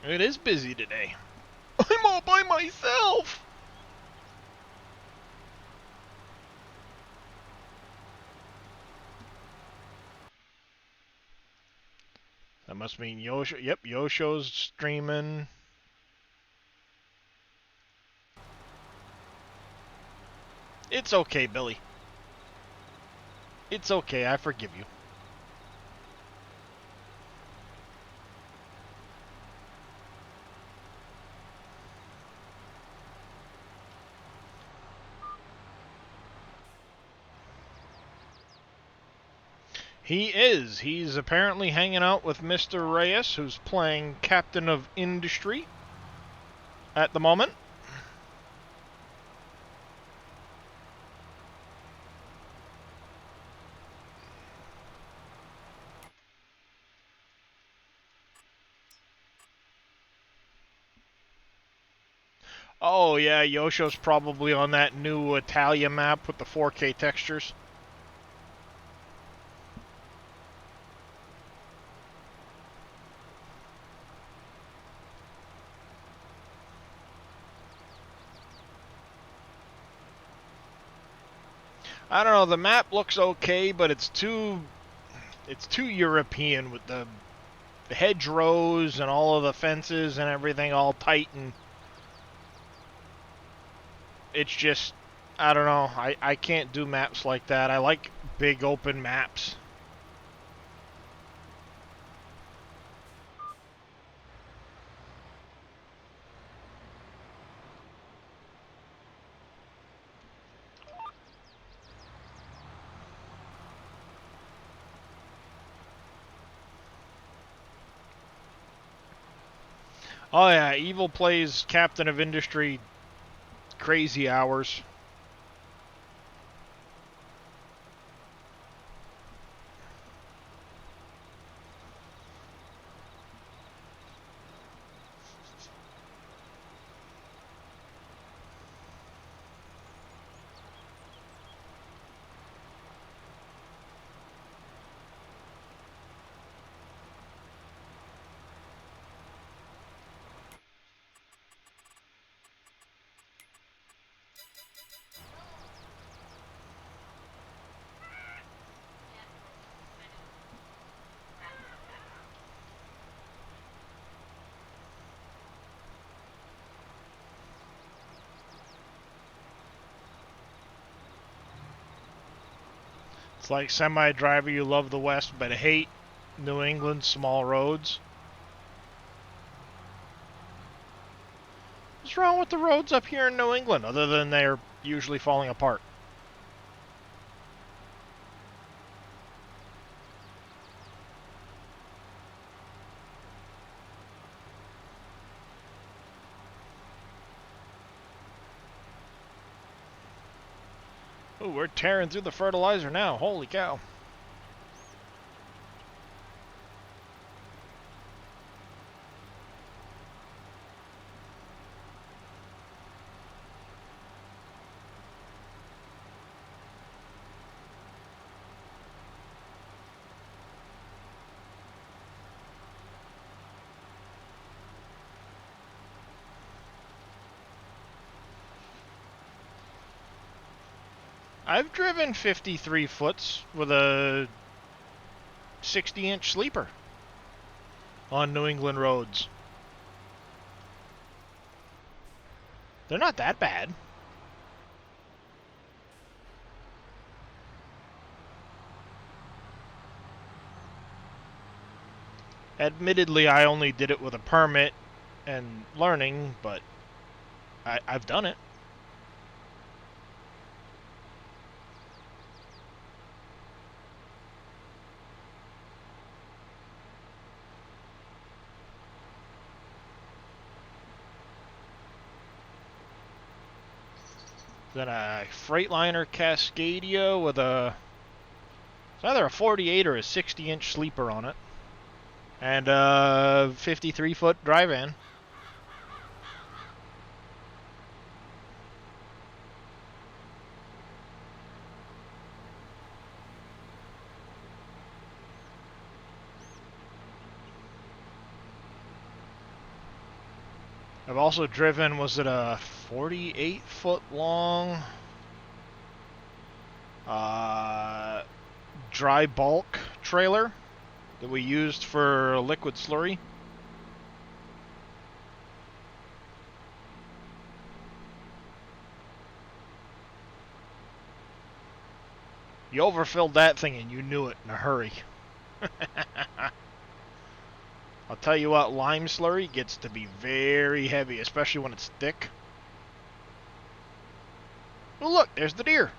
It is busy today. I'm all by myself! That must mean Yosho. Yep, Yosho's streaming. It's okay, Billy. It's okay, I forgive you. He is. He's apparently hanging out with Mr. Reyes, who's playing Captain of Industry at the moment. Oh yeah, Yosho's probably on that new Italia map with the 4K textures. I don't know, the map looks okay, but it's too European with the hedgerows and all of the fences and everything all tight, and it's just, I don't know, I can't do maps like that. I like big open maps. Oh yeah, Evil plays Captain of Industry crazy hours. It's like semi-driver, you love the West, but hate New England small roads. What's wrong with the roads up here in New England, other than they're usually falling apart? Oh, we're tearing through the fertilizer now. Holy cow. I've driven 53 foots with a 60-inch sleeper on New England roads. They're not that bad. Admittedly, I only did it with a permit and learning, but I've done it. Then a Freightliner Cascadia with it's either a 48 or a 60-inch sleeper on it. And a 53-foot dry van. I've also driven, was it a 48-foot long dry bulk trailer that we used for liquid slurry? You overfilled that thing and you knew it in a hurry. I'll tell you what, lime slurry gets to be very heavy, especially when it's thick. Oh look, there's the deer.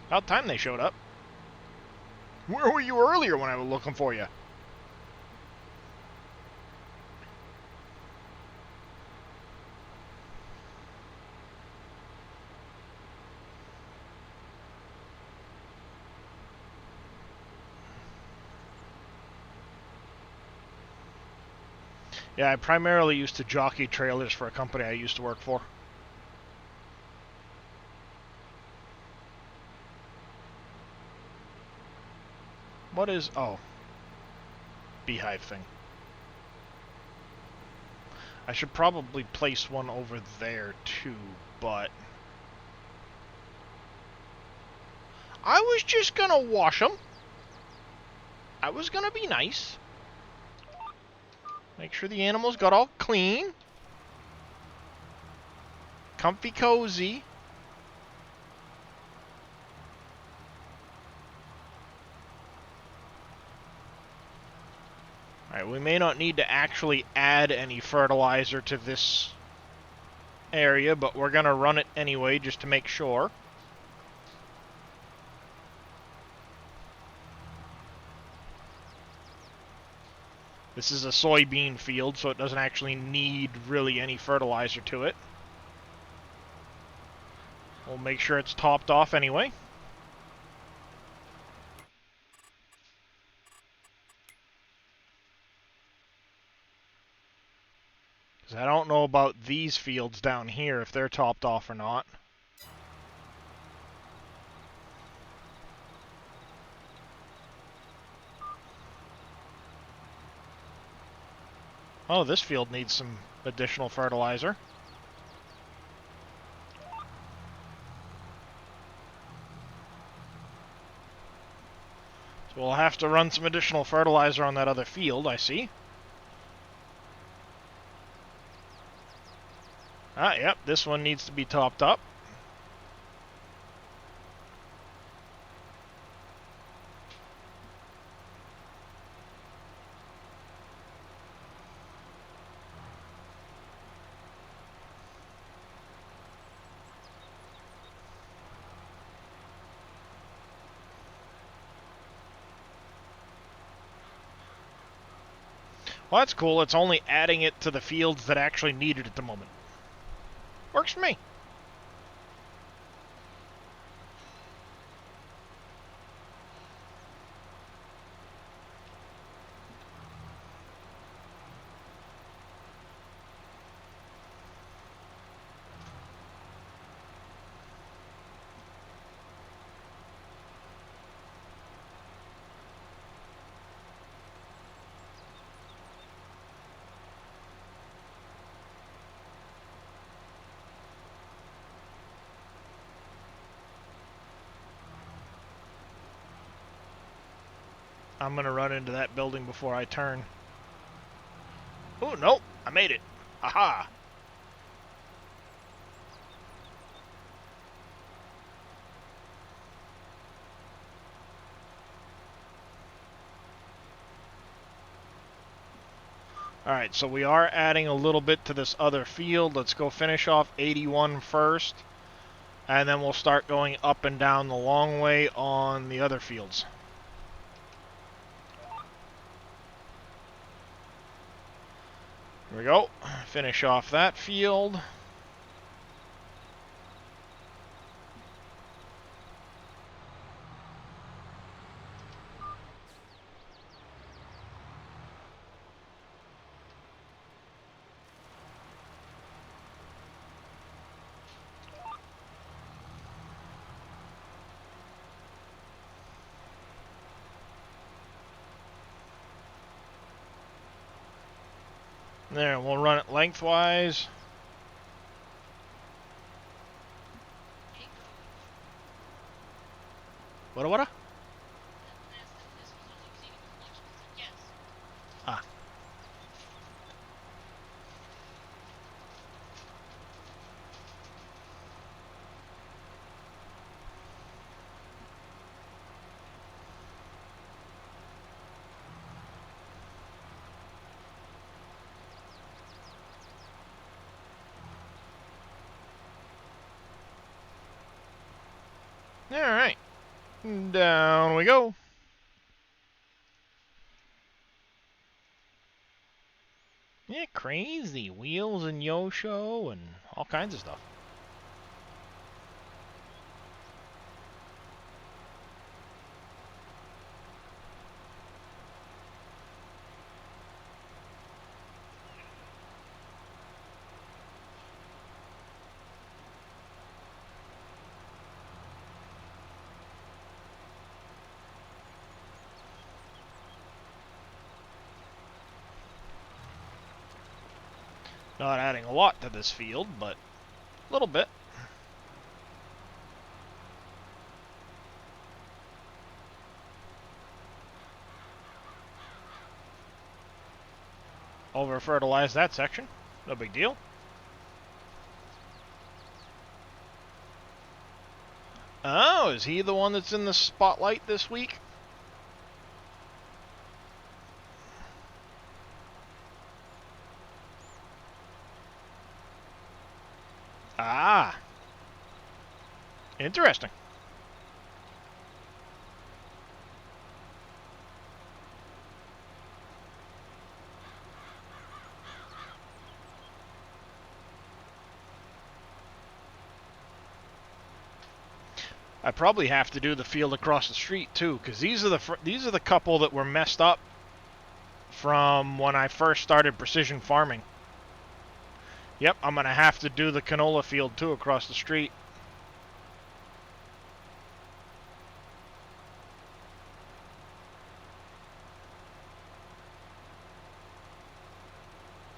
About time they showed up. Where were you earlier when I was looking for you? Yeah, I primarily used to jockey trailers for a company I used to work for. What is... oh. Beehive thing. I should probably place one over there too, but... I was just gonna wash them. I was gonna be nice. Make sure the animals got all clean. Comfy cozy. Alright, we may not need to actually add any fertilizer to this area, but we're gonna run it anyway just to make sure. This is a soybean field, so it doesn't actually need really any fertilizer to it. We'll make sure it's topped off anyway. Because I don't know about these fields down here, if they're topped off or not. Oh, this field needs some additional fertilizer. So we'll have to run some additional fertilizer on that other field, I see. Ah, yep, this one needs to be topped up. Well, that's cool. It's only adding it to the fields that actually need it at the moment. Works for me. I'm going to run into that building before I turn. Oh, nope. I made it. Aha! Alright, so we are adding a little bit to this other field. Let's go finish off 81 first. And then we'll start going up and down the long way on the other fields. Here we go. Finish off that field. There, we'll run it lengthwise. What? Ah. Alright. Down we go. Yeah, crazy. Wheels and Yosho and all kinds of stuff. Not adding a lot to this field, but a little bit. Over fertilize that section. No big deal. Oh, is he the one that's in the spotlight this week? Ah. Interesting. I probably have to do the field across the street too, because these are the couple that were messed up from when I first started precision farming. Yep, I'm gonna have to do the canola field too across the street.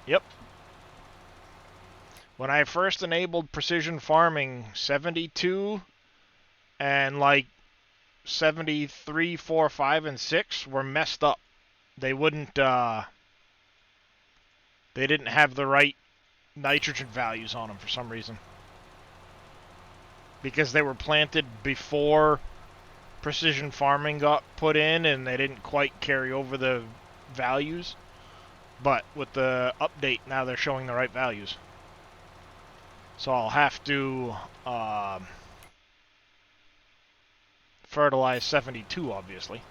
Yep. When I first enabled precision farming, 72 and like 73, 4, 5, and 6 were messed up. They wouldn't, they didn't have the right nitrogen values on them for some reason. Because they were planted before precision farming got put in and they didn't quite carry over the values. But with the update, now they're showing the right values. So I'll have to fertilize 72, obviously.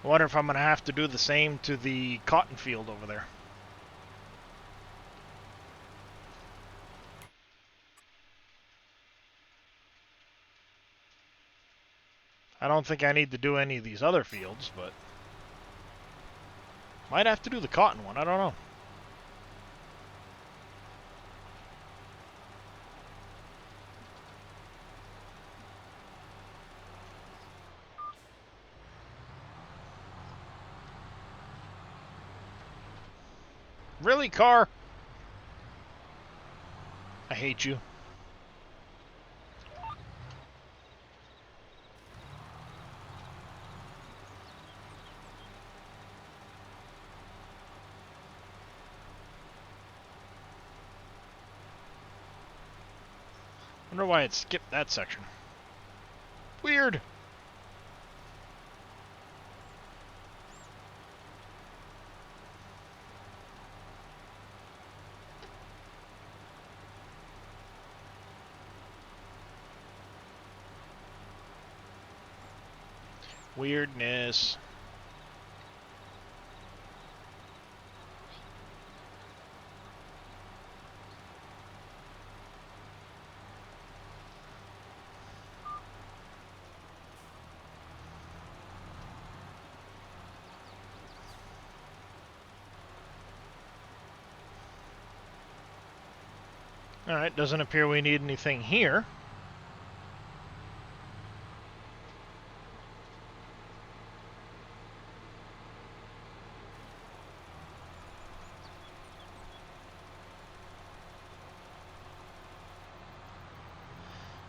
I wonder if I'm going to have to do the same to the cotton field over there. I don't think I need to do any of these other fields, but might have to do the cotton one. I don't know. Really, car? I hate you. Wonder why it skipped that section. Weird. Weirdness. Alright, doesn't appear we need anything here.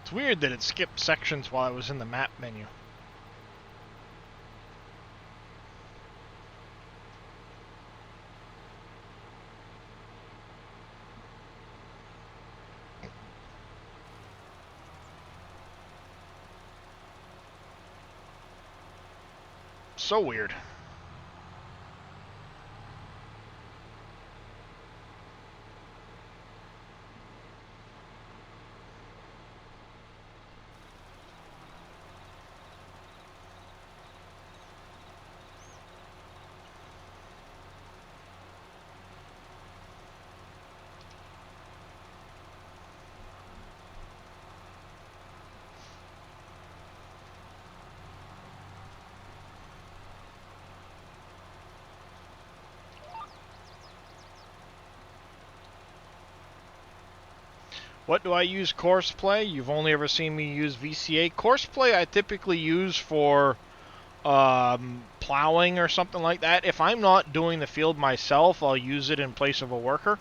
It's weird that it skipped sections while I was in the map menu. So weird. What do I use Courseplay? You've only ever seen me use VCA. Courseplay I typically use for plowing or something like that. If I'm not doing the field myself, I'll use it in place of a worker.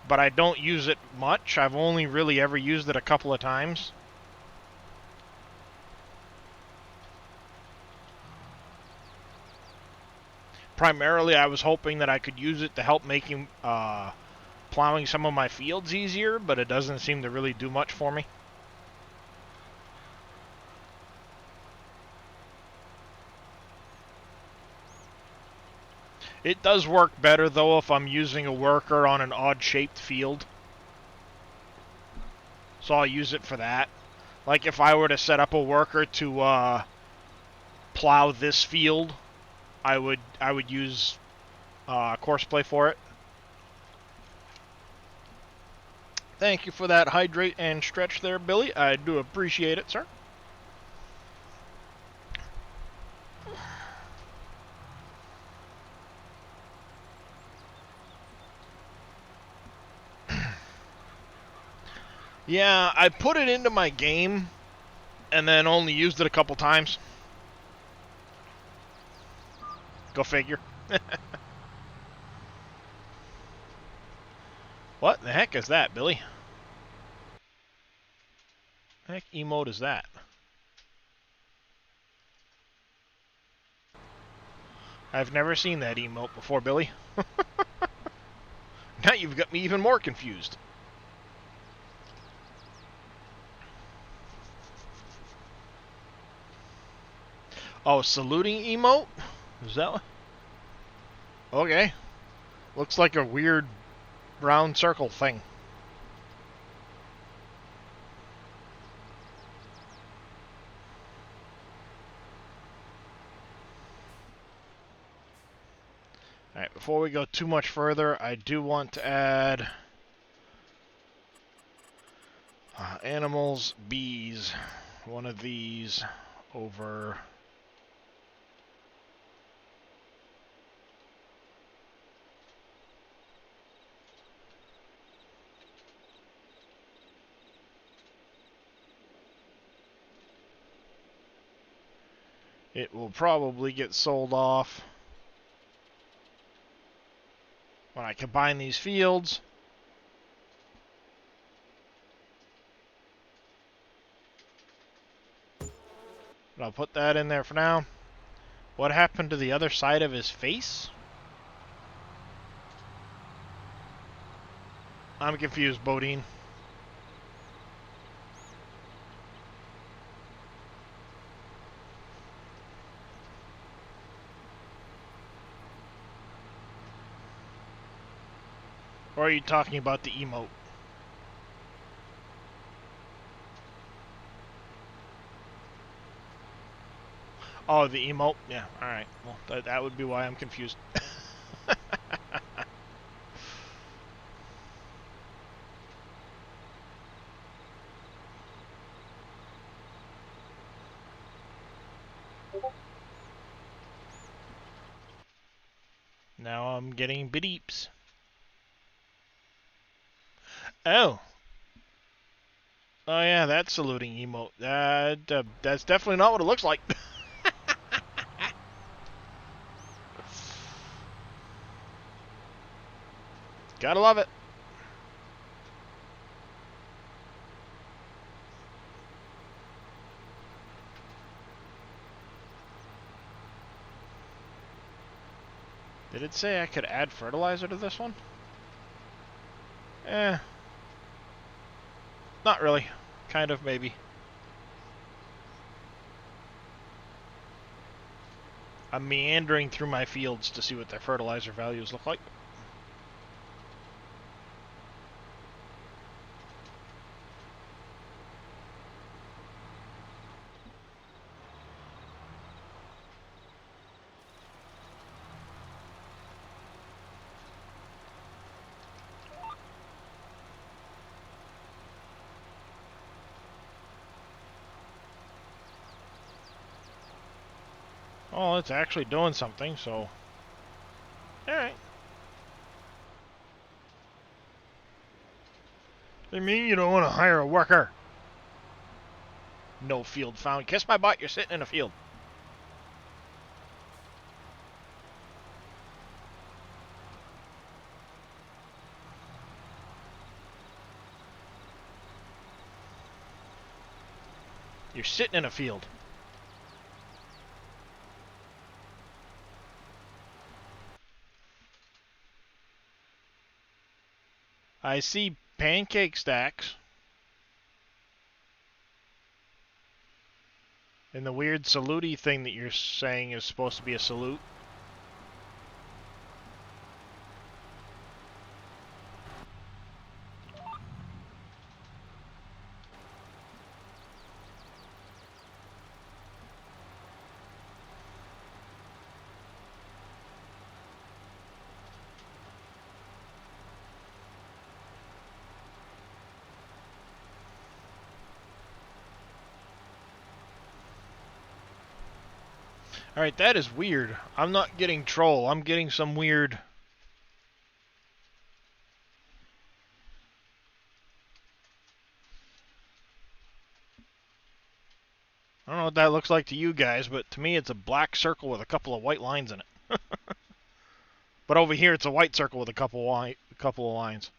But I don't use it much. I've only really ever used it a couple of times. Primarily, I was hoping that I could use it to help making plowing some of my fields easier, but it doesn't seem to really do much for me. It does work better, though, if I'm using a worker on an odd-shaped field. So I'll use it for that. Like if I were to set up a worker to plow this field, I would use Courseplay for it. Thank you for that hydrate and stretch there, Billy. I do appreciate it, sir. Yeah, I put it into my game and then only used it a couple times. Go figure. What the heck is that, Billy? What heck emote is that? I've never seen that emote before, Billy. Now you've got me even more confused. Oh, saluting emote? Is that what? Okay. Looks like a weird round circle thing. Alright, before we go too much further, I do want to add animals, bees, one of these over it will probably get sold off when I combine these fields. But I'll put that in there for now. What happened to the other side of his face? I'm confused, Bodine. Or are you talking about the emote? Oh, the emote? Yeah, alright. Well, that would be why I'm confused. Now I'm getting beeps. Oh. Oh yeah, that's saluting emote. That's definitely not what it looks like. Gotta love it. Did it say I could add fertilizer to this one? Eh. Not really. Kind of, maybe. I'm meandering through my fields to see what their fertilizer values look like. Oh, it's actually doing something, so... Alright. They mean you don't want to hire a worker. No field found. Kiss my butt, you're sitting in a field. You're sitting in a field. I see pancake stacks. And the weird salute-y thing that you're saying is supposed to be a salute. Alright, that is weird. I'm not getting troll. I'm getting some weird... I don't know what that looks like to you guys, but to me it's a black circle with a couple of white lines in it. But over here it's a white circle with a couple of lines.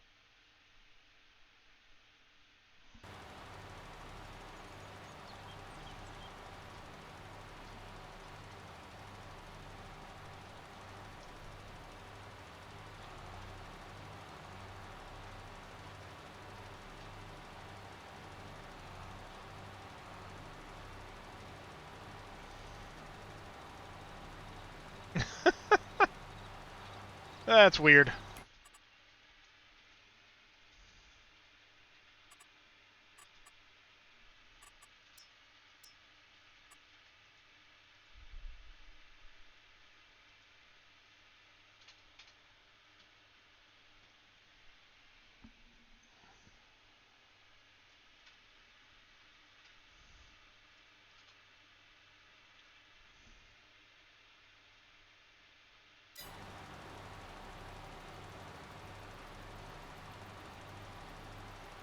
That's weird.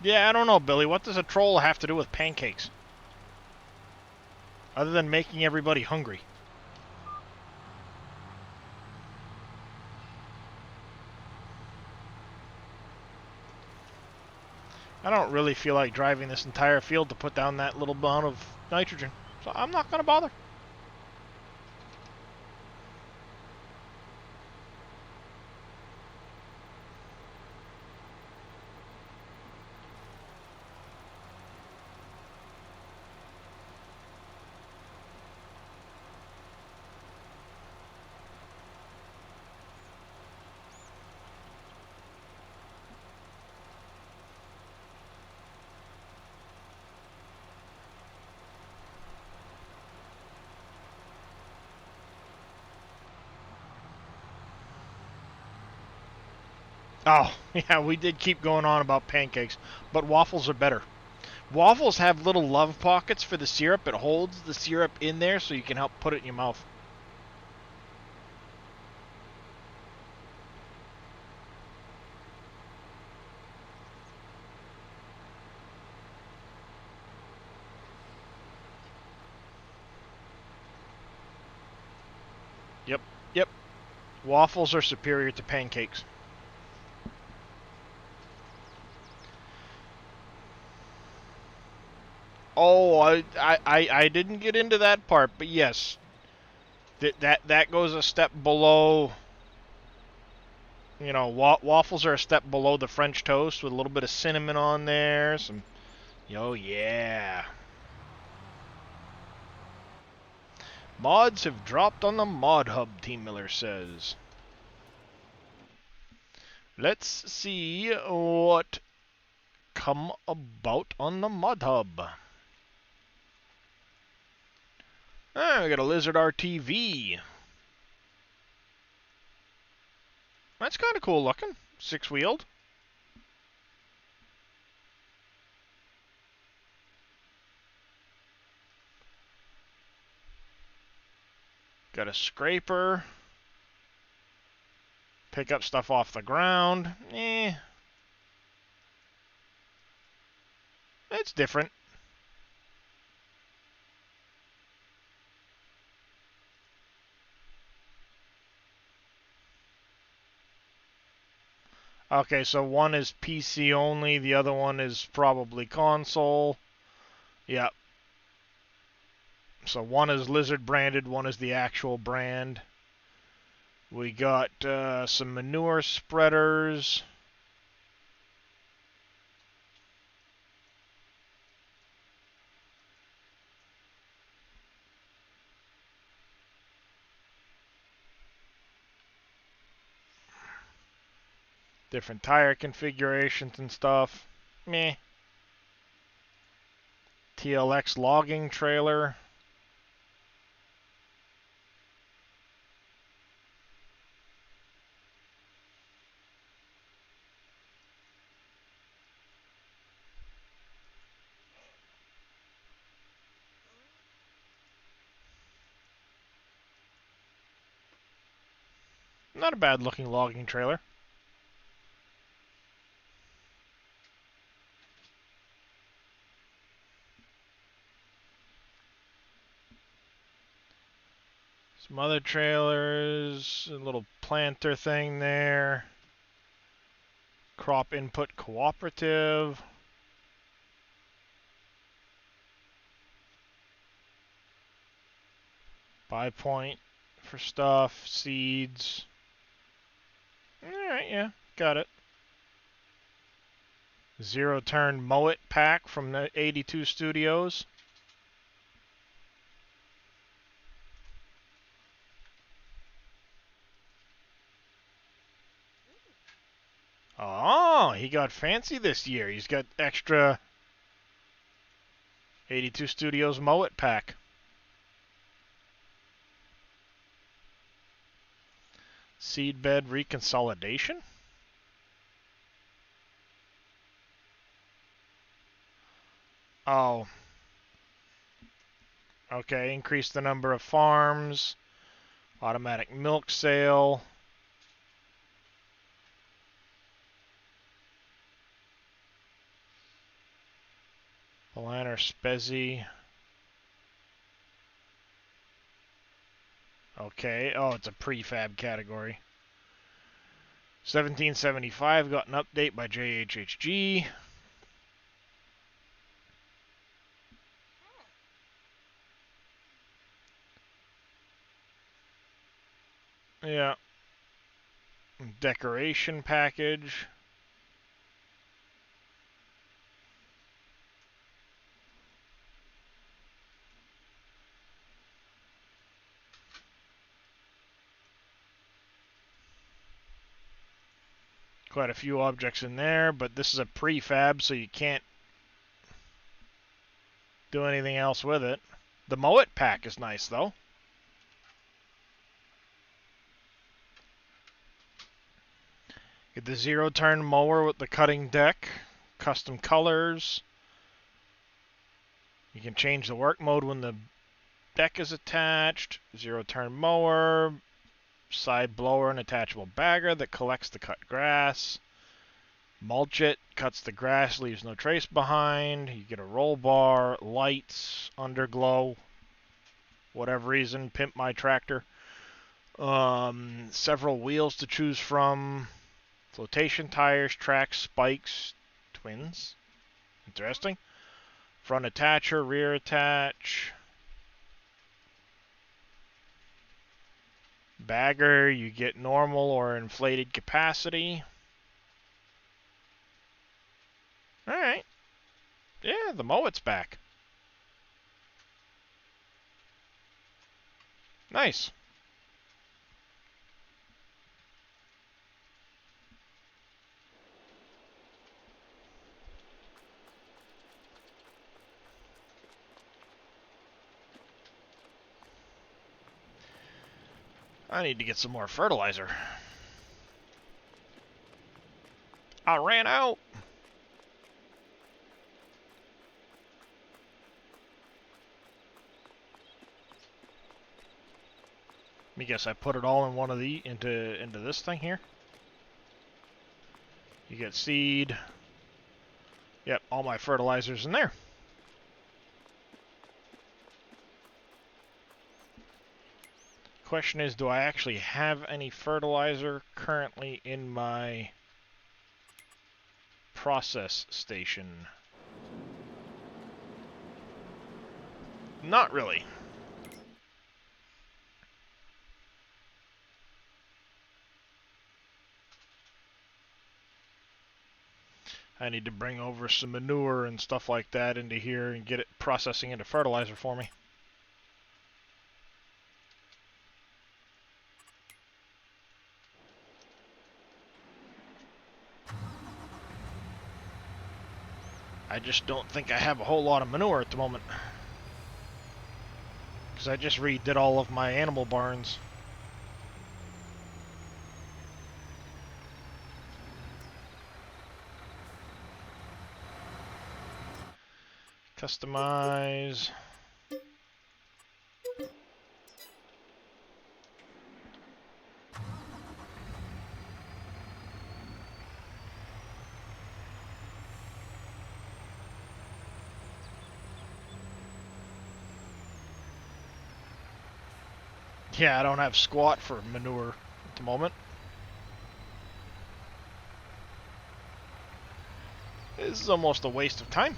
Yeah, I don't know, Billy. What does a troll have to do with pancakes? Other than making everybody hungry. I don't really feel like driving this entire field to put down that little amount of nitrogen. So I'm not going to bother. Oh, yeah, we did keep going on about pancakes, but waffles are better. Waffles have little love pockets for the syrup. It holds the syrup in there so you can help put it in your mouth. Yep, yep. Waffles are superior to pancakes. Oh, I didn't get into that part, but yes. That goes a step below You know, waffles are a step below the French toast with a little bit of cinnamon on there. Some, oh yeah. Mods have dropped on the Mod Hub, Team Miller says. Let's see what come about on the Mod Hub. Ah, we got a Lizard RTV. That's kind of cool looking. 6-wheeled. Got a scraper. Pick up stuff off the ground. It's different. Okay, so one is PC only, the other one is probably console. Yep. So one is Lizard branded, one is the actual brand. We got some manure spreaders. Different tire configurations and stuff. Meh. TLX logging trailer. Not a bad looking logging trailer. Some other trailers, a little planter thing there. Crop Input Cooperative. Buy point for stuff, seeds. Alright, yeah, got it. Zero Turn Mow It pack from the 82 Studios. Oh, he got fancy this year. He's got extra 82 Studios Mow It pack. Seedbed reconsolidation? Oh. Okay, increase the number of farms. Automatic milk sale. Balaner Spezi. Okay, oh, it's a prefab category. 1775 got an update by JHHG. Yeah. Decoration package. Quite a few objects in there, but this is a prefab, so you can't do anything else with it. The Mow It pack is nice, though. Get the zero-turn mower with the cutting deck, custom colors. You can change the work mode when the deck is attached. Zero-turn mower, side blower, and attachable bagger that collects the cut grass. Mulch it, cuts the grass, leaves no trace behind. You get a roll bar, lights, underglow. Whatever reason, pimp my tractor. Several wheels to choose from. Flotation tires, tracks, spikes, twins. Interesting. Front attacher, rear attach. Bagger, you get normal or inflated capacity. Alright. Yeah, the Mowat's back. Nice. I need to get some more fertilizer. I ran out. Let me guess, I put it all in one of the into this thing here. You get seed. Yep, all my fertilizer's in there. Question is, do I actually have any fertilizer currently in my process station? Not really. I need to bring over some manure and stuff like that into here and get it processing into fertilizer for me. I just don't think I have a whole lot of manure at the moment. Because I just redid all of my animal barns. Customize. Yeah, I don't have squat for manure at the moment. This is almost a waste of time.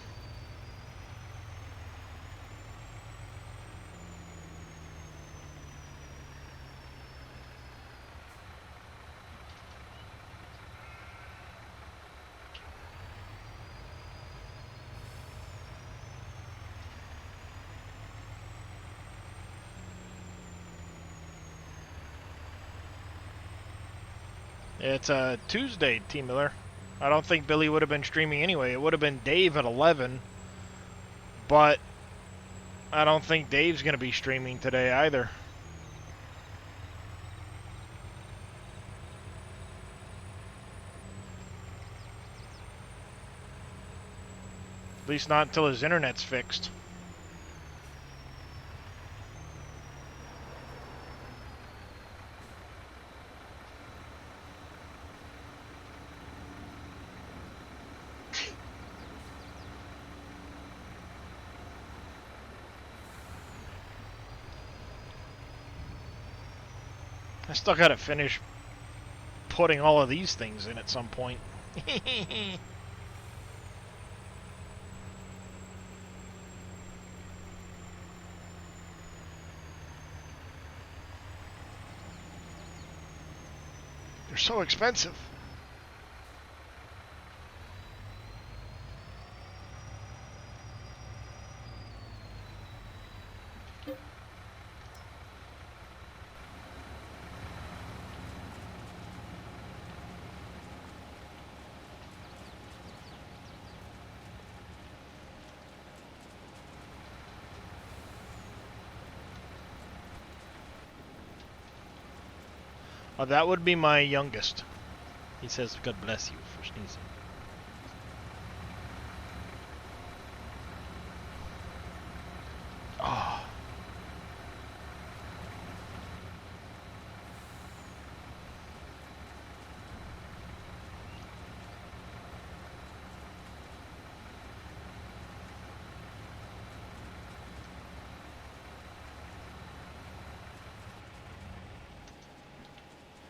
It's a Tuesday, T. Miller. I don't think Billy would have been streaming anyway. It would have been Dave at 11. But I don't think Dave's going to be streaming today either. At least not until his internet's fixed. I still gotta finish putting all of these things in at some point. They're so expensive. Oh, that would be my youngest. He says, God bless you for sneezing. Oh.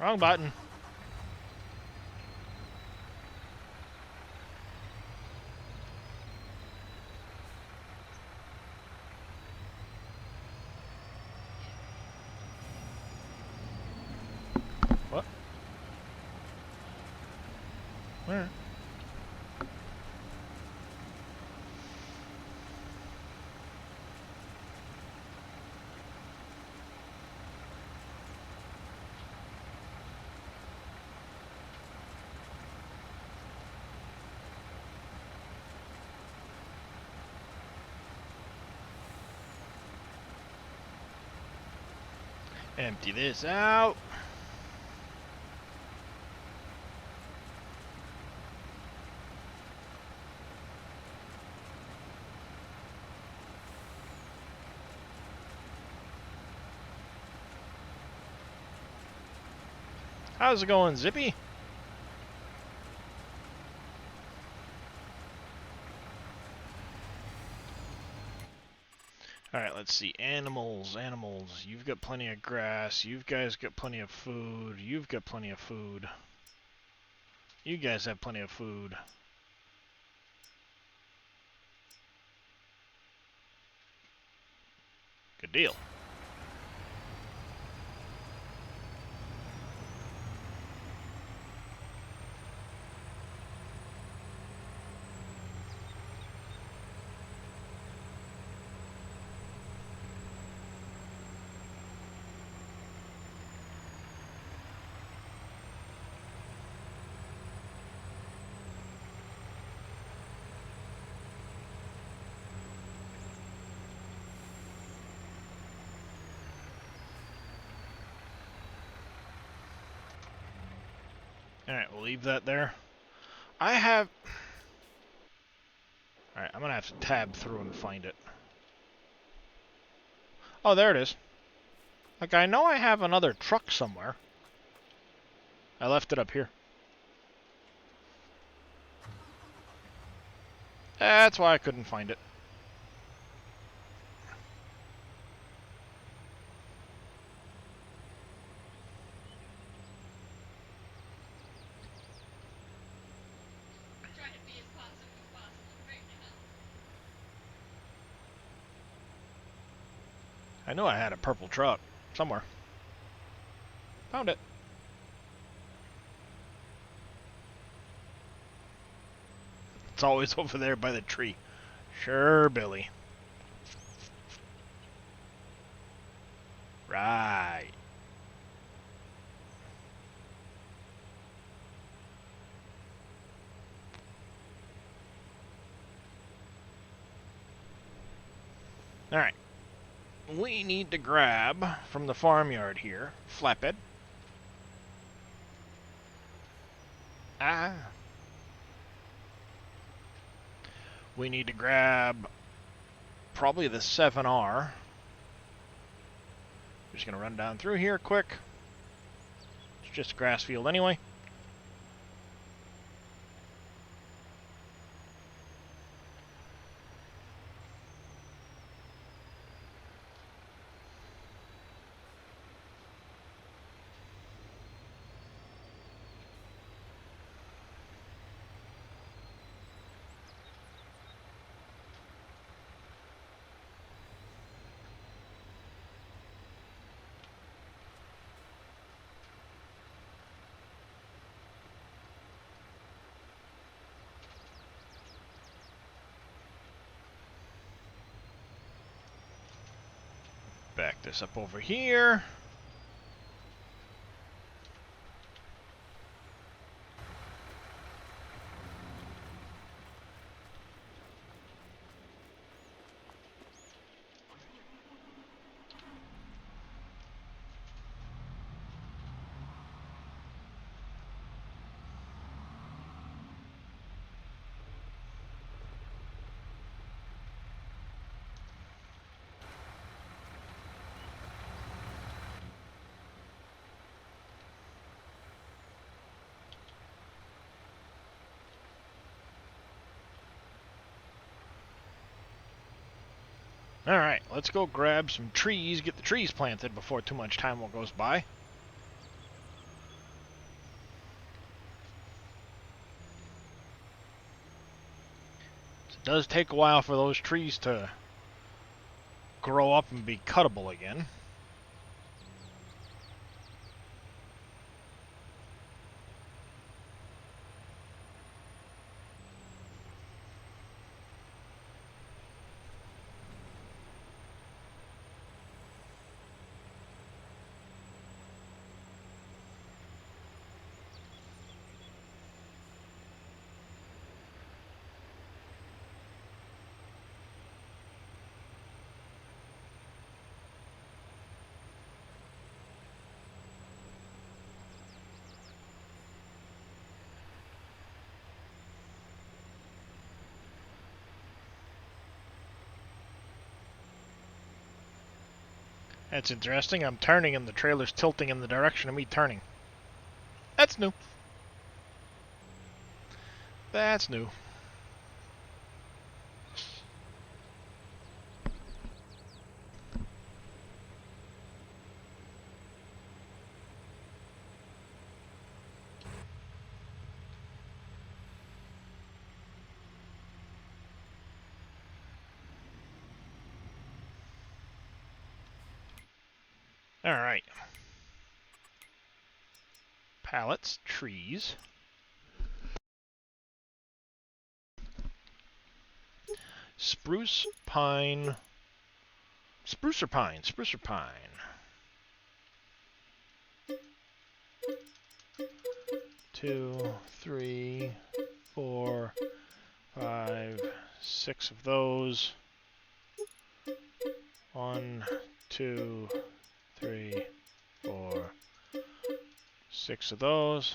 Wrong button. Alright. Empty this out. How's it going, Zippy? Alright, let's see. Animals, animals. You've got plenty of grass. You guys got plenty of food. You've got plenty of food. You guys have plenty of food. Good deal. Alright, we'll leave that there. I have... Alright, I'm gonna have to tab through and find it. Oh, there it is. Like, I know I have another truck somewhere. I left it up here. That's why I couldn't find it. I knew I had a purple truck somewhere. Found it. It's always over there by the tree. Sure, Billy. Right. Alright. We need to grab from the farmyard here, flatbed. We need to grab probably the 7R. Just gonna run down through here quick. It's just a grass field anyway. Back this up over here. Alright, let's go grab some trees, get the trees planted before too much time goes by. It does take a while for those trees to grow up and be cuttable again. That's interesting. I'm turning and the trailer's tilting in the direction of me turning. That's new. That's new. Alright. Pallets, trees. Spruce, pine. Spruce or pine? Spruce or pine? 2, 3, 4, 5, 6 of those. 1, 2, 3, 4, 6 of those.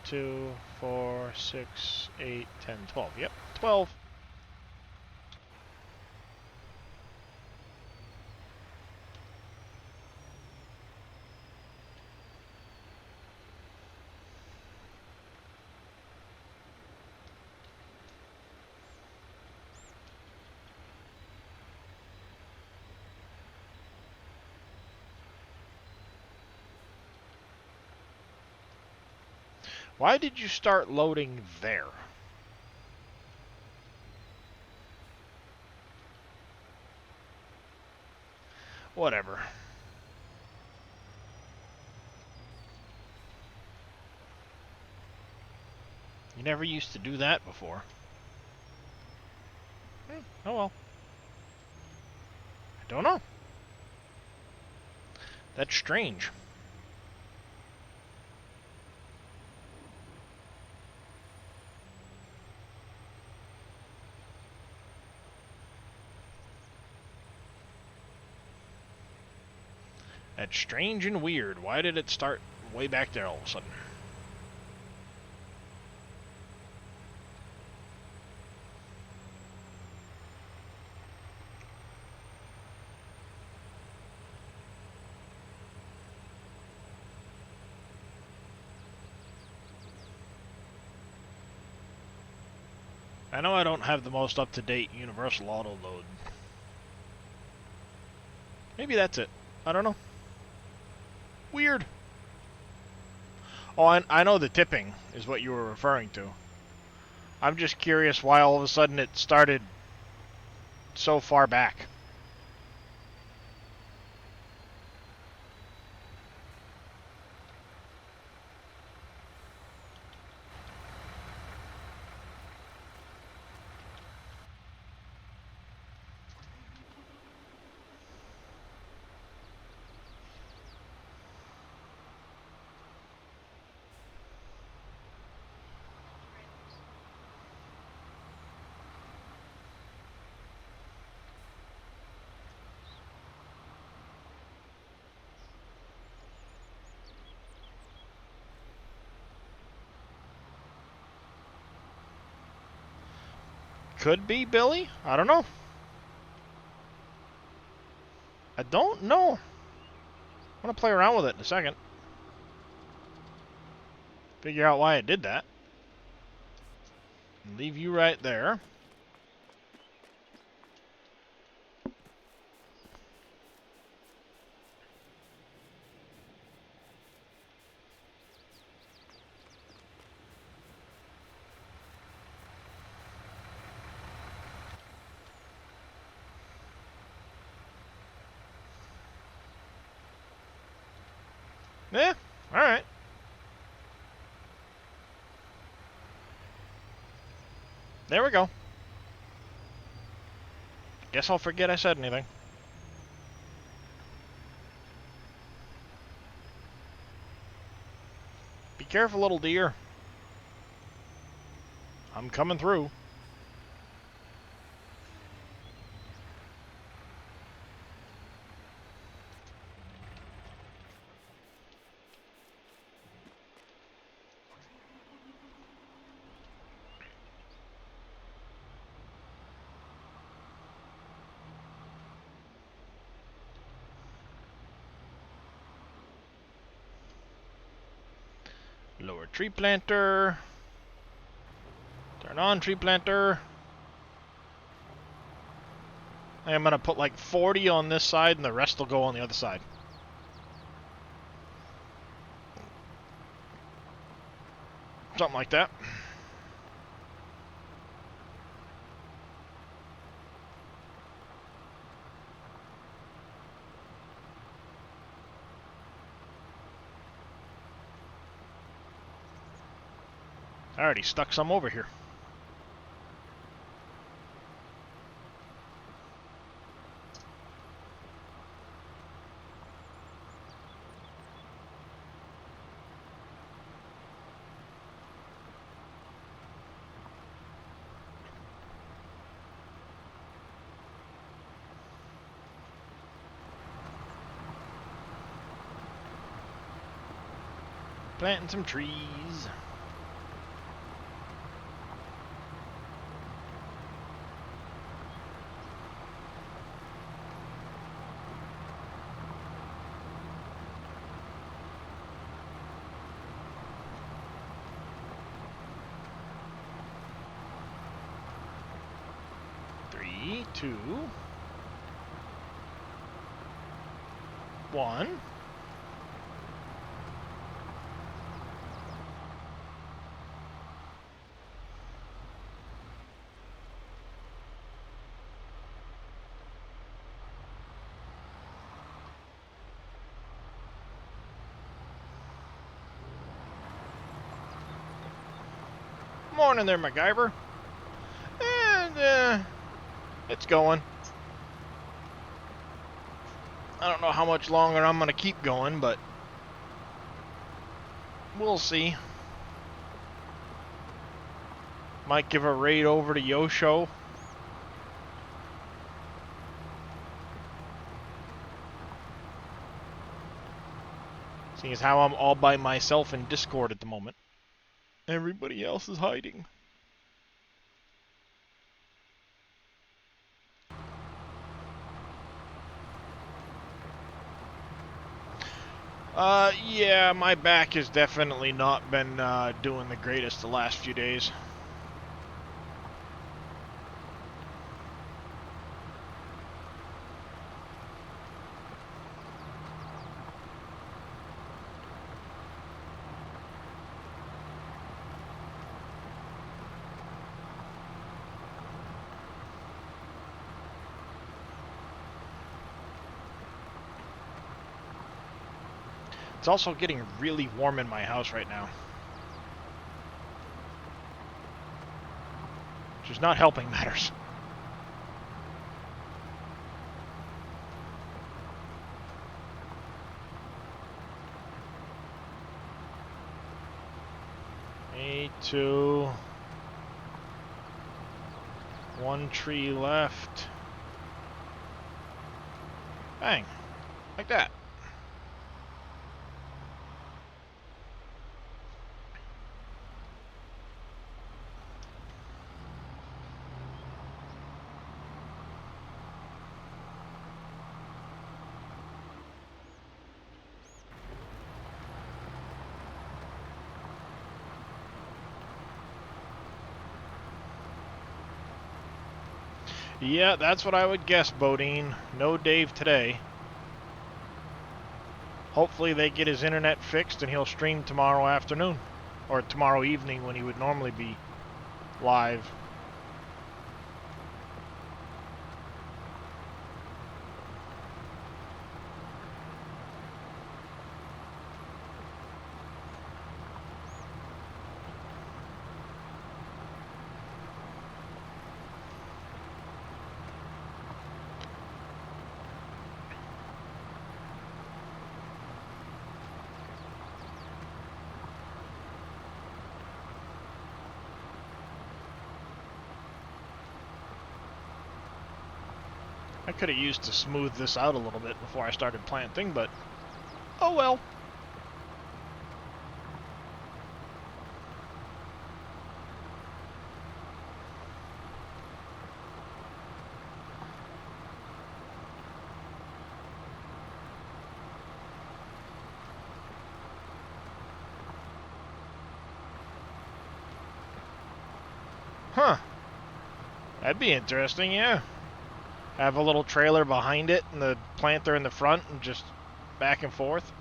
2, 4, 6, 8, 10, 12. Yep, 12. Why did you start loading there? Whatever. You never used to do that before. Oh well. I don't know. That's strange. That's strange and weird. Why did it start way back there all of a sudden? I know I don't have the most up-to-date universal auto load. Maybe that's it. I don't know. Weird. Oh, I know the tipping is what you were referring to. I'm just curious why all of a sudden it started so far back. Could be Billy? I don't know. I don't know. I'm going to play around with it in a second. Figure out why it did that. And leave you right there. Yeah, alright. There we go. Guess I'll forget I said anything. Be careful, little deer. I'm coming through. lower tree planter. Turn on tree planter. I am going to put like 40 on this side and the rest will go on the other side. Something like that. I already stuck some over here. Planting some trees. Three, two, one. Morning there, MacGyver. And, it's going. I don't know how much longer I'm going to keep going, but we'll see. Might give a raid over to Yosho. Seeing as how I'm all by myself in Discord at the moment. Everybody else is hiding. Yeah, my back has definitely not been doing the greatest the last few days. It's also getting really warm in my house right now, which is not helping matters. Two. One tree left. Bang. Like that. Yeah, that's what I would guess, Bodine. No Dave today. Hopefully they get his internet fixed and he'll stream tomorrow afternoon. Or tomorrow evening when he would normally be live. I could have used to smooth this out a little bit before I started planting, but oh well. Huh. That'd be interesting, yeah. Have a little trailer behind it and the planter in the front and just back and forth.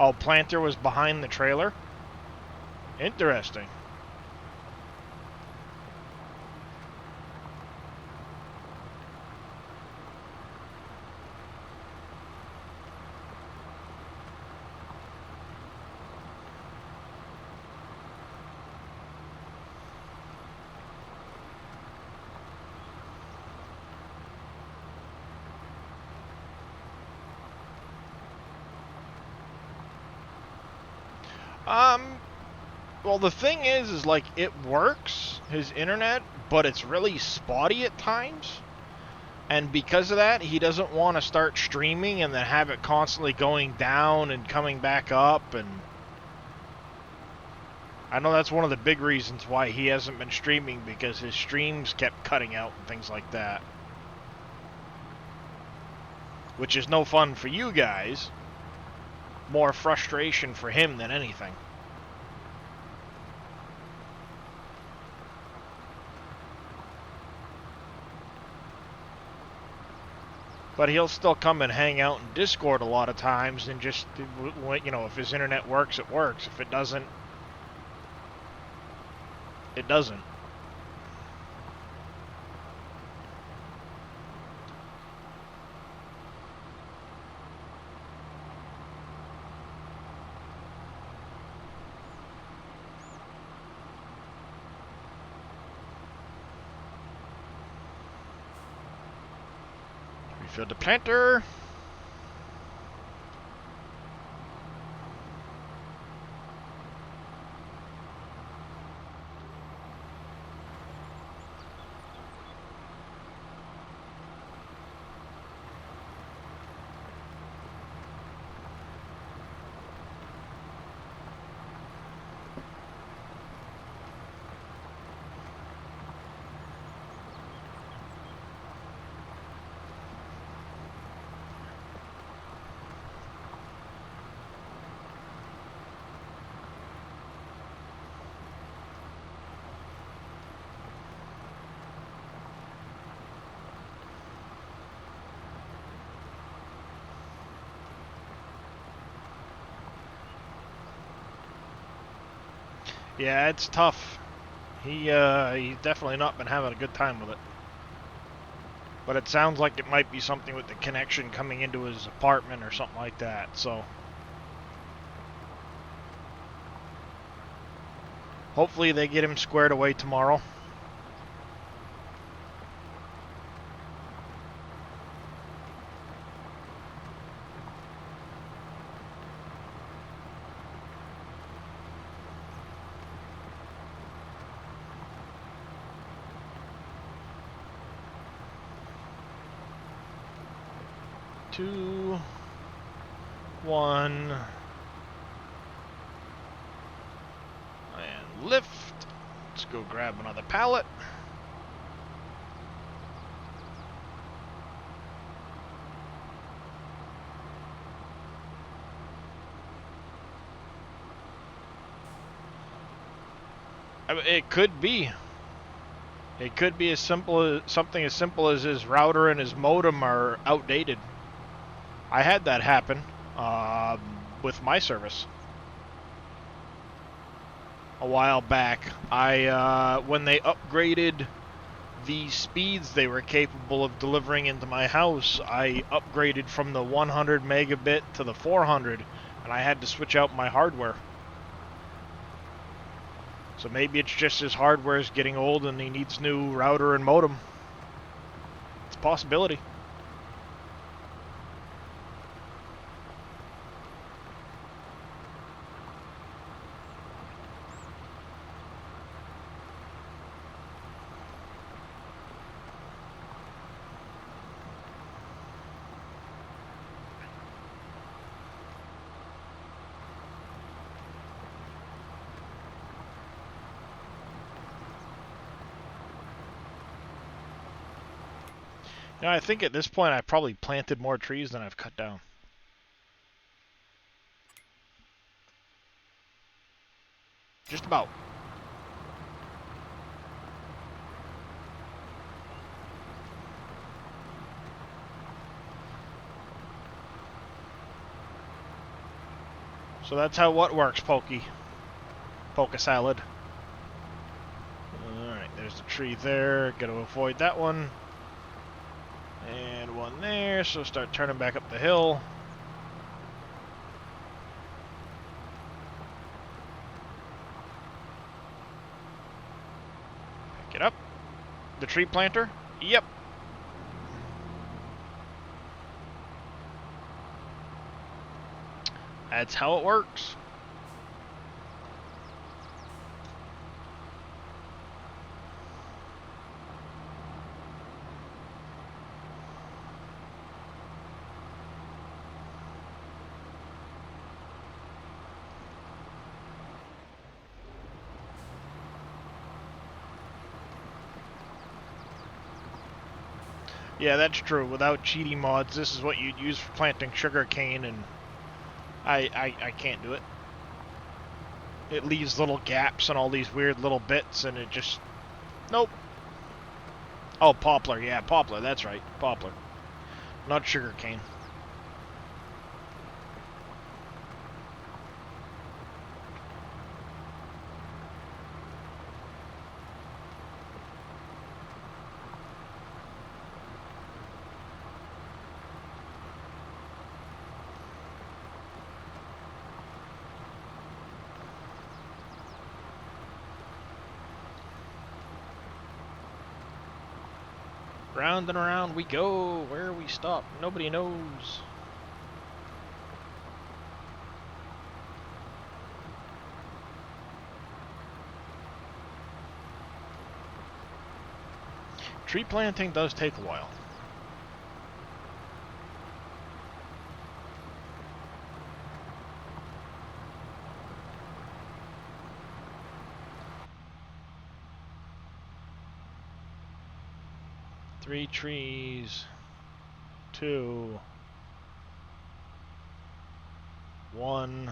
Oh, planter was behind the trailer? Interesting. Well, the thing is like, it works, his internet, but it's really spotty at times. And because of that, he doesn't want to start streaming and then have it constantly going down and coming back up. And I know that's one of the big reasons why he hasn't been streaming, because his streams kept cutting out and things like that. Which is no fun for you guys. More frustration for him than anything. But he'll still come and hang out in Discord a lot of times, and just, you know, if his internet works, it works. If it doesn't, it doesn't. Refill the planter. Yeah, it's tough. He's definitely not been having a good time with it. But it sounds like it might be something with the connection coming into his apartment or something like that, so. Hopefully they get him squared away tomorrow. Two, one, and lift. Let's go grab another pallet. I mean, it could be. It could be as simple as something as simple as his router and his modem are outdated. I had that happen with my service a while back. When they upgraded the speeds they were capable of delivering into my house, I upgraded from the 100 megabit to the 400, and I had to switch out my hardware. So maybe it's just his hardware is getting old and he needs new router and modem. It's a possibility. Yeah, I think at this point I probably planted more trees than I've cut down. Just about. So that's how what works, Pokey. Poke salad. Alright, there's the tree there. Gotta avoid that one. And one there, so start turning back up the hill. Pick it up. The tree planter? Yep. That's how it works. Yeah, that's true. Without cheating mods, this is what you'd use for planting sugar cane, and I can't do it. It leaves little gaps and all these weird little bits, and it just... Nope. Oh, poplar. Yeah, poplar. That's right. Poplar. Not sugar cane. Round and around we go. Where we stop, nobody knows. Tree planting does take a while. Three trees. 2. 1.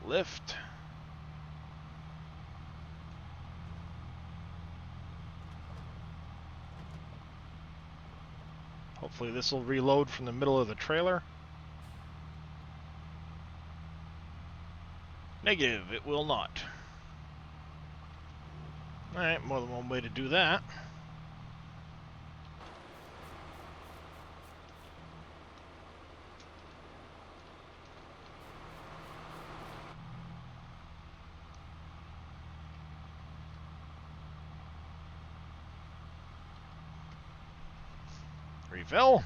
Lift. Hopefully this will reload from the middle of the trailer. Negative, it will not. Alright, more than one way to do that. Refill.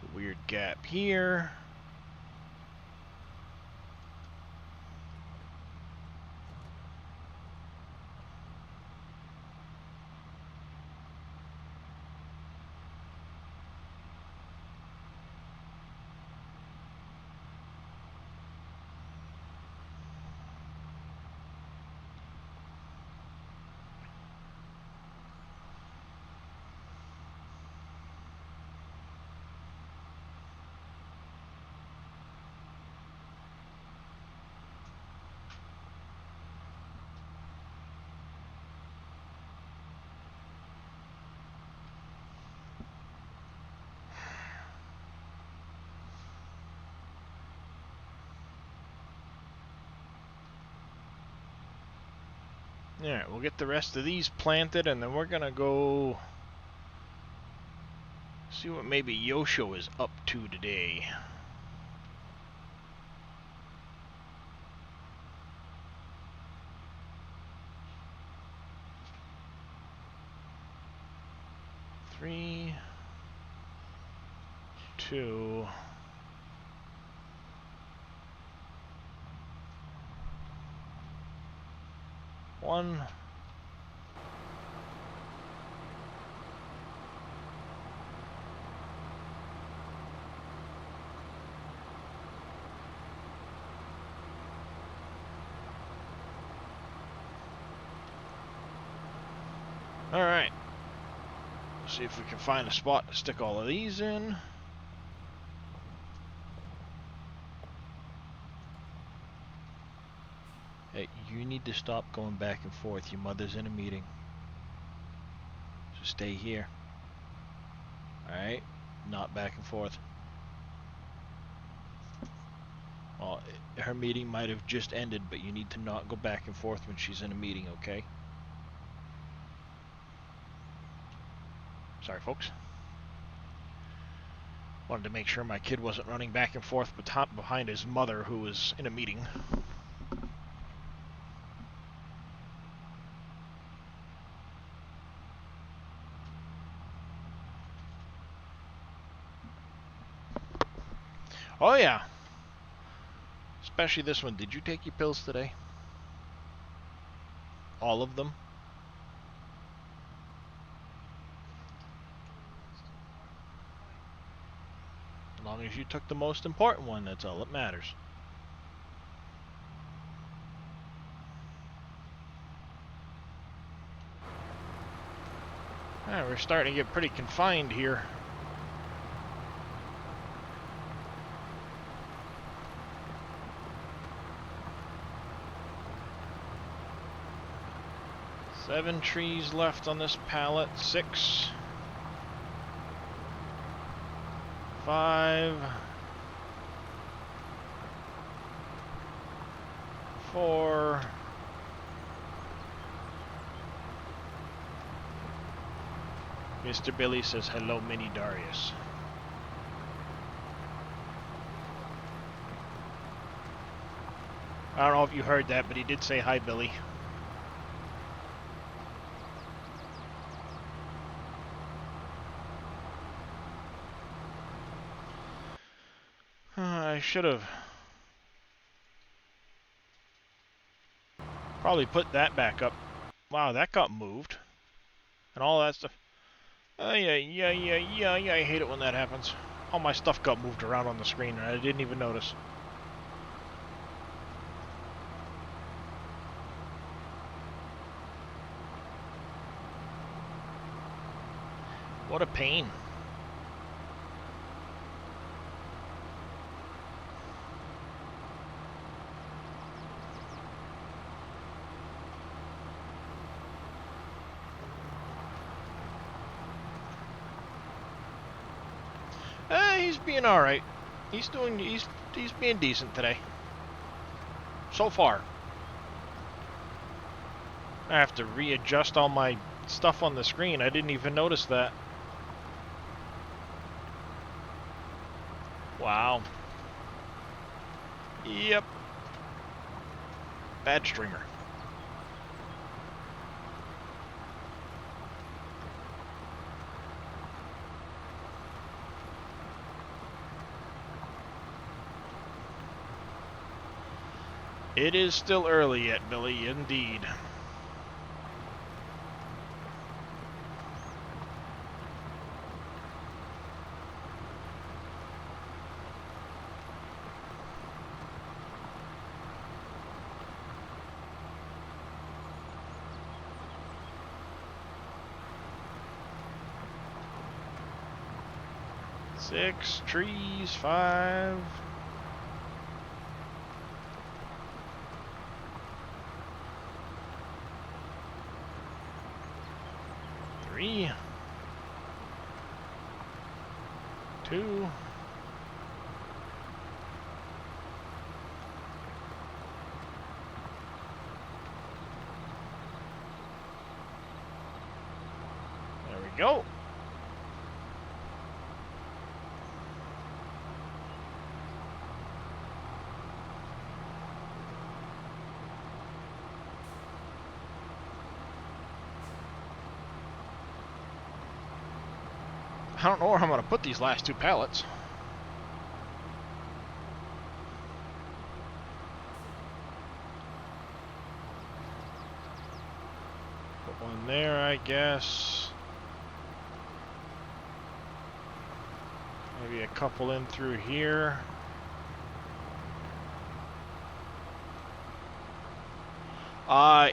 It's a weird gap here. Alright, we'll get the rest of these planted, and then we're gonna go see what maybe Yosho is up to today. Three, 2, 1. Alright. See if we can find a spot to stick all of these in. Hey, you need to stop going back and forth. Your mother's in a meeting. So stay here. Alright? Not back and forth. Well, her meeting might have just ended, but you need to not go back and forth when she's in a meeting, okay? Sorry, folks. Wanted to make sure my kid wasn't running back and forth behind his mother, who was in a meeting. Oh yeah. Especially this one. Did you take your pills today? All of them? As long as you took the most important one, that's all that matters. We're starting to get pretty confined here. Seven trees left on this pallet. 6. 5. 4. Mr. Billy says, hello, Mini Darius. I don't know if you heard that, but he did say hi, Billy. I should have probably put that back up. Wow, that got moved. And all that stuff. Yeah, I hate it when that happens. All my stuff got moved around on the screen and I didn't even notice. What a pain. He's being alright. He's being decent today. So far. I have to readjust all my stuff on the screen. I didn't even notice that. Wow. Yep. Bad streamer. It is still early yet, Billy, indeed. Six trees, 5. 3. 2. 'There we go. I don't know where I'm going to put these last 2 pallets. Put one there, I guess. Maybe a couple in through here.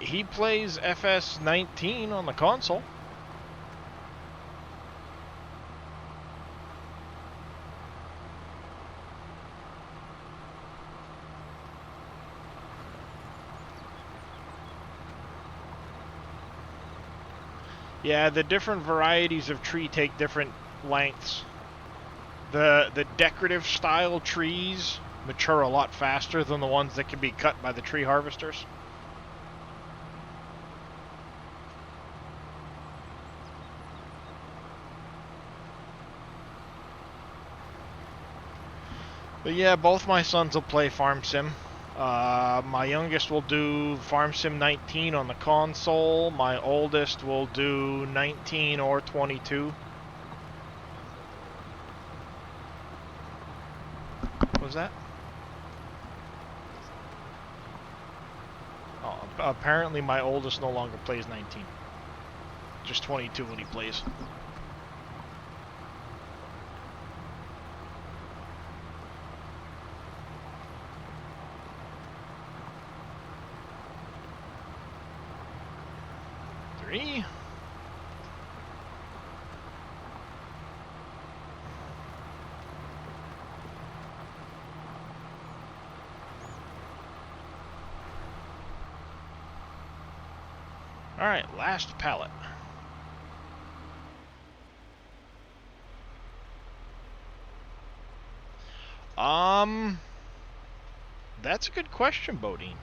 He plays FS19 on the console. Yeah, the different varieties of tree take different lengths. The decorative style trees mature a lot faster than the ones that can be cut by the tree harvesters. But yeah, both my sons will play Farm Sim. My youngest will do Farm Sim 19 on the console. My oldest will do 19 or 22. What was that? Oh, apparently my oldest no longer plays 19. Just 22 when he plays. Three. Alright, last pallet. That's a good question, Bodine.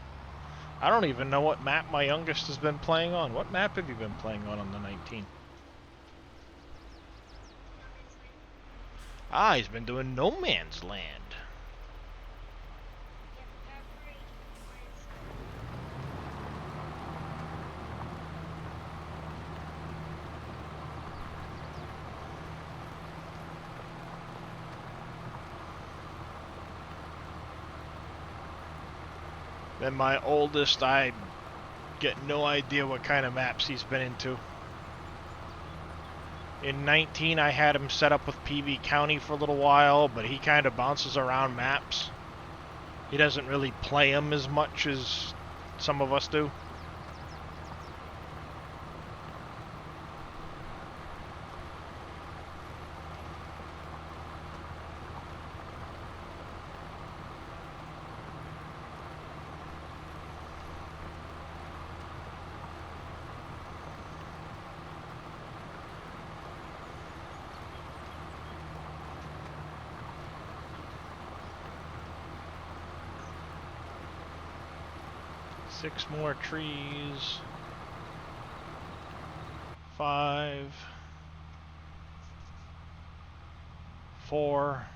I don't even know what map my youngest has been playing on. What map have you been playing on the 19? Ah, he's been doing No Man's Land. Then my oldest, I get no idea what kind of maps he's been into. In 19, I had him set up with PV County for a little while, but he kind of bounces around maps. He doesn't really play them as much as some of us do. Six more trees. 5. 4.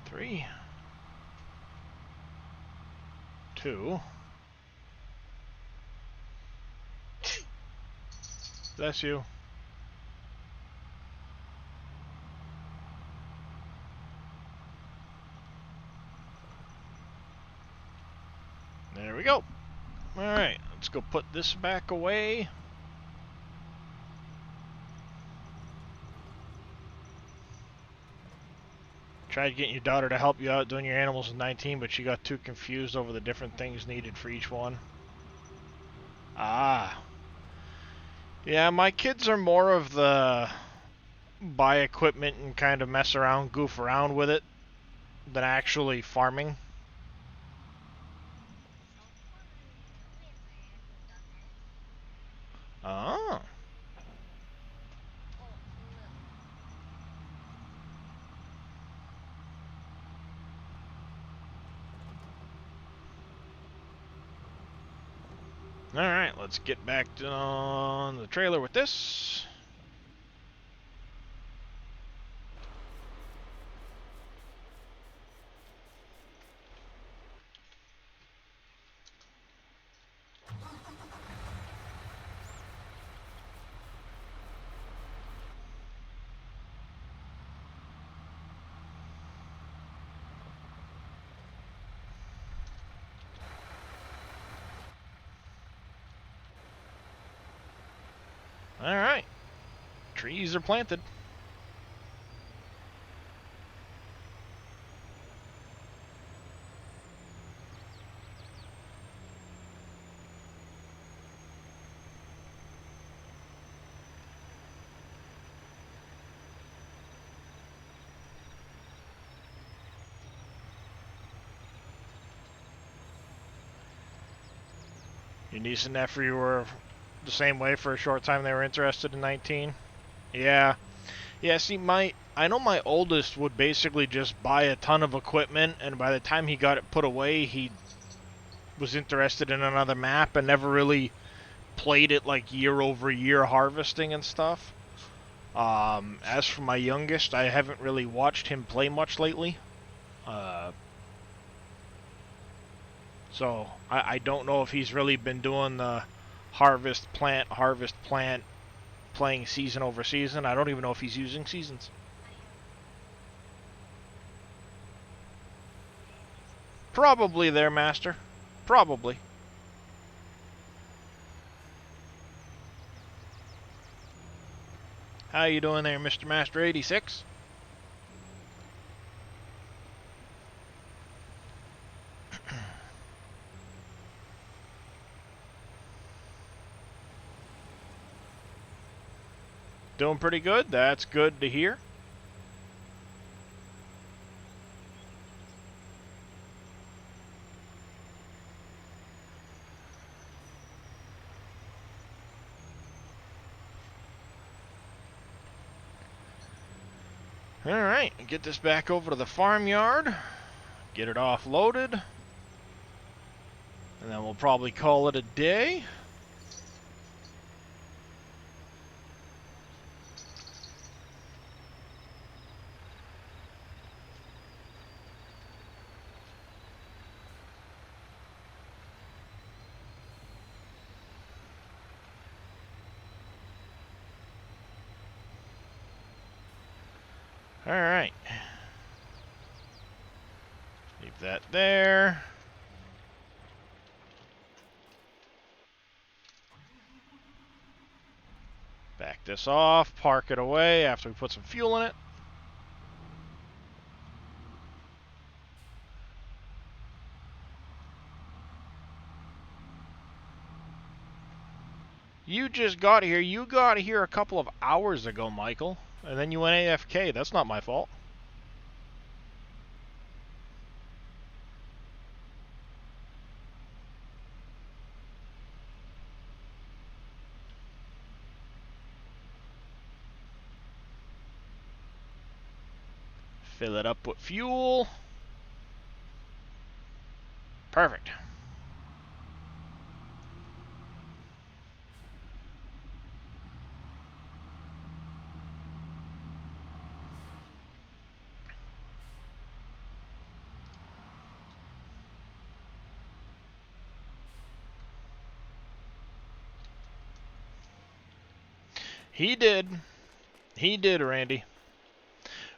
3. 2. Bless you. There we go. Alright, let's go put this back away. Tried getting your daughter to help you out doing your animals in 19, but she got too confused over the different things needed for each one. Ah. Yeah, my kids are more of the buy equipment and kind of mess around, goof around with it, than actually farming. Oh. Alright, let's get back on the trailer with this. Alright. Trees are planted. Your niece and nephew were the same way for a short time. They were interested in 19. Yeah. Yeah, see, I know my oldest would basically just buy a ton of equipment, and by the time he got it put away, he was interested in another map and never really played it like year over year harvesting and stuff. As for my youngest, I haven't really watched him play much lately. Uh, so I don't know if he's really been doing the harvest plant, playing season over season. I don't even know if he's using seasons. Probably there, Master. Probably. How you doing there, Mr. Master 86? Doing pretty good. That's good to hear. Alright, get this back over to the farmyard. Get it offloaded. And then we'll probably call it a day. Alright. Leave that there. Back this off, park it away after we put some fuel in it. You just got here. You got here a couple of hours ago, Michael. And then you went AFK. That's not my fault. Fill it up with fuel. Perfect. He did. He did, Randy.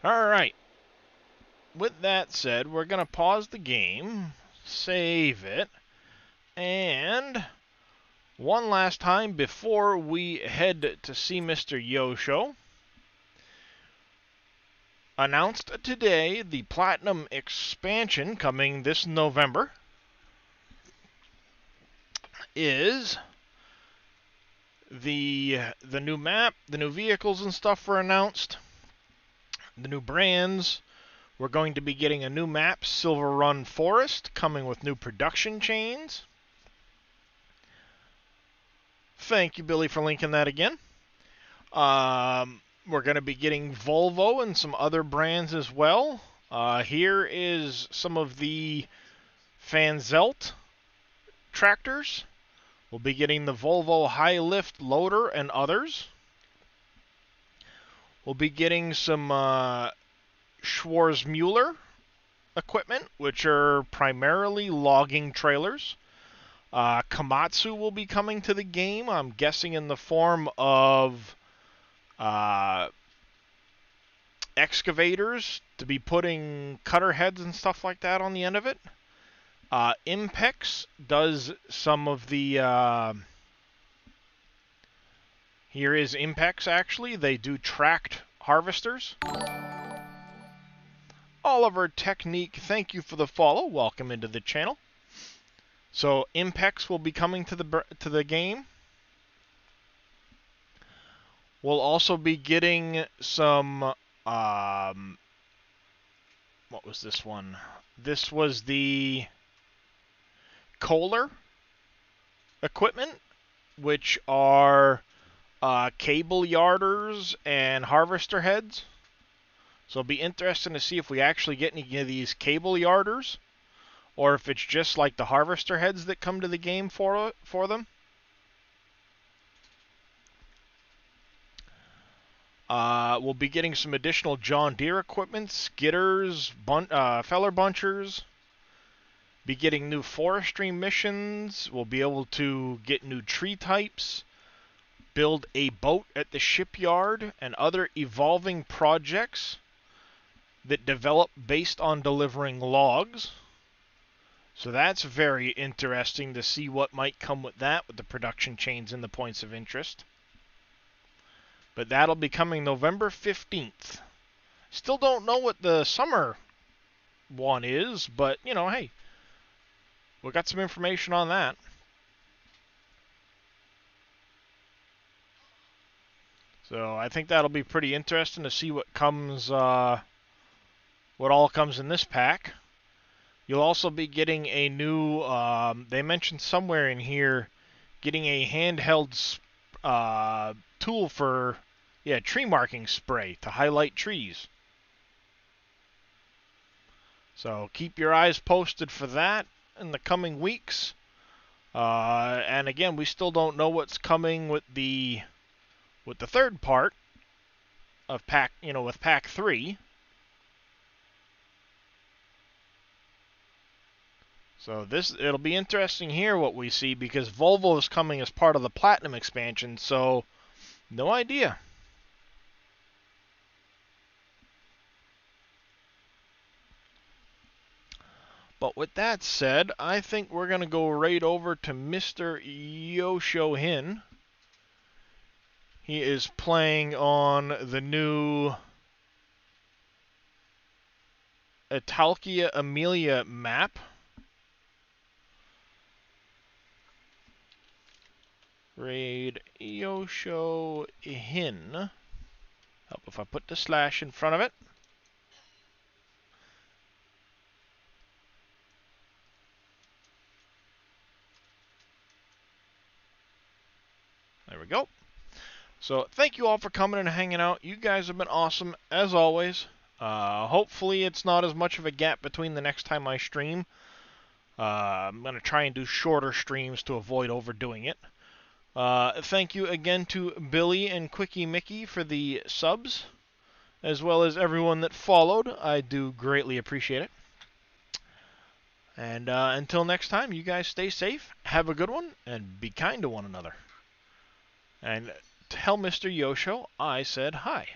Alright. With that said, we're going to pause the game, save it, and one last time before we head to see Mr. Yosho, announced today the Platinum expansion coming this November is the new map, the new vehicles and stuff were announced, the new brands. We're going to be getting a new map, Silver Run Forest, coming with new production chains. Thank you, Billy, for linking that again. We're going to be getting Volvo and some other brands as well. Here is some of the Fanzelt tractors. We'll be getting the Volvo High Lift Loader and others. We'll be getting some Schwarzmuller equipment, which are primarily logging trailers. Komatsu will be coming to the game, I'm guessing in the form of excavators to be putting cutter heads and stuff like that on the end of it. Impex does some of the... here is Impex, actually. They do tracked harvesters. Oliver Technique, thank you for the follow. Welcome into the channel. So Impex will be coming to the game. We'll also be getting some what was this one? This was the Kohler equipment, which are cable yarders and harvester heads. So it'll be interesting to see if we actually get any of these cable yarders, or if it's just like the harvester heads that come to the game for them. We'll be getting some additional John Deere equipment, skidders, feller bunchers. Be getting new forestry missions. We'll be able to get new tree types, build a boat at the shipyard, and other evolving projects that develop based on delivering logs. So that's very interesting to see what might come with that, with the production chains and the points of interest. But that'll be coming November 15th. Still don't know what the summer one is, but, you know, hey, we got some information on that. So I think that'll be pretty interesting to see what comes, what all comes in this pack. You'll also be getting a new, they mentioned somewhere in here, getting a handheld tool for, tree marking spray to highlight trees. So keep your eyes posted for that in the coming weeks. And again, we still don't know what's coming with the third part of pack, with pack 3. So it'll be interesting here what we see, because Volvo is coming as part of the Platinum expansion, so no idea. But with that said, I think we're going to go right over to Mr. Yosho Hin. He is playing on the new Italkia Amelia map. Raid Yosho Hin. Help if I put the slash in front of it. There we go. So thank you all for coming and hanging out. You guys have been awesome, as always. Hopefully it's not as much of a gap between the next time I stream. I'm going to try and do shorter streams to avoid overdoing it. Thank you again to Billy and Quickie Mickey for the subs, as well as everyone that followed. I do greatly appreciate it. And until next time, you guys stay safe, have a good one, and be kind to one another. And tell Mr. Yosho I said hi.